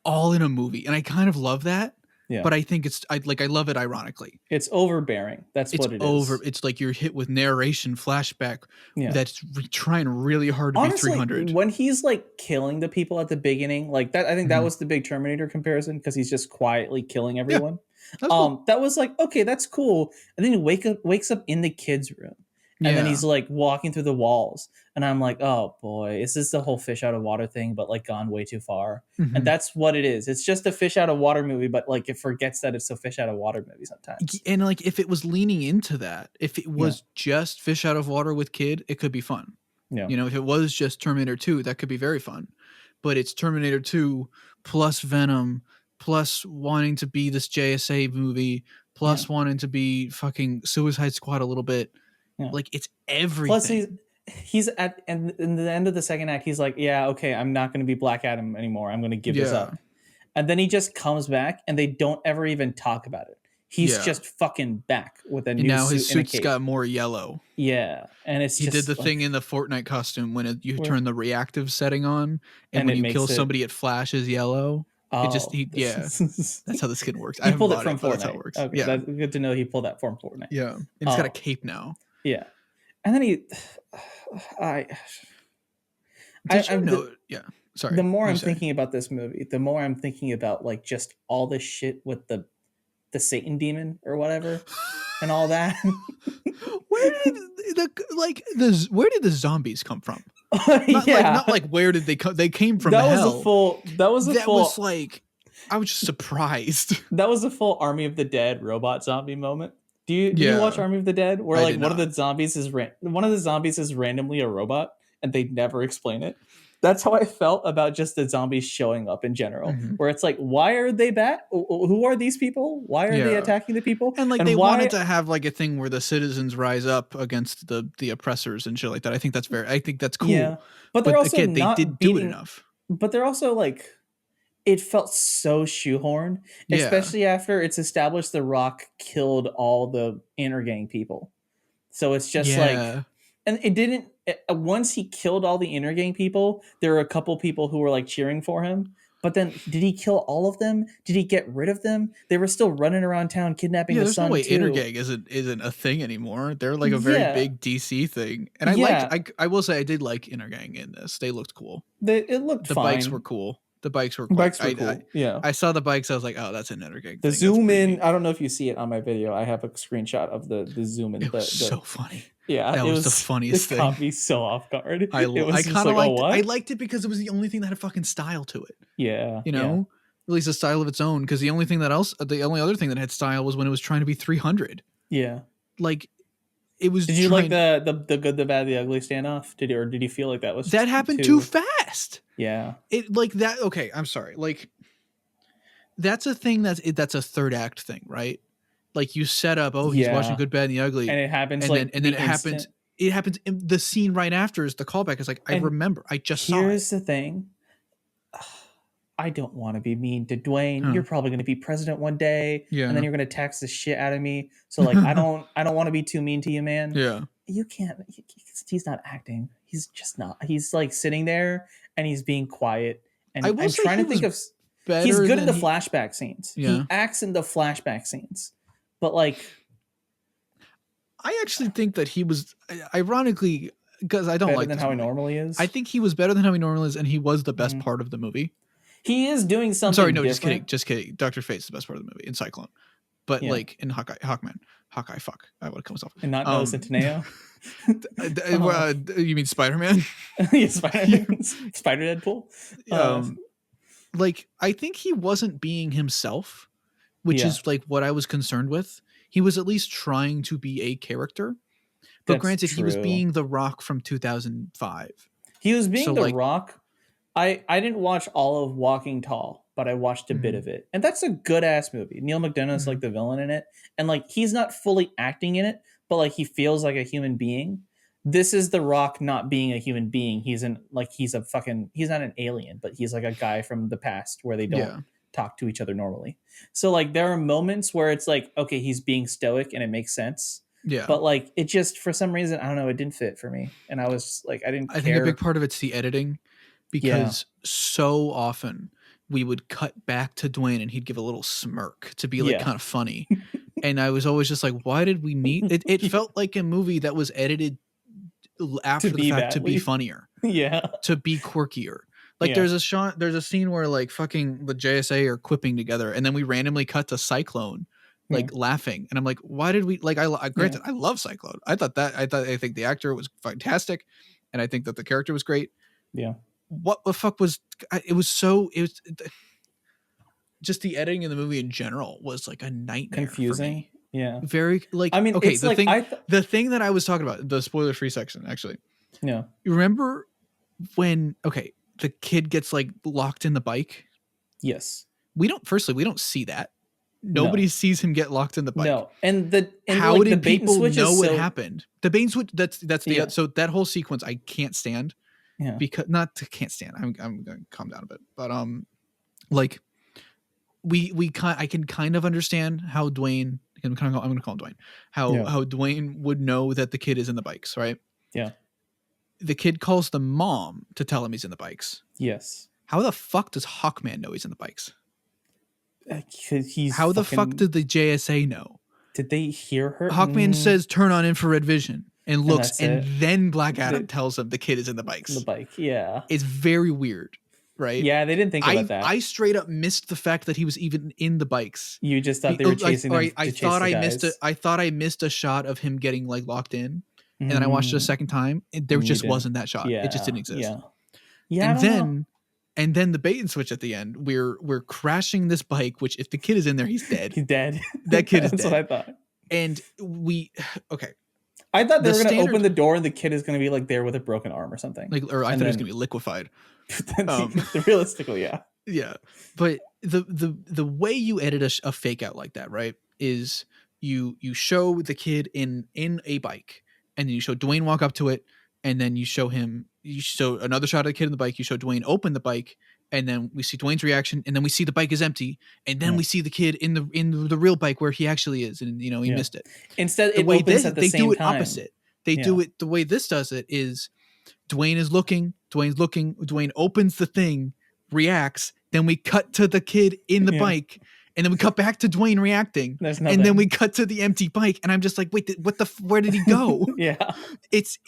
all in a movie, and I kind of love that. Yeah, but I think I love it ironically. It's overbearing. That's what it is. It's like you're hit with narration flashback. Yeah, that's trying really hard to Honestly, be 300. When he's like killing the people at the beginning, like that, I think that was the big Terminator comparison because he's just quietly killing everyone. Yeah, cool. That was like, okay, that's cool. And then he wakes up in the kids' room, And then he's like walking through the walls, and I'm like, oh boy, is this the whole fish out of water thing, but like gone way too far? And that's what it is. It's just a fish out of water movie, but like it forgets that it's a fish out of water movie sometimes. And like if it was leaning into that, if it was just fish out of water with kid, it could be fun. Yeah. You know, if it was just Terminator 2, that could be very fun. But it's Terminator 2 plus Venom plus wanting to be this JSA movie plus wanting to be fucking Suicide Squad a little bit. Yeah. Like it's everything. Plus he's at and in the end of the second act, he's like, yeah, okay, I'm not going to be Black Adam anymore. I'm going to give this up. And then he just comes back, and they don't ever even talk about it. He's just fucking back with a new suit. Now his suit's got more yellow. Yeah, and it's he did the thing in the Fortnite costume when you turn the reactive setting on, and when you kill somebody, it flashes yellow. Oh, that's how the skin works. He pulled it from Fortnite. That's how it works. Okay, that's good to know. He pulled that from Fortnite. Yeah, and he's got a cape now. Yeah, and then Sorry. The more I'm thinking about this movie, the more I'm thinking about like just all this shit with the Satan demon or whatever, and all that. Where did the zombies come from? Not like where did they come? They came from hell. That was like I was just surprised. That was a full Army of the Dead robot zombie moment. Do you watch Army of the Dead where like one of the zombies is randomly a robot and they never explain it? That's how I felt about just the zombies showing up in general, where it's like, why are they back? Who are these people? Why are they attacking the people? And like they wanted to have like a thing where the citizens rise up against the oppressors and shit like that. I think that's cool. Yeah, but they're also again, they did do it enough. But they're also like, it felt so shoehorned, especially after it's established The Rock killed all the inner gang people. So it's just like, and it didn't. Once he killed all the inner gang people, there were a couple people who were like cheering for him. But then, did he kill all of them? Did he get rid of them? They were still running around town kidnapping the son. There's no way inner gang isn't a thing anymore. They're like a very big DC thing. And I will say I did like inner gang in this. They looked cool. It looked fine. Bikes were cool. The bikes were cool. I saw the bikes. I was like, oh, that's an inner gang. The zoom in. I don't know if you see it on my video. I have a screenshot of the zoom in. It was so funny. Yeah, that was the funniest thing. It caught me so off guard. I kind of liked. I liked it because it was the only thing that had fucking style to it. Yeah, you know, at least a style of its own. Because the only other thing that had style was when it was trying to be 300. Yeah, like it was. Did you like the good, the bad, the ugly standoff? Did you feel like that happened too fast? Yeah, it like that. Okay, I'm sorry. Like that's a thing that's a third act thing, right? Like you set up, he's watching Good, Bad, and the Ugly, and it happens, and then it happens. It happens. The scene right after is the callback. Is like I remember. I just saw it. Here's the thing. I don't want to be mean to Dwayne. You're probably going to be president one day, and then you're going to tax the shit out of me. So like, I don't want to be too mean to you, man. Yeah, you can't. He's not acting. He's just not. He's like sitting there and he's being quiet. And I'm trying to think of. He's good in the flashback scenes. Yeah. He acts in the flashback scenes. But like, I actually think that he was, ironically, because I don't better like than how he normally is. I think he was better than how he normally is, and he was the best part of the movie. He is doing something. I'm sorry, no, different. just kidding. Dr. Fate's the best part of the movie in Cyclone, but like in Hawkman, fuck, I would come off. And not Noah Centineo. You mean Spider-Man? Yeah, Spider Deadpool. Like I think he wasn't being himself, which is like what I was concerned with. He was at least trying to be a character, but That's granted, true. he was being The Rock from 2005. He was being The Rock. I didn't watch all of Walking Tall, but I watched a bit of it, and that's a good ass movie. Neil McDonough's like the villain in it, and like he's not fully acting in it, but like he feels like a human being. This is The Rock not being a human being. He's not an alien, but he's like a guy from the past where they don't talk to each other normally. So like there are moments where it's like, okay, he's being stoic and it makes sense. Yeah. But like it just, for some reason, I don't know, it didn't fit for me. And I was like, I think a big part of it's the editing, because so often we would cut back to Dwayne and he'd give a little smirk to be like kind of funny. And I was always just like, why did we need it? It felt like a movie that was edited after the fact to be funnier. To be quirkier. Like there's a scene where like fucking the JSA are quipping together, and then we randomly cut to Cyclone like laughing, and I'm like, why did we like? Granted, I love Cyclone. I think the actor was fantastic, and I think that the character was great. Yeah. What the fuck was? It was just the editing in the movie in general was like a nightmare. Confusing. For me. Yeah. Very like. I mean, okay, it's like the thing that I was talking about, the spoiler-free section, actually. Yeah. You remember when the kid gets like locked in the bike? Yes. We don't see that. Nobody sees him get locked in the bike. No. And how like, did the bait people and switch know what happened? The bait and switch, that's the so that whole sequence I can't stand. Yeah. Because can't stand. I'm going to calm down a bit. But like I can kind of understand how Dwayne, I'm going to call him Dwayne. How Dwayne would know that the kid is in the bikes, right? Yeah. The kid calls the mom to tell him he's in the bikes. Yes. How the fuck does Hawkman know he's in the bikes? He's how the fuck did the JSA know? Did they hear her? Hawkman says turn on infrared vision and looks, and then Black Adam tells him the kid is in the bikes. The bike, yeah. It's very weird, right? Yeah, they didn't think about that. I straight up missed the fact that he was even in the bikes. You just thought they were chasing them. I thought I missed a shot of him getting like locked in, and then I watched it a second time. And there just wasn't that shot. It just didn't exist. Yeah. And then the bait and switch at the end, we're crashing this bike, which if the kid is in there, he's dead. He's dead. That kid is dead. That's what I thought. And I thought they were going to open the door and the kid is going to be like there with a broken arm or something. Or I thought he was going to be liquified. Realistically, yeah. Yeah. But the way you edit a fake out like that, right, is you show the kid in a bike, and then you show Dwayne walk up to it, and then you show another shot of the kid in the bike, you show Dwayne open the bike, and then we see Dwayne's reaction, and then we see the bike is empty, and then we see the kid in the real bike where he actually is, and he missed it. Instead, it opens at the same time. They do it opposite. They do it the way this does it is Dwayne is looking, Dwayne opens the thing, reacts, then we cut to the kid in the bike, and then we cut back to Dwayne reacting, and then we cut to the empty bike, and I'm just like, wait, where did he go? It's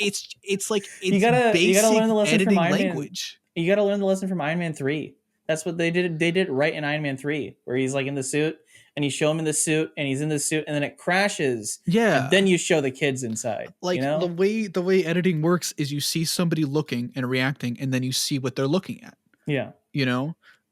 like you gotta learn the lesson from Iron language. You gotta learn the lesson from Iron Man 3. That's what they did. They did it right in Iron Man 3, where he's like in the suit, and you show him in the suit, and he's in the suit, and then it crashes. Yeah. And then you show the kids inside. Like the way editing works is you see somebody looking and reacting, and then you see what they're looking at. Yeah.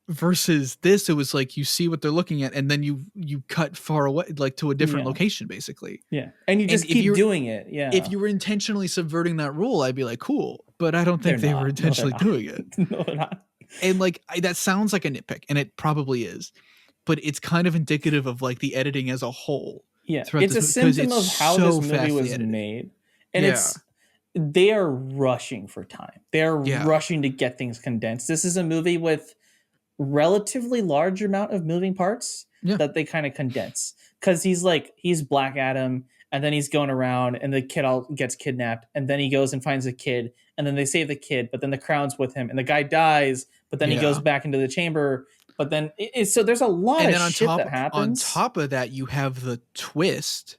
Versus this, it was like you see what they're looking at, and then you cut far away, like to a different location, basically. Yeah, and you just keep doing it. Yeah. If you were intentionally subverting that rule, I'd be like, cool. But I don't think they were intentionally doing it. No, they're not. And like that sounds like a nitpick, and it probably is, but it's kind of indicative of like the editing as a whole. Yeah, it's a symptom of how this movie was made, and they are rushing for time. They are rushing to get things condensed. This is a movie with relatively large amount of moving parts that they kind of condense, because he's Black Adam, and then he's going around, and the kid gets kidnapped, and then he goes and finds a kid, and then they save the kid, but then the Crown's with him, and the guy dies, but then he goes back into the chamber, but then so there's a lot of shit that happens. On top of that, you have the twist.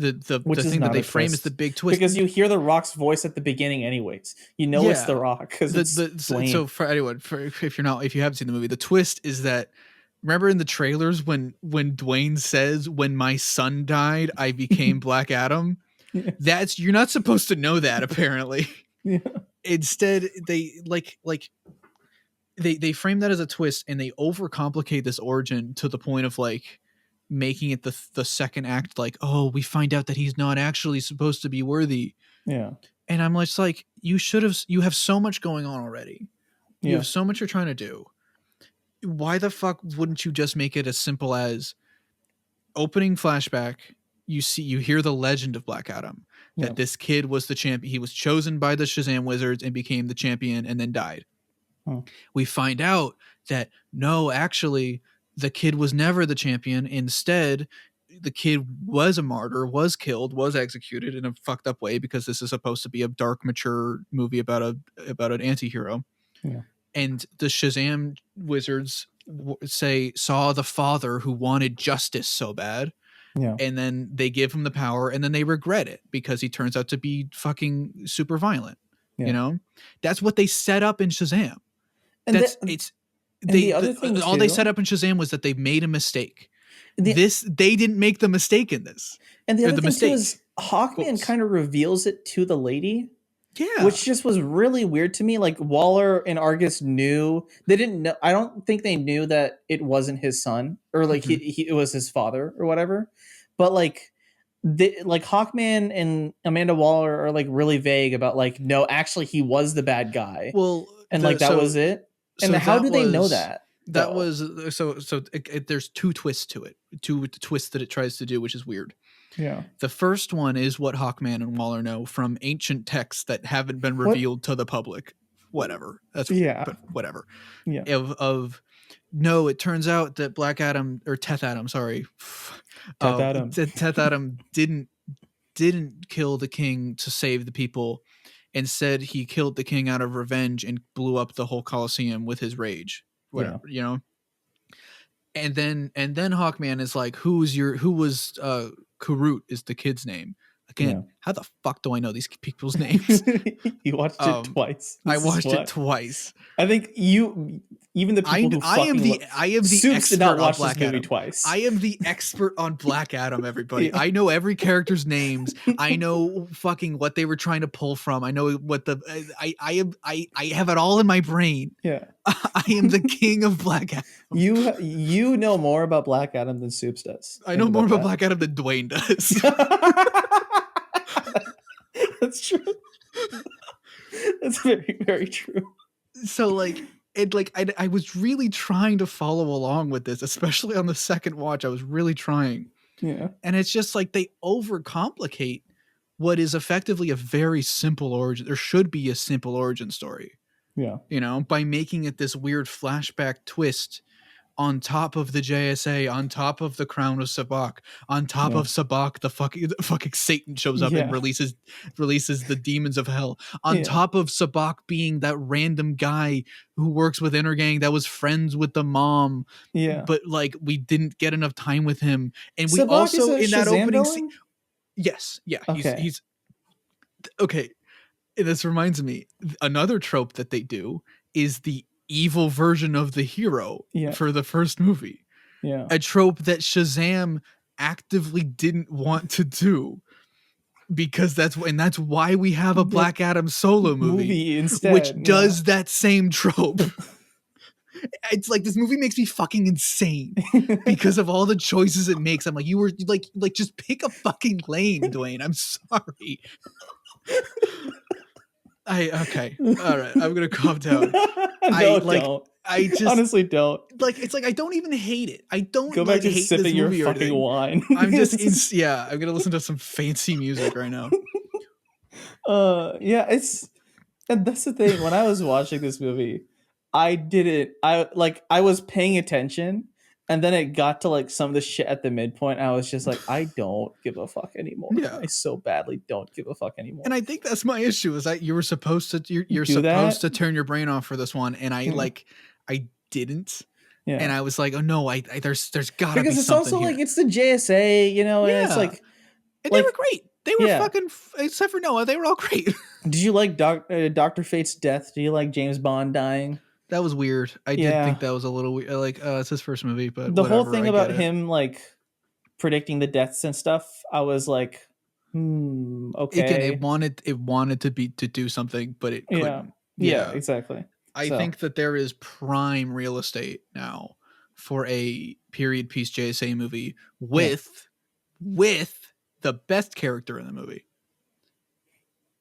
The thing that they frame is the big twist, because you hear the Rock's voice at the beginning anyways. It's the Rock, because so for anyone, if you haven't seen the movie, the twist is that, remember in the trailers when Dwayne says, when my son died I became Black Adam? That's, you're not supposed to know that, apparently. Instead they they frame that as a twist, and they overcomplicate this origin to the point of like making it the second act, like, oh, we find out that he's not actually supposed to be worthy. Yeah. And I'm just like, you have so much going on already. You have so much you're trying to do. Why the fuck wouldn't you just make it as simple as opening flashback, you hear the legend of Black Adam, that this kid was the champion. He was chosen by the Shazam wizards and became the champion, and then died. We find out that no, actually the kid was never the champion. Instead, the kid was a martyr, was killed, was executed in a fucked up way, because this is supposed to be a dark, mature movie about an anti-hero. Yeah. And the Shazam wizards saw the father who wanted justice so bad. Yeah. And then they give him the power, and then they regret it because he turns out to be fucking super violent. Yeah. That's what they set up in Shazam. And the other thing all they set up in Shazam was that they made a mistake, they didn't make the mistake in this. And the other thing too is Hawkman kind of reveals it to the lady. Yeah. Which just was really weird to me. Like Waller and Argus knew, they didn't know. I don't think they knew that it wasn't his son, or like it was his father or whatever. But like Hawkman and Amanda Waller are like really vague about like, no, actually he was the bad guy. Well, and that was it. And how do they know that? That was there's two twists to it. Two twists that it tries to do, which is weird. Yeah. The first one is what Hawkman and Waller know from ancient texts that haven't been revealed to the public. Whatever. That's but whatever. Yeah. No, it turns out that Black Adam or Teth Adam, sorry. Teth Adam didn't kill the king to save the people. Instead, he killed the king out of revenge and blew up the whole Colosseum with his rage. Whatever, you know. And then Hawkman is like, who was Kurut is the kid's name. Again, how the fuck do I know these people's names? You watched it twice. I watched it twice. I think even the people I am the expert did not watch on Black this movie Adam twice. I am the expert on Black Adam, everybody. I know every character's names. I know fucking what they were trying to pull from. I know what I have it all in my brain. Yeah. I am the king of Black Adam. You know more about Black Adam than Soups does. I know more about Black Adam than Dwayne does. That's true. That's very, very true. So like I was really trying to follow along with this, especially on the second watch. I was really trying. Yeah. And it's just like they overcomplicate what is effectively a very simple origin. There should be a simple origin story. Yeah. You know, by making it this weird flashback twist on top of the JSA, on top of the crown of Sabak, on top of Sabak, the fucking Satan shows up and releases the demons of hell. On top of Sabak being that random guy who works with Intergang that was friends with the mom. Yeah. But like we didn't get enough time with him. And we Sabak also in that Shazam opening villain? Yes. Yeah. Okay. He's okay. This reminds me, another trope that they do is the evil version of the hero for the first movie. Yeah. A trope that Shazam actively didn't want to do because that's why we have a Black Adam solo movie instead, which does that same trope. It's like this movie makes me fucking insane because of all the choices it makes. I'm like, you were like just pick a fucking lane, Dwayne. I'm sorry. Okay. All right. I'm gonna calm down. Don't. I just honestly don't. Like it's like I don't even hate it. I don't go back to hate sipping this your movie fucking wine. I'm just I'm gonna listen to some fancy music right now. And that's the thing. When I was watching this movie, I was paying attention. And then it got to like some of the shit at the midpoint. I was just like, I don't give a fuck anymore. Yeah. I so badly don't give a fuck anymore. And I think that's my issue is that you were supposed to, you're supposed to turn your brain off for this one. And I didn't. Yeah. And I was like, oh no, there's gotta be something because it's also here. like, it's the JSA, you know, and it's like. And they were great. They were fucking, except for Noah, they were all great. Did you like Dr. Fate's death? Do you like James Bond dying? That was weird. I did think that was a little weird. Like, it's his first movie, but the whole thing about him like predicting the deaths and stuff, I was like, okay. Again, it wanted to do something, but it couldn't. Yeah, exactly. I think that there is prime real estate now for a period piece JSA movie with the best character in the movie.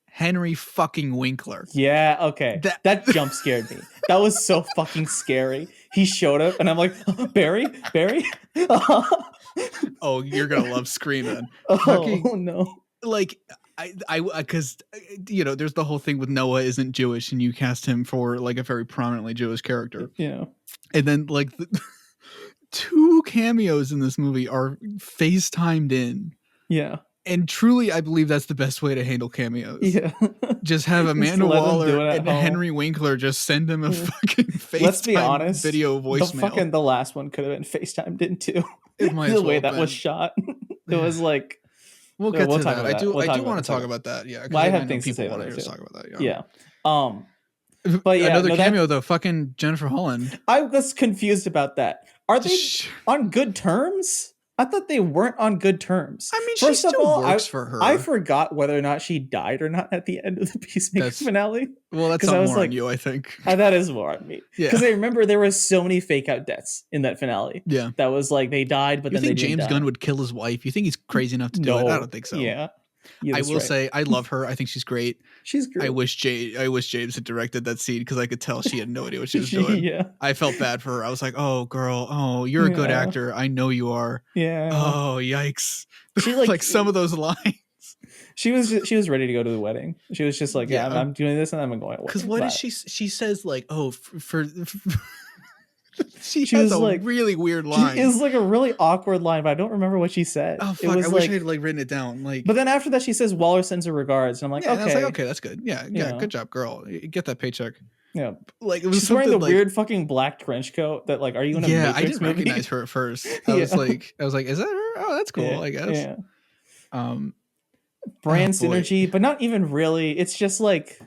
Henry fucking Winkler. Yeah, okay. That jump scared me. That was so fucking scary. He showed up and I'm like, oh, Barry? Oh, you're gonna love Scream then. Oh, no. Like, I because, you know, there's the whole thing with Noah isn't Jewish and you cast him for like a very prominently Jewish character. Yeah. And then like two cameos in this movie are FaceTimed in. Yeah. And truly, I believe that's the best way to handle cameos. Yeah. Just have Amanda Waller and Henry Winkler just send him a fucking FaceTime Let's be honest, video voicemail. The last one could have been FaceTimed in too. It might the way that was shot. It was like... We'll get to that. I do want to talk about that. Yeah. Well, I have things to say about it too. Talk about that. Yeah. But yeah, another cameo though, fucking Jennifer Holland. I was confused about that. Are they on good terms? I thought they weren't on good terms. I mean, first she still works for her. I forgot whether or not she died or not at the end of the Peacemaker finale. Well, that's more like, on you, I think. That is more on me. Yeah. Because I remember there were so many fake out deaths in that finale. Yeah. That was like they died, but then they didn't die. You think James Gunn would kill his wife? You think he's crazy enough to do it? I don't think so. Yeah. I will say I love her. I think she's great. She's great. I wish James had directed that scene because I could tell she had no idea what she was doing. Yeah. I felt bad for her. I was like, oh girl, oh, you're a good actor. I know you are. Yeah. Oh, yikes. She like some of those lines. She was ready to go to the wedding. She was just like, yeah, I'm doing this and I'm going. Because what is she says like, oh, for she has a like, really weird line. It's like a really awkward line, but I don't remember what she said. Oh fuck! I wish I had like written it down. Like, but then after that, she says Waller sends her regards, and I'm like, okay, and I was like, okay, that's good. Yeah, good job, girl. Get that paycheck. Yeah, like it was she's wearing the weird fucking black trench coat. That like, are you in a Matrix I didn't movie? recognize her at first. I was like, is that her? Oh, that's cool. I guess. Yeah. Brand synergy, but not even really. It's just like.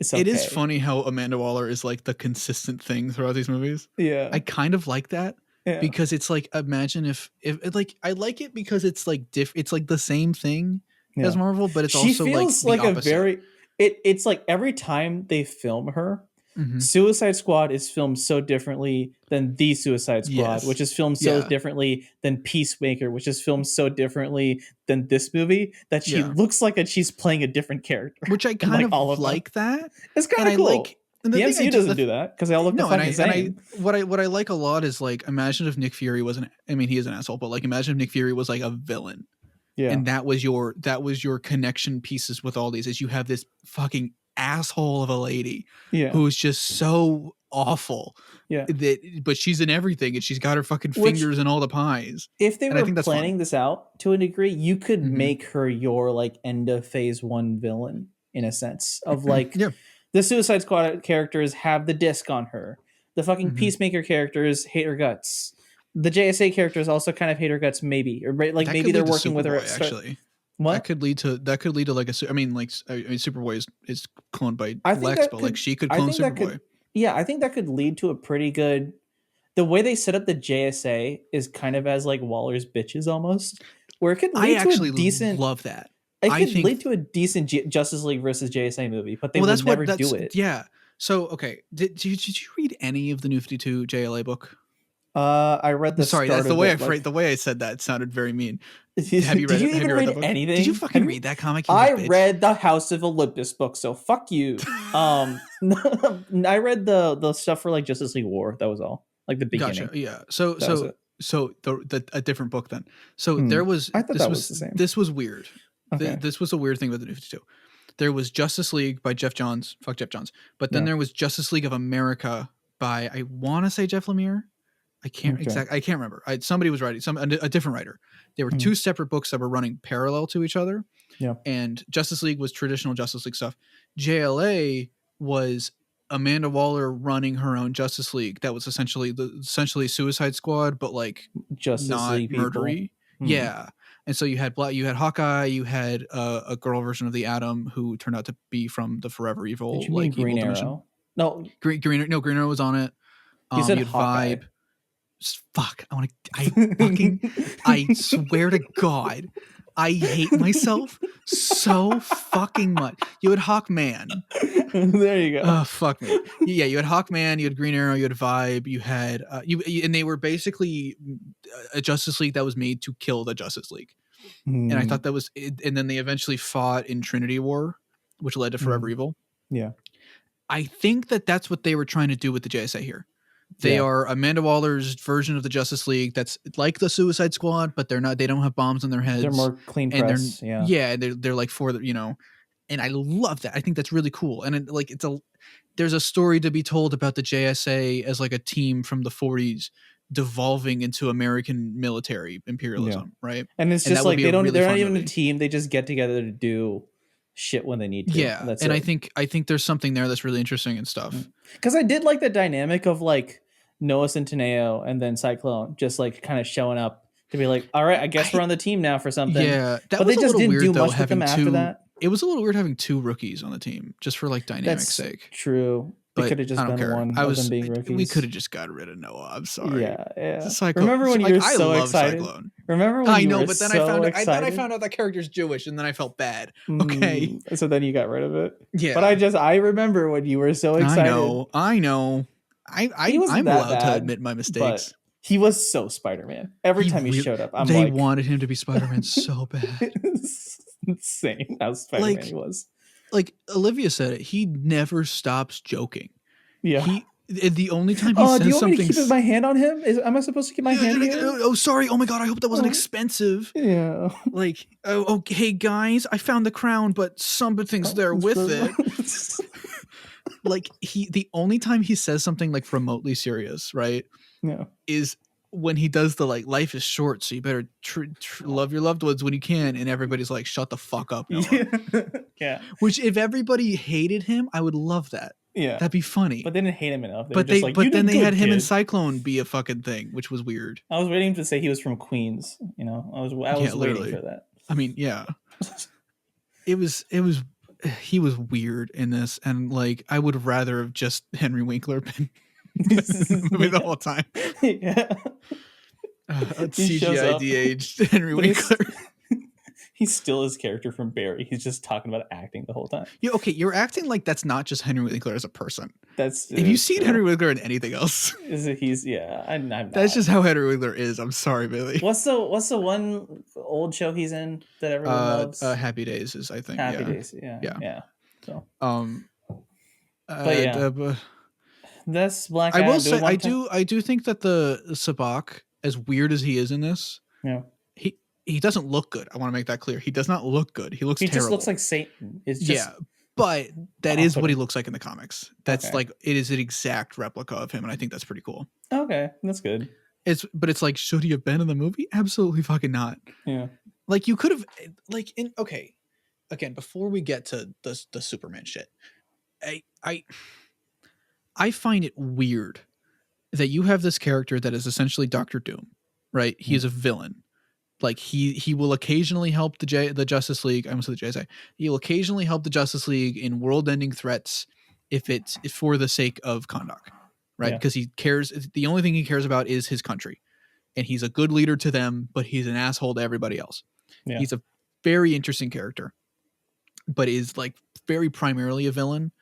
Okay. It is funny how Amanda Waller is like the consistent thing throughout these movies. Yeah. I kind of like that because it's like, imagine if like, I like it because it's like it's like the same thing as Marvel, but it's also like the opposite. It's like every time they film her, Suicide Squad is filmed so differently than The Suicide Squad, which is filmed so differently than Peacemaker, which is filmed so differently than this movie, that she looks like she's playing a different character. Which I kind of like that. It's kind of cool. The MCU doesn't do that because they all look the fucking same. What I like a lot is like, imagine if Nick Fury wasn't. I mean, he is an asshole, but like, imagine if Nick Fury was like a villain. Yeah. And that was your connection pieces with all these, is you have this fucking asshole of a lady who's just so awful. Yeah. But she's in everything and she's got her fucking fingers in all the pies. If they were planning this out to a degree, you could make her your like end of phase 1 villain in a sense of like the Suicide Squad characters have the disc on her. The fucking Peacemaker characters hate her guts. The JSA characters also kind of hate her guts, maybe, or like that maybe they're working with her. Actually, what that could lead to like a. I mean, Superboy is cloned by Lex, but like she could clone Superboy. I think that could lead to a pretty good. The way they set up the JSA is kind of as like Waller's bitches almost, where it could lead to a decent. Love that. It could lead to a decent Justice League versus JSA movie, but they would never do it. Yeah. So okay, did you read any of the New 52 JLA book? I read the. Sorry, that's the way the way I said that sounded very mean. Have you read? Did you even read anything? Did you fucking read that comic? I read the House of Olympus book, so fuck you. I read the stuff for like Justice League War. That was all. Like the beginning. Gotcha. Yeah. So a different book then. So there was. I thought that was the same. This was weird. Okay. This was a weird thing about the New 52. There was Justice League by Jeff Johns. Fuck Jeff Johns. But then there was Justice League of America by, I want to say, Jeff Lemire. I can't remember. Somebody was writing a different writer. There were two separate books that were running parallel to each other. Yeah. And Justice League was traditional Justice League stuff. JLA was Amanda Waller running her own Justice League. That was essentially Suicide Squad, but like Justice not League murdery. Yeah. And so you had Hawkeye, you had a girl version of the Atom who turned out to be from the Forever Evil. Did you mean Green Arrow? Dimension. No, Green Arrow was on it. You said Hawkeye. Vibe. Fuck! I swear to God, I hate myself so fucking much. You had Hawkman. There you go. Oh fuck me. Yeah, you had Hawkman. You had Green Arrow. You had Vibe. You had and they were basically a Justice League that was made to kill the Justice League. And I thought that was. And then they eventually fought in Trinity War, which led to Forever Evil. Yeah, I think that's what they were trying to do with the JSA here. They are Amanda Waller's version of the Justice League that's like the Suicide Squad, but they're not. They don't have bombs on their heads. They're more clean press. They're like for the and I love that. I think that's really cool. And there's a story to be told about the JSA as like a team from the 40s devolving into American military imperialism, right? And it's just like they're not even a team. They just get together to do shit when they need to. Yeah, that's and it. I think there's something there that's really interesting and stuff. Because I did like the dynamic of like Noah Centineo and then Cyclone just like kind of showing up to be like, all right, I guess we're on the team now for something. Yeah, but they just didn't do much with them after that. It was a little weird having two rookies on the team just for like dynamic's sake. True. It could have just been one of them being rookies. We could have just got rid of Noah. I'm sorry. Yeah. Remember when you were so excited? Cyclone. Remember when you were but then so I found out that character's Jewish, and then I felt bad. Okay. So then you got rid of it. Yeah. But I remember when you were so excited. I know. I'm allowed to admit my mistakes. He was so Spider-Man. Every time he showed up, they wanted him to be Spider-Man so bad. It's insane how Spider-Man he was. Like Olivia said it, he never stops joking. Yeah. The only time he says something. Do you want me to keep my hand on him? Am I supposed to keep my hand here? Oh, sorry. Oh my god. I hope that wasn't expensive. Yeah. Like, hey guys, I found the crown, but something's there with it. Like the only time he says something like remotely serious, right? Yeah. Is when he does the like, life is short, so you better love your loved ones when you can, and everybody's like, shut the fuck up, Noah. Yeah. Which if everybody hated him, I would love that. Yeah. That'd be funny. But they didn't hate him enough. But then they had him and Cyclone be a fucking thing, which was weird. I was waiting to say he was from Queens. You know, I was waiting for that. I mean, yeah. He was weird in this, and like I would rather have just Henry Winkler been the whole time. Yeah. CGI de-aged Henry Winkler. He's still his character from Barry. He's just talking about acting the whole time. Yeah, okay, you're acting like that's not just Henry Winkler as a person. Have you seen Henry Winkler in anything else? I'm not. That's just how Henry Winkler is. I'm sorry, Billy. What's the one old show he's in that everyone loves? Happy Days is, I think. Happy Days. Yeah. So. That's Black Adam. I will say I do think that the Sabak, as weird as he is in this, he doesn't look good. I want to make that clear. He does not look good. He looks terrible. He just looks like Satan. It's just but that is what he looks like in the comics. That's like, it is an exact replica of him, and I think that's pretty cool. Okay, that's good. It's like, should he have been in the movie? Absolutely fucking not. Yeah. Like, you could have, like, again, before we get to the Superman shit, I find it weird that you have this character that is essentially Doctor Doom, right? He is a villain. Like, he will occasionally help the Justice League. I almost said the JSA. He'll occasionally help the Justice League in world-ending threats if it's for the sake of Kahndaq, right? Because he cares. The only thing he cares about is his country, and he's a good leader to them, but he's an asshole to everybody else. Yeah. He's a very interesting character, but is like very primarily a villain.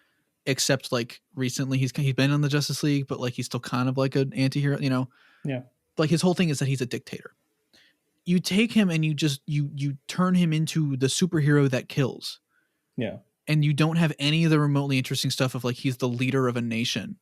Except like recently, he's been on the Justice League, but like he's still kind of like an anti-hero, you know? Yeah. Like, his whole thing is that he's a dictator. You take him and you turn him into the superhero that kills. Yeah. And you don't have any of the remotely interesting stuff of like, he's the leader of a nation.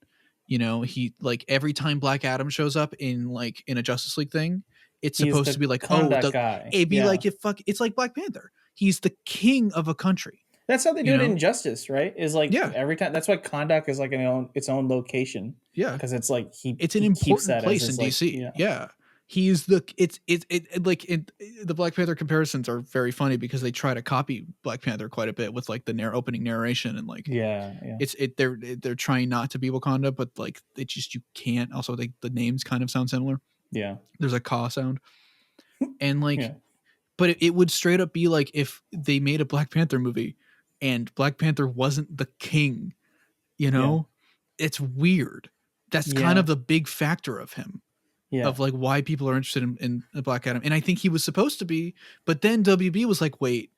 You know, he, like, every time Black Adam shows up in a Justice League thing, it's supposed to be like, guy. It'd be like, it's like Black Panther. He's the king of a country. That's how they do it in Justice, right? Is like, every time. That's why Kahndaq is like its own location. Yeah, because it's like it's an important place in DC. Yeah. He's the the Black Panther comparisons are very funny because they try to copy Black Panther quite a bit with like the opening narration and like they're trying not to be Wakanda, but like you can't. Also, the names kind of sound similar. Yeah, there's a ka sound, and like, but it would straight up be like if they made a Black Panther movie and Black Panther wasn't the king. You know, it's weird. That's kind of the big factor of him. Yeah. Of like why people are interested in the Black Adam. And I think he was supposed to be, but then WB was like, wait,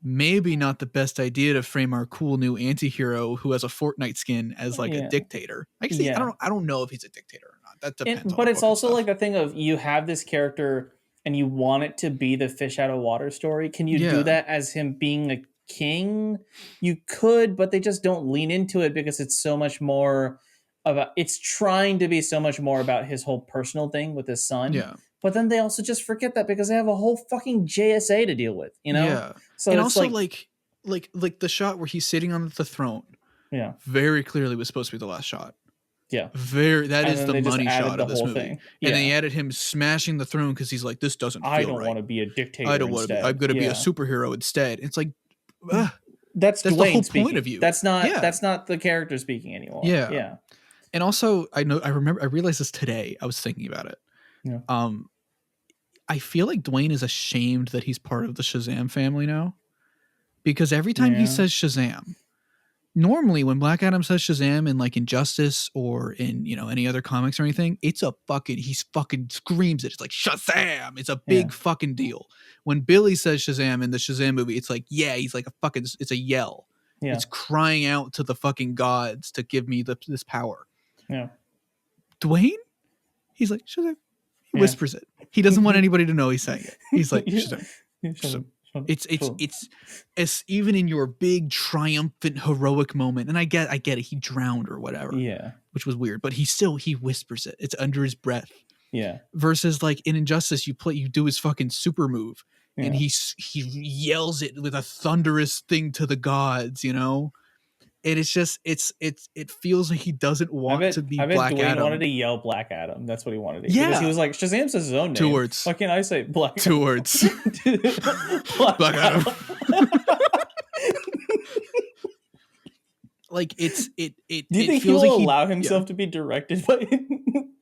maybe not the best idea to frame our cool new anti-hero who has a Fortnite skin as like a dictator. Actually, I don't know if he's a dictator or not. That depends. But it's also like the thing of, you have this character and you want it to be the fish out of water story. Can you do that as him being a king? You could, but they just don't lean into it because it's so much more about, it's trying to be so much more about his whole personal thing with his son. Yeah. But then they also just forget that because they have a whole fucking JSA to deal with, you know? Yeah. So and it's also like the shot where he's sitting on the throne. Yeah. Very clearly was supposed to be the last shot. Yeah. That is the money shot of this movie. Thing. And they added him smashing the throne because he's like, this doesn't feel right. I don't want to be a dictator. I'm going to be a superhero instead. It's like, that's the whole point of you. That's not the character speaking anymore. Yeah. Yeah. And also, I realized this today. I was thinking about it. Yeah. I feel like Dwayne is ashamed that he's part of the Shazam family now, because every time he says Shazam, normally when Black Adam says Shazam in like Injustice or in, you know, any other comics or anything, it's a fucking, he's fucking screams it. It's like Shazam. It's a big fucking deal. When Billy says Shazam in the Shazam movie, it's like, yeah, he's like a fucking, it's a yell. Yeah. It's crying out to the fucking gods to give me this power. Yeah. Dwayne, he's like Shazam. He whispers it. He doesn't want anybody to know he's saying it. He's like Shazam. Shazam. It's even in your big triumphant heroic moment, and I get it, he drowned or whatever, which was weird, but he whispers it. It's under his breath, versus like in Injustice you do his fucking super move and he yells it with a thunderous thing to the gods, you know. And it's just it feels like he doesn't want to be Black Dwayne Adam. Wanted to yell Black Adam. That's what he wanted to. Because he was like, Shazam says his own name. 2 words. Why can't I say Black Adam? 2 words. Black Adam. Like Do you think he will allow himself to be directed by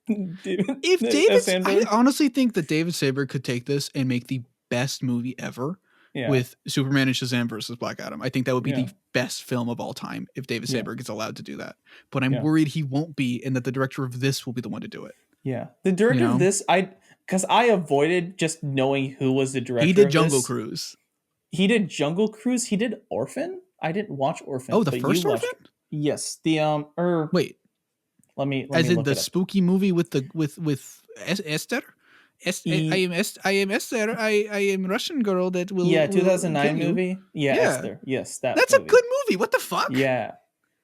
I honestly think that David Saber could take this and make the best movie ever. With Superman and Shazam versus Black Adam. I think that would be the best film of all time if David Saber gets allowed to do that. But I'm worried he won't be, and that the director of this will be the one to do it. Yeah. The director of this, because I avoided just knowing who was the director. He did Jungle Cruise. He did Jungle Cruise. He did Orphan. I didn't watch Orphan. Oh, the first Orphan? Yes. The wait. Let me As in the spooky movie with Esther? I am Esther. I am Russian girl that will. Yeah, 2009 movie. Yeah, Esther. Yes, that's movie. A good movie. What the fuck? Yeah,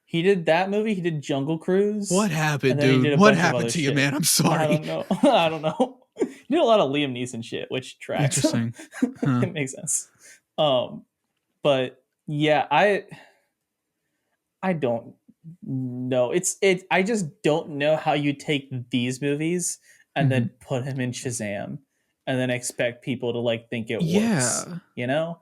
he did that movie. He did Jungle Cruise. What happened, dude? What happened to you, man? I'm sorry. I don't know. I don't know. He did a lot of Liam Neeson shit, which tracks. Interesting. Huh. It makes sense. But yeah, I don't know. I just don't know how you take these movies and then put him in Shazam and then expect people to like think it works, you know?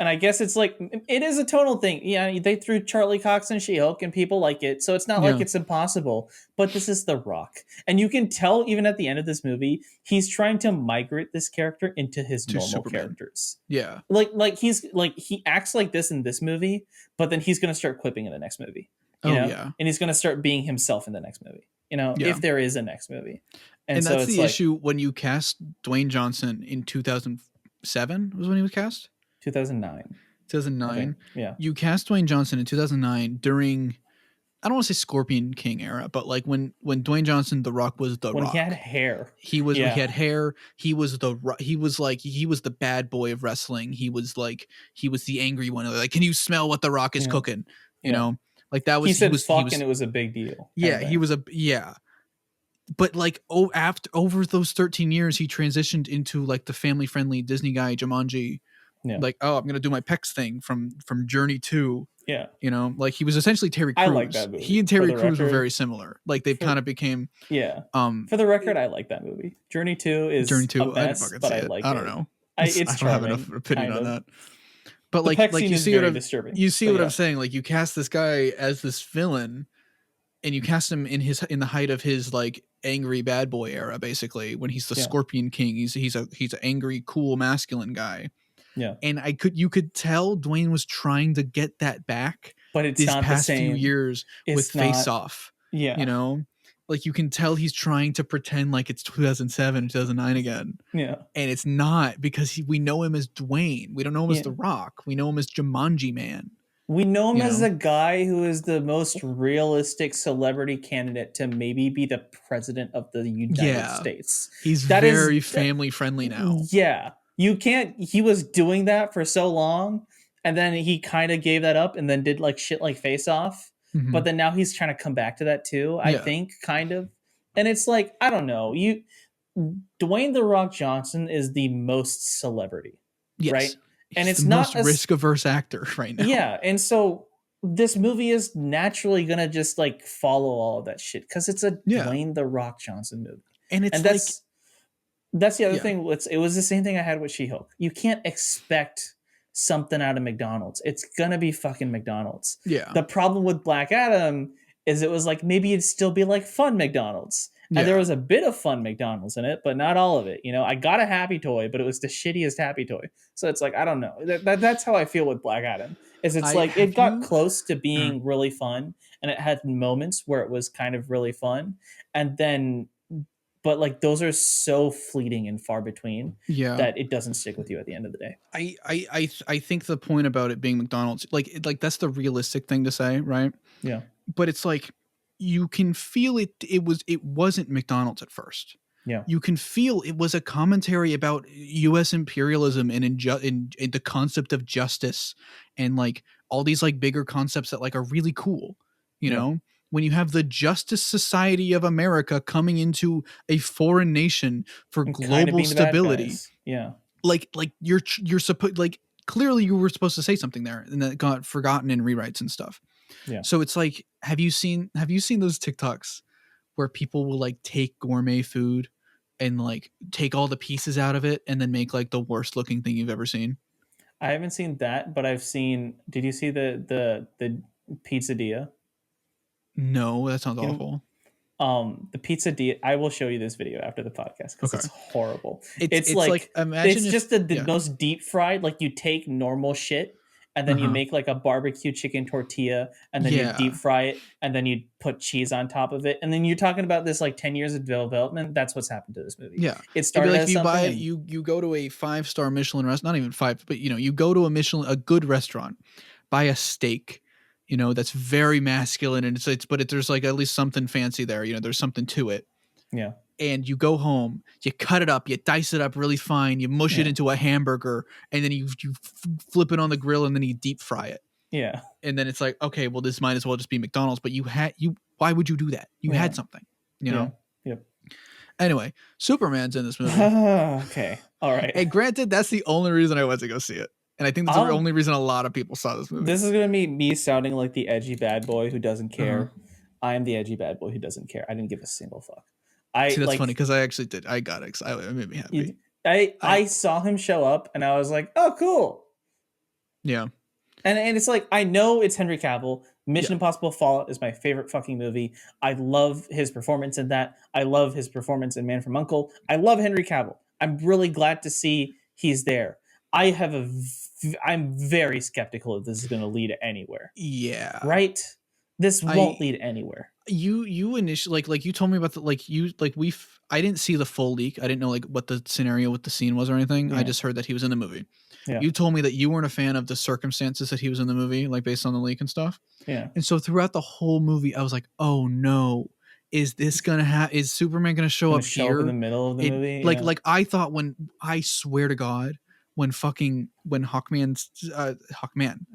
And I guess it's like, it is a tonal thing. Yeah, they threw Charlie Cox and She-Hulk and people like it. So it's not like it's impossible, but this is The Rock. And you can tell even at the end of this movie, he's trying to migrate this character into his normal characters. Yeah. Like he acts like this in this movie, but then he's going to start quipping in the next movie. You know? And he's going to start being himself in the next movie, you know, if there is a next movie. And so that's the issue when you cast Dwayne Johnson in 2007 was when he was cast? 2009. 2009. Okay. Yeah. You cast Dwayne Johnson in 2009 during, I don't want to say Scorpion King era, but like when Dwayne Johnson, The Rock was The Rock. When he had hair. He had hair. He was the bad boy of wrestling. He was the angry one. Like, can you smell what The Rock is cooking? You know? Like that was, he said fuck and it was a big deal. Yeah, he was but like over those 13 years, he transitioned into like the family friendly Disney guy, Jumanji. Yeah. Like, oh, I'm gonna do my pecs thing from Journey 2. Yeah. You know, like he was essentially Terry Crews. I like that movie. He and Terry Crews were very similar. Like they've kind of became. Yeah. For the record, I like that movie. Journey 2 is a mess, but I like it. I don't know. I don't have enough opinion on that. But like you see what I'm saying. Like you cast this guy as this villain, and you cast him in the height of his like angry bad boy era, basically when he's the Scorpion King. He's an angry, cool, masculine guy. Yeah, and you could tell Dwayne was trying to get that back, but it's not past the same. Few years with Face Off. Yeah, you know, like you can tell he's trying to pretend like it's 2007, 2009 again. Yeah, and it's not because we know him as Dwayne. We don't know him as The Rock. We know him as Jumanji Man. We know him as a guy who is the most realistic celebrity candidate to maybe be the president of the United States. He's very family friendly now. Yeah. You can't, he was doing that for so long, and then he kind of gave that up and then did like shit like Face Off. Mm-hmm. But then now he's trying to come back to that too, I think, kind of. And it's like, I don't know. Dwayne The Rock Johnson is the most celebrity, right? And it's the not most risk-averse actor right now. Yeah, and so this movie is naturally gonna just like follow all of that shit because it's a Dwayne The Rock Johnson movie, and that's the other thing. It was the same thing I had with She-Hulk. You can't expect something out of McDonald's. It's gonna be fucking McDonald's. Yeah. The problem with Black Adam is it was like maybe it'd still be like fun McDonald's, And there was a bit of fun McDonald's in it, but not all of it. You know, I got a Happy Toy, but it was the shittiest Happy Toy. So it's like, I don't know. That's how I feel with Black Adam. It's like it got close to being really fun, and it had moments where it was kind of really fun, and then, but like those are so fleeting and far between that it doesn't stick with you at the end of the day. I think the point about it being McDonald's, like that's the realistic thing to say, right? Yeah. But it's like you can feel it. It wasn't McDonald's at first. Yeah. You can feel it was a commentary about U.S. imperialism and in the concept of justice and like all these like bigger concepts that like are really cool. You know, when you have the Justice Society of America coming into a foreign nation for and global stability. Yeah. Like you're supposed, like, clearly you were supposed to say something there and that got forgotten in rewrites and stuff. Yeah. So it's like, have you seen those TikToks where people will like take gourmet food and like take all the pieces out of it and then make like the worst looking thing you've ever seen? I haven't seen that, but I've seen, did you see the Pizzeria? No, that sounds awful. The Pizzeria, I will show you this video after the podcast because it's horrible. It's like imagine it's just the most deep fried, like you take normal shit and then you make like a barbecue chicken tortilla and then you deep fry it and then you put cheese on top of it. And then you're talking about this like 10 years of development. That's what's happened to this movie. Yeah. It started like as you something. You go to a 5-star Michelin restaurant, not even 5, but you know, you go to a good restaurant, buy a steak, you know, that's very masculine and there's like at least something fancy there. You know, there's something to it. Yeah. And you go home, you cut it up, you dice it up really fine, you mush it into a hamburger, and then you flip it on the grill, and then you deep fry it. Yeah. And then it's like, okay, well, this might as well just be McDonald's. But why would you do that? You had something, you know? Yep. Anyway, Superman's in this movie. Okay. All right. And granted, that's the only reason I went to go see it. And I think that's the only reason a lot of people saw this movie. This is going to be me sounding like the edgy bad boy who doesn't care. I am the edgy bad boy who doesn't care. I didn't give a single fuck. See, that's funny because I actually did. I got it. It made me happy. I saw him show up and I was like, oh, cool. Yeah. And it's like, I know it's Henry Cavill. Mission Impossible Fallout is my favorite fucking movie. I love his performance in that. I love his performance in Man from U.N.C.L.E. I love Henry Cavill. I'm really glad to see he's there. I'm very skeptical if this is going to lead anywhere. Yeah. Right? This won't lead anywhere. You initially like you told me about I didn't see the full leak. I didn't know like what the scenario with the scene was or anything. I just heard that he was in the movie. Yeah. You told me that you weren't a fan of the circumstances that he was in the movie, like based on the leak and stuff. Yeah. And so throughout the whole movie, I was like, oh no, is Superman gonna show up here in the middle of the movie? Like I thought I swear to God, when Hawkman, I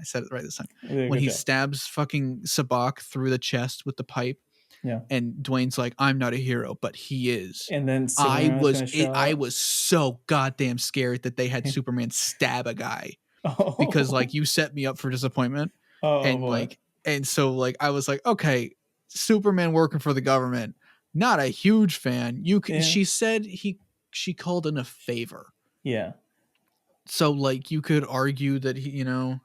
said it right this time. When he stabs fucking Sabak through the chest with the pipe. Yeah. And Dwayne's like, I'm not a hero, but he is. And then I was so goddamn scared that they had Superman stab a guy. Because like you set me up for disappointment. And so like I was like, okay, Superman working for the government, not a huge fan. She said she called in a favor. Yeah. So like you could argue that he, you know,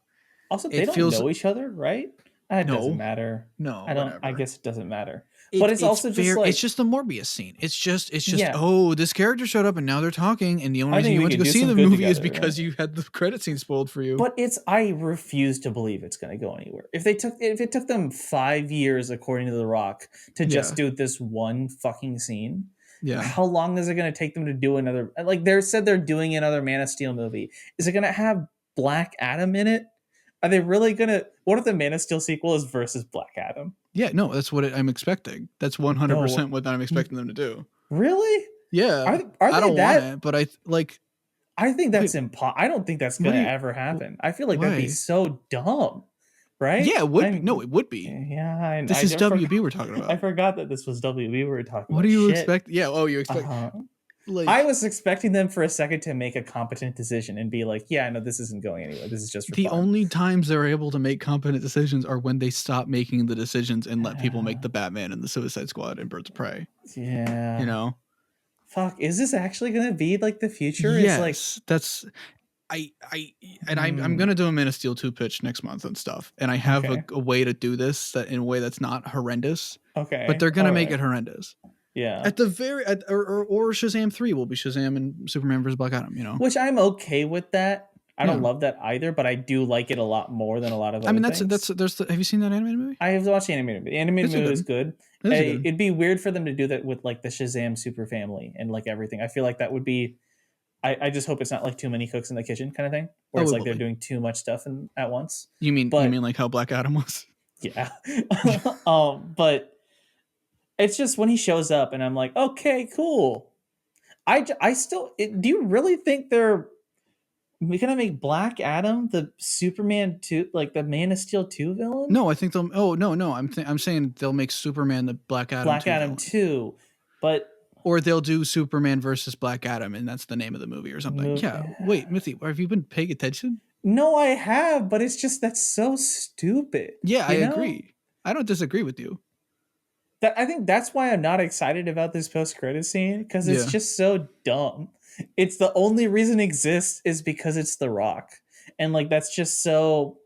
also they don't know each other, right? It doesn't matter. No, I guess it doesn't matter. But it's also just like, it's just the Morbius scene. It's just oh, this character showed up and now they're talking, and the only reason you went to go see the movie is because you had the credit scene spoiled for you. But I refuse to believe it's going to go anywhere. If it took them 5 years, according to The Rock, to just do this one fucking scene. Yeah. How long is it going to take them to do another? Like they said, they're doing another Man of Steel movie. Is it going to have Black Adam in it? Are they really going to? What if the Man of Steel sequel is versus Black Adam? Yeah, no, that's what I'm expecting. That's 100% what I'm expecting them to do. Really? Yeah. I don't want it, but I think that's impossible. I don't think that's going to ever happen. I feel like that'd be so dumb. Right? Yeah, it would be. No, it would be. Yeah, this is WB we're talking about. I forgot that this was WB we were talking about. What do you expect? Yeah, you expect. I was expecting them for a second to make a competent decision and be like, yeah, no, this isn't going anywhere. This is just for the fun. Only times they're able to make competent decisions are when they stop making the decisions and let people make the Batman and the Suicide Squad and Birds of Prey. Yeah. You know? Fuck, is this actually going to be like the future? Yes, it's like that's... I'm gonna do a Man of Steel 2 pitch next month and stuff, and I have a way to do this that in a way that's not horrendous. Okay, but they're gonna make it horrendous. Yeah. At the very or Shazam 3 will be Shazam and Superman vs. Black Adam, you know. Which I'm okay with that. I don't love that either, but I do like it a lot more than a lot of other things. Have you seen that animated movie? I have watched the animated movie. The animated movie is good. It'd be weird for them to do that with like the Shazam super family and like everything. I feel like that would be. I just hope it's not like too many cooks in the kitchen kind of thing, where it's like they're doing too much stuff at once. You mean like how Black Adam was? Yeah. But it's just when he shows up and I'm like, okay, cool. I still do you really think they're gonna make Black Adam the Superman 2, like the Man of Steel 2 villain? No, I think they'll. Oh no, I'm saying they'll make Superman the Black Adam 2, but or they'll do Superman versus Black Adam, and that's the name of the movie or something. Yeah. Wait, Mithi, have you been paying attention? No, I have, but it's just that's so stupid. Yeah, I agree. I don't disagree with you. I think that's why I'm not excited about this post-credit scene, because it's just so dumb. It's the only reason it exists is because it's The Rock, and like that's just so.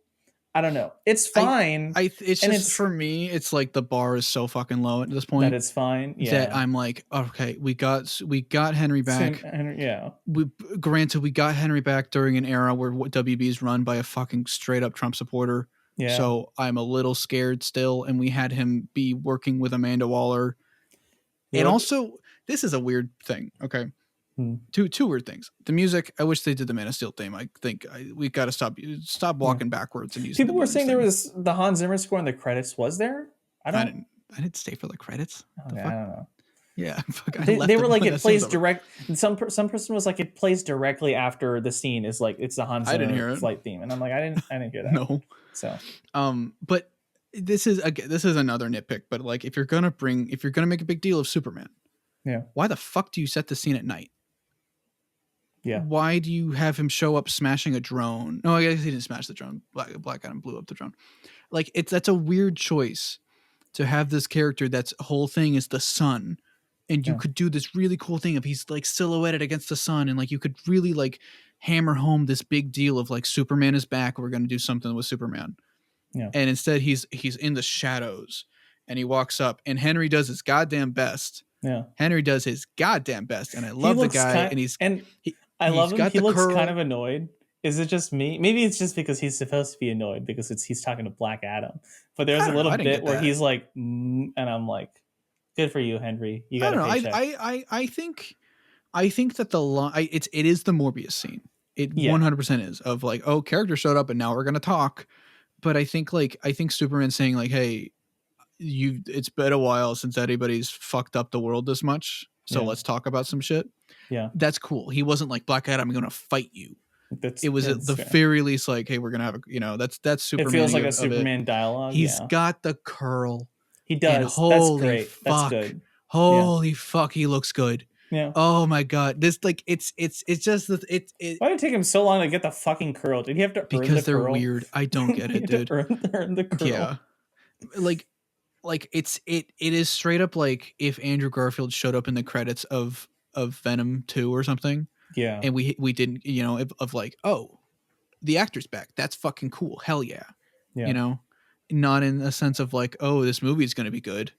I don't know. It's fine. For me, it's like the bar is so fucking low at this point. That it's fine. Yeah. That I'm like, okay, we got Henry back. Granted, we got Henry back during an era where WB is run by a fucking straight up Trump supporter. Yeah. So I'm a little scared still, and we had him be working with Amanda Waller. Yep. And also, this is a weird thing. Okay. Two weird things. The music, I wish they did the Man of Steel theme. I think we got to stop walking backwards and using. People were saying there was the Hans Zimmer score in the credits. Was there? I didn't stay for the credits. Okay, I don't know. Yeah, they were like it plays direct. Some person was like it plays directly after the scene is like it's the Hans Zimmer flight theme, and I'm like I didn't hear that. No. So but this is another nitpick. But like if you're gonna make a big deal of Superman, why the fuck do you set the scene at night? Yeah. Why do you have him show up smashing a drone? No, I guess he didn't smash the drone. Black Adam blew up the drone. Like that's a weird choice to have this character that's whole thing is the sun, and you could do this really cool thing if he's like silhouetted against the sun, and like you could really like hammer home this big deal of like Superman is back. We're gonna do something with Superman. Yeah. And instead he's in the shadows, and he walks up, and Henry does his goddamn best. Yeah. Henry does his goddamn best, and I love the guy, I love him. He looks kind of annoyed. Is it just me? Maybe it's just because he's supposed to be annoyed because he's talking to Black Adam. But there's a little bit where he's like, and I'm like, good for you, Henry. You got a paycheck. I think that the line it is the Morbius scene. It 100% is of like, oh, character showed up and now we're gonna talk. But I think Superman saying like, hey, it's been a while since anybody's fucked up the world this much. So let's talk about some shit. Yeah. That's cool. He wasn't like Black Adam, I'm going to fight you. It was at the very least like, hey, we're going to have that's Superman. It feels like a Superman dialogue. He's got the curl. He does. That's great. That's good. Holy fuck, he looks good. Yeah. Oh my god. This like it's just that why did it take him so long to get the fucking curl? Did he have to earn the curl? Because they're weird. I don't get it, dude. earn the curl. Yeah. Like it is straight up like if Andrew Garfield showed up in the credits of Venom 2 or something. Yeah. And we didn't, of like, oh, the actor's back. That's fucking cool. Hell yeah. Not in a sense of like, oh, this movie is going to be good.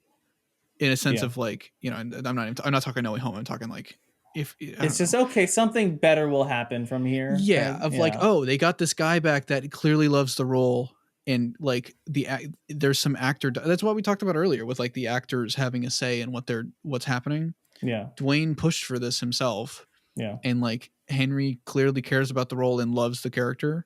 In a sense of like, I'm not talking No Way Home. I'm talking like if it's just okay, something better will happen from here. Yeah. Like, oh, they got this guy back that clearly loves the role. And like there's some actor. That's what we talked about earlier with like the actors having a say in what's happening. Yeah. Dwayne pushed for this himself. Yeah. And like Henry clearly cares about the role and loves the character.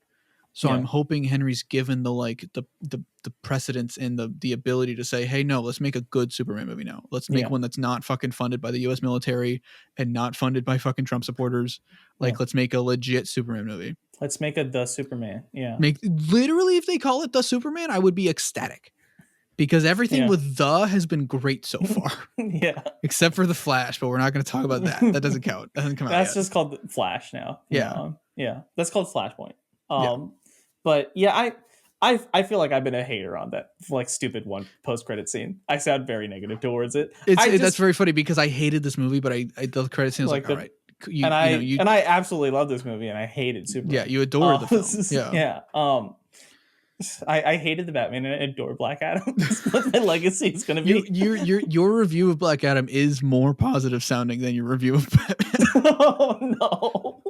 So I'm hoping Henry's given the precedence and the ability to say, hey, no, let's make a good Superman movie now. Let's make one that's not fucking funded by the US military and not funded by fucking Trump supporters. Like, let's make a legit Superman movie. Let's make a The Superman. Yeah. Literally, if they call it The Superman, I would be ecstatic. Because everything with the has been great so far. Yeah. Except for the Flash, but we're not going to talk about that. That doesn't count. That doesn't come out That's yet. just called Flash now. Yeah. Yeah. That's called Flashpoint. But yeah, I feel like I've been a hater on that like stupid one post-credit scene. I sound very negative towards it. That's very funny because I hated this movie, but the credit scene was like all right. I absolutely love this movie and I hated Superman. Yeah, you adore the film. Yeah. I hated the Batman and I adore Black Adam. That's what my legacy is going to be. Your review of Black Adam is more positive sounding than your review of Batman. Oh no!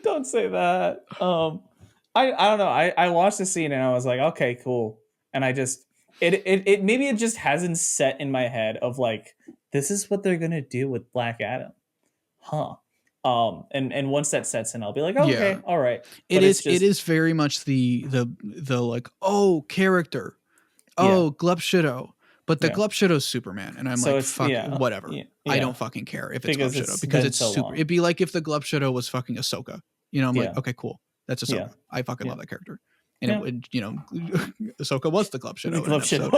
Don't say that. I don't know. I watched the scene and I was like, okay, cool. And I just it maybe it just hasn't set in my head of like, this is what they're gonna do with Black Adam, huh? And once that sets in, I'll be like, oh, okay, all right. It is very much the like, oh, character, oh, Glupshido, but the Glupshido's Superman, and I'm so like, fuck, whatever. Yeah. I don't fucking care if it's Glupshido because it's so super. Long. It'd be like if the Glupshido was fucking Ahsoka. You know, I'm like, okay, cool, that's Ahsoka. I fucking love that character. And it would, you know, Ahsoka was the Glupshido,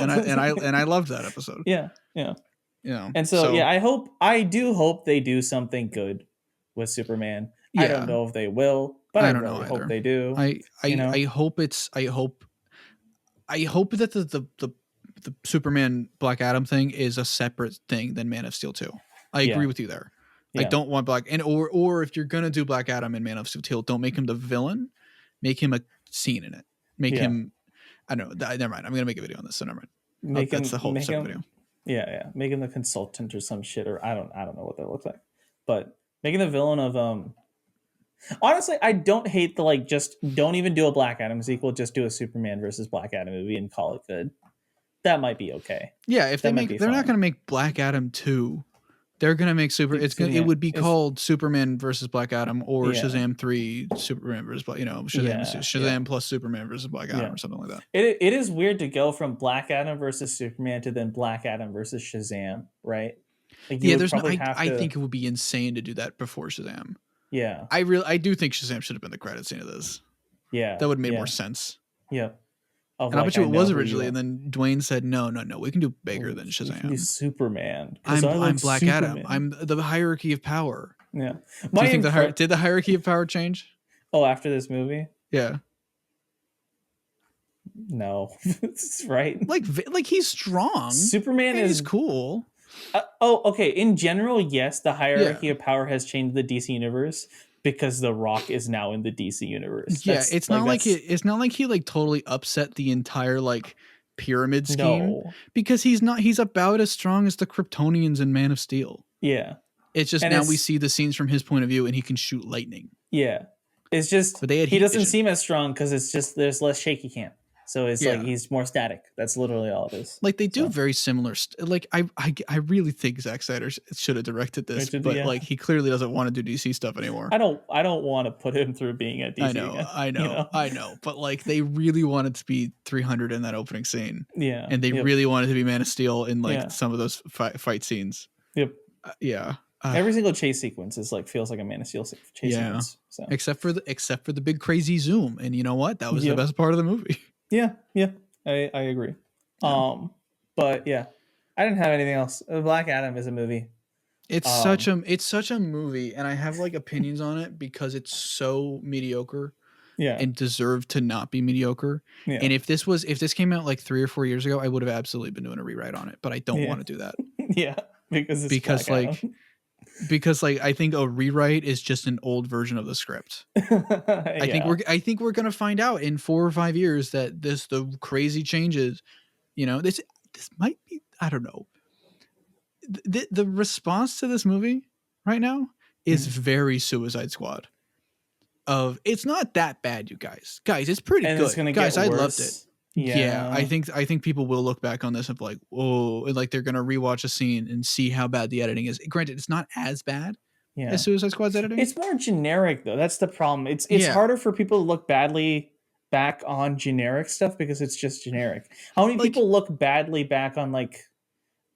and I loved that episode. Yeah. You know, and so I do hope they do something good with Superman. I don't know if they will, but I really hope they do. I hope that the Superman Black Adam thing is a separate thing than Man of Steel 2. I agree with you there. I don't want or if you're gonna do Black Adam in Man of Steel, don't make him the villain. Make him a scene in it. Make him. I don't know. Never mind. I'm gonna make a video on this. So never mind. That's the whole video. Yeah. Making the consultant or some shit, or I don't know what that looks like, but making the villain of honestly, I don't hate the like. Just don't even do a Black Adam sequel. Just do a Superman versus Black Adam movie and call it good. That might be okay. Yeah, if they're not going to make Black Adam 2. They're going to make it would be called Superman versus Black Adam or Shazam 3 Superman versus Shazam plus Superman versus Black Adam or something like that. It is weird to go from Black Adam versus Superman to then Black Adam versus Shazam, right? Like I think it would be insane to do that before Shazam. Yeah. I do think Shazam should have been the credit scene of this. Yeah. That would have made more sense. Yeah. And I bet you it was originally, and then Dwayne said, "No, we can do bigger than Shazam. We can do Superman. I'm Black Adam. I'm the hierarchy of power." Yeah. Do you think did the hierarchy of power change? Oh, after this movie? Yeah. No, right? Like he's strong. Superman is cool. Okay. In general, yes, the hierarchy of power has changed the DC universe. Because The Rock is now in the DC universe. It's not like he like totally upset the entire like pyramid scheme. No. Because he's about as strong as the Kryptonians in Man of Steel. Yeah. It's just we see the scenes from his point of view and he can shoot lightning. Yeah. It's just he doesn't seem as strong because it's just there's less shaky cam. So it's like he's more static. That's literally all it is. Like they do very similar. Like I really think Zack Snyder should have directed this, but like he clearly doesn't want to do DC stuff anymore. I don't want to put him through being a DC. I know. But like they really wanted to be 300 in that opening scene. Yeah, and they really wanted to be Man of Steel in like some of those fight scenes. Yep. Yeah. Every single chase sequence is like feels like a Man of Steel chase sequence. So. Except for the big crazy zoom, and you know what? That was the best part of the movie. Yeah, I agree. Yeah. But yeah, I didn't have anything else. Black Adam is a movie. It's such a movie, and I have like opinions on it because it's so mediocre. Yeah, and deserved to not be mediocre. Yeah. And if this came out like 3 or 4 years ago, I would have absolutely been doing a rewrite on it. But I don't want to do that. Yeah, because I think a rewrite is just an old version of the script. I think we're gonna find out in 4 or 5 years that the crazy changes. You know, this might be, I don't know. The response to this movie right now is very Suicide Squad. It's not that bad, you guys. Guys, it's pretty good. Guys, I loved it. Yeah, I think people will look back on this and be like, whoa, and like they're gonna rewatch a scene and see how bad the editing is. Granted, it's not as bad as Suicide Squad's editing. It's more generic though. That's the problem. It's harder for people to look badly back on generic stuff because it's just generic. How many people look badly back on like,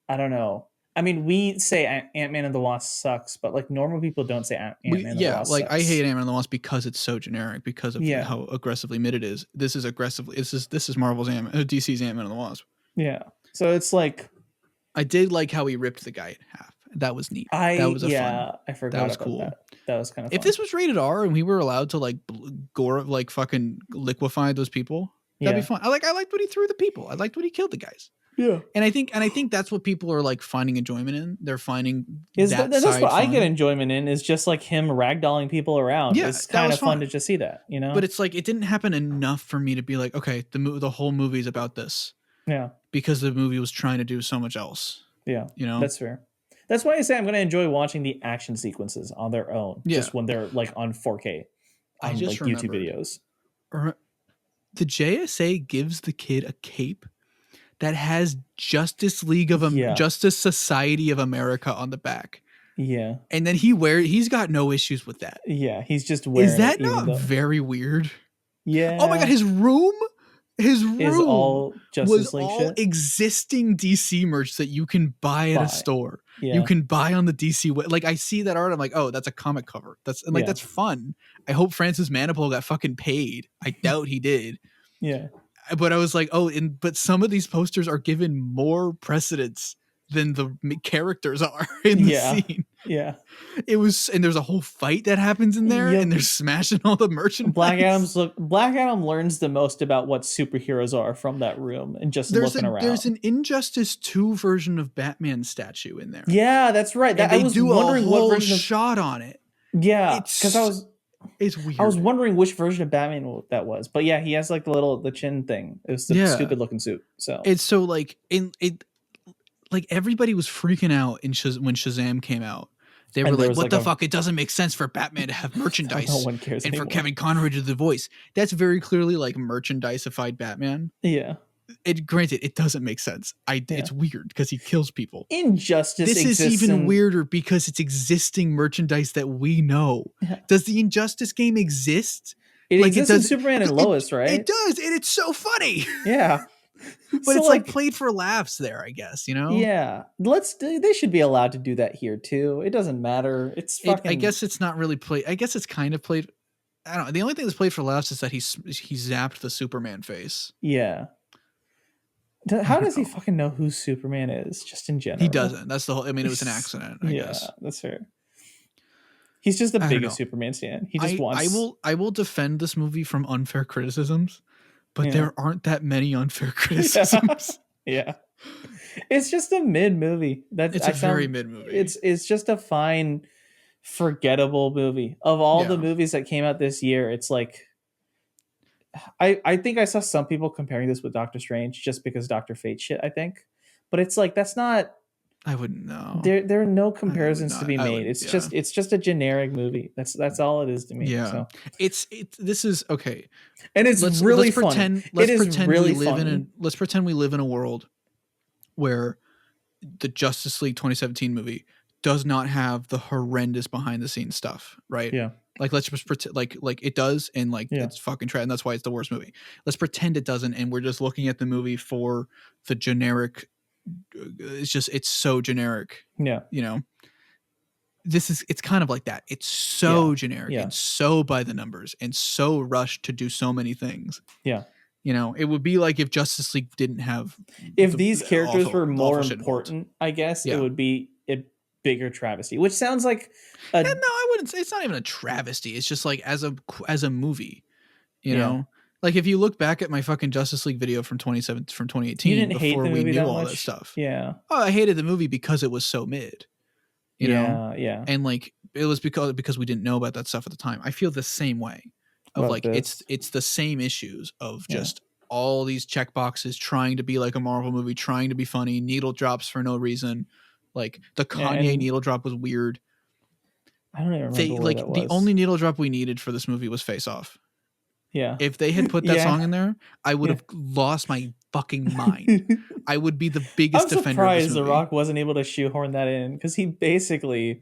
I don't know. I mean, we say Ant-Man and the Wasp sucks, but like normal people don't say Ant-Man and the Wasp sucks. I hate Ant-Man and the Wasp because it's so generic, because of how aggressively mid it is. This is Marvel's DC's Ant-Man and the Wasp. Yeah. So it's like, I did like how he ripped the guy in half. That was neat. That was fun. I forgot that was about cool. That was kind of fun. If this was rated R and we were allowed to like gore, like fucking liquefy those people, that'd be fun. I liked when he threw the people. I liked when he killed the guys. Yeah. And I think that's what people are like finding enjoyment in. They're finding that's what fun. I get enjoyment in, is just like him ragdolling people around. Yeah, It's kind of fun to just see that, you know. But it's like it didn't happen enough for me to be like, okay, the whole movie is about this. Yeah. Because the movie was trying to do so much else. Yeah. You know? That's fair. That's why I say I'm going to enjoy watching the action sequences on their own, just when they're like on 4K on like YouTube videos. The JSA gives the kid a cape that has Justice Society of America on the back. Yeah. And then he's got no issues with that. Yeah, he's just wearing Is that not very weird? Yeah. Oh my god, his room is all Justice League shit? Existing DC merch that you can buy at a store. Yeah. You can buy on the DC like I see that art, I'm like, oh, that's a comic cover. That's fun. I hope Francis Manipul got fucking paid. I doubt he did. Yeah. But I was like, but some of these posters are given more precedence than the characters are in the scene. Yeah. It was, and there's a whole fight that happens in there, and they're smashing all the merchandise. Black Adam learns the most about what superheroes are from that room and just looking around. There's an Injustice 2 version of Batman statue in there. Yeah, that's right. I was wondering what version shot on it. Yeah, because it's weird. I was wondering which version of Batman that was, but yeah, he has like the chin thing. It was the stupid looking suit. So it's so like like everybody was freaking out when Shazam came out. They were like, what the fuck? It doesn't make sense for Batman to have merchandise. No one cares and anymore. For Kevin Conroy to do the voice. That's very clearly like merchandise-ified Batman. Yeah. Granted, it doesn't make sense. It's weird because he kills people. Injustice This is even weirder because it's existing merchandise that we know. Yeah. Does the Injustice game exist? It exists in Superman and Lois, right? It does, and it's so funny. Yeah. But it's like played for laughs there, I guess, you know? Yeah. They should be allowed to do that here too. It doesn't matter. I guess it's not really played. I guess it's kind of played. I don't know. The only thing that's played for laughs is that he zapped the Superman face. Yeah. How does he fucking know who Superman is, just in general? He doesn't. That's the whole. I mean, it was an accident, I guess. That's fair. He's just the biggest Superman stan. He just wants. I will defend this movie from unfair criticisms, but there aren't that many unfair criticisms. Yeah. It's just a mid movie. It's a very mid movie. It's just a fine, forgettable movie. Of all the movies that came out this year, it's like. I think I saw some people comparing this with Doctor Strange just because Dr. Fate shit, I think. But it's like, that's not. I wouldn't know. There are no comparisons to be made. It's just a generic movie. That's all it is to me. Yeah. So. This is okay. And it's really fun. Let's pretend we live in a world where the Justice League 2017 movie does not have the horrendous behind the scenes stuff, right? Yeah. Like let's just pretend like it does, and like it's fucking trash, and that's why it's the worst movie. Let's pretend it doesn't, and we're just looking at the movie for the generic. It's so generic. Yeah, you know. It's kind of like that. It's so generic and so by the numbers and so rushed to do so many things. Yeah. You know, it would be like if Justice League didn't have. If these characters were more important, I guess it would be a bigger travesty, which sounds like. No, I wouldn't say it's not even a travesty. It's just like as a movie, you know. Like if you look back at my fucking Justice League video from 2018, you didn't hate the movie we knew that all much? that stuff. Yeah. Oh, I hated the movie because it was so mid. You know? Yeah. And like it was because we didn't know about that stuff at the time. I feel the same way. Of like it's the same issues of just all these check boxes trying to be like a Marvel movie, trying to be funny, needle drops for no reason. Like the Kanye needle drop was weird. I don't even remember what that was. The only needle drop we needed for this movie was Face Off. Yeah. If they had put that song in there, I would have lost my fucking mind. I would be the biggest defender of this movie. The Rock wasn't able to shoehorn that in because he basically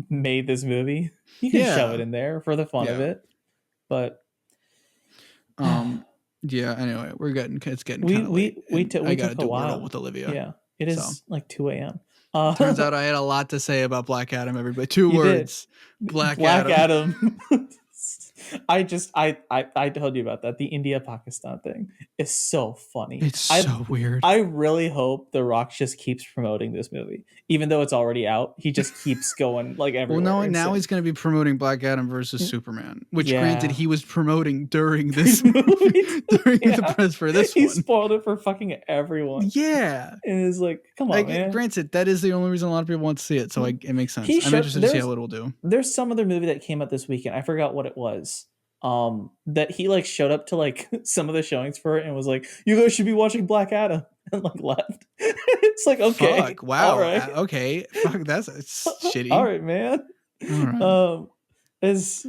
made this movie. You can shove it in there for the fun of it, but anyway, it's getting kind of late. We took a while with Olivia. Yeah, it is like 2 a.m. Turns out I had a lot to say about Black Adam. Everybody, 2 words. Black Adam. I told you about that. The India Pakistan thing is so funny. It's so weird. I really hope The Rock just keeps promoting this movie, even though it's already out. He just keeps going like everywhere. Well, now he's going to be promoting Black Adam versus Superman, which granted he was promoting during this movie, during the press for this one. He spoiled it for fucking everyone. Yeah, and it's like, come on, man. Granted, that is the only reason a lot of people want to see it, so it makes sense. I'm interested to see how it will do. There's some other movie that came out this weekend. I forgot what it was. That he like showed up to like some of the showings for it and was like, "You guys should be watching Black Adam," and like left. It's like, okay, fuck, wow, all right. Okay, fuck, that's shitty. All right, man. All right.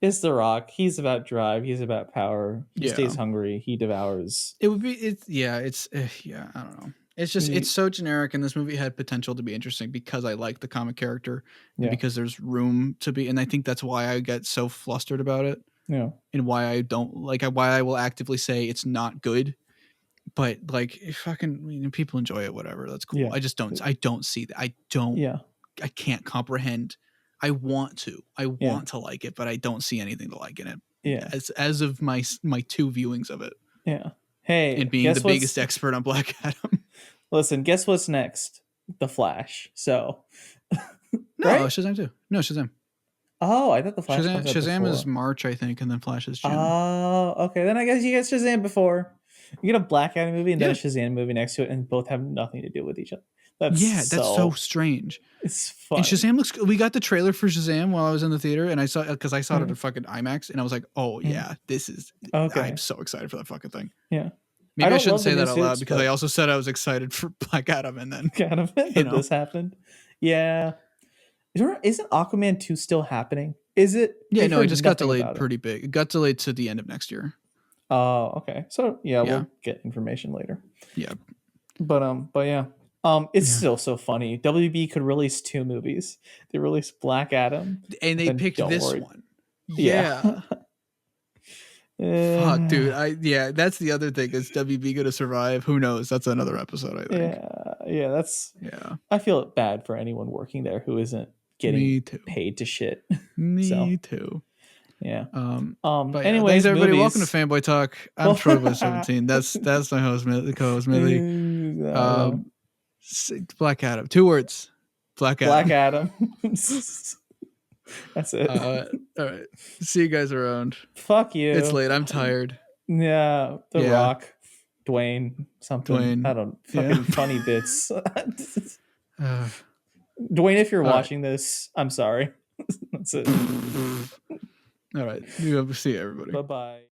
Is The Rock? He's about drive. He's about power. He stays hungry. He devours. It would be. I don't know. It's just it's so generic, and this movie had potential to be interesting because I like the comic character, and because there's room to be, and I think that's why I get so flustered about it. Yeah, and why I don't like why I will actively say it's not good, but like fucking people enjoy it, whatever. That's cool. I just don't. I don't see that. I don't. Yeah. I can't comprehend. I want to like it, but I don't see anything to like in it. Yeah. As of my 2 viewings of it. Yeah. Hey, and being the biggest expert on Black Adam. Listen, guess what's next? The Flash. So. No, right? Shazam too. No, Shazam. Oh, I thought the Flash. Shazam is March, I think, and then Flash is June. Oh, okay. Then I guess you get Shazam before. You get a Black Adam movie and then a Shazam movie next to it, and both have nothing to do with each other. That's so strange. It's fun. And Shazam looks. We got the trailer for Shazam while I was in the theater, and I saw it at a fucking IMAX, and I was like, "Oh yeah, this is." Okay. I'm so excited for that fucking thing. Yeah. Maybe I shouldn't say that out loud because I also said I was excited for Black Adam, and then this happened. Yeah. Isn't Aquaman 2 still happening? Is it? Yeah, no, it just got delayed pretty big. It got delayed to the end of next year. Oh, okay. So we'll get information later. Yeah. But yeah. It's still so funny. WB could release 2 movies. They released Black Adam. And they picked this one. Yeah. Fuck, dude. That's the other thing. Is WB gonna survive? Who knows? That's another episode, I think. Yeah. I feel bad for anyone working there who isn't getting paid to shit. Me too. Yeah. But anyways, thanks everybody. Welcome to Fanboy Talk. I'm Troyboy17. That's my host, the co-host Mithi. Black Adam. 2 words. Black Adam. Black Adam. That's it. All right. See you guys around. Fuck you. It's late. I'm tired. Yeah. The Rock. Dwayne. Something. I don't. Fucking funny bits. Dwayne, if you're watching this, I'm sorry. That's it. All right. See you, everybody. Bye-bye.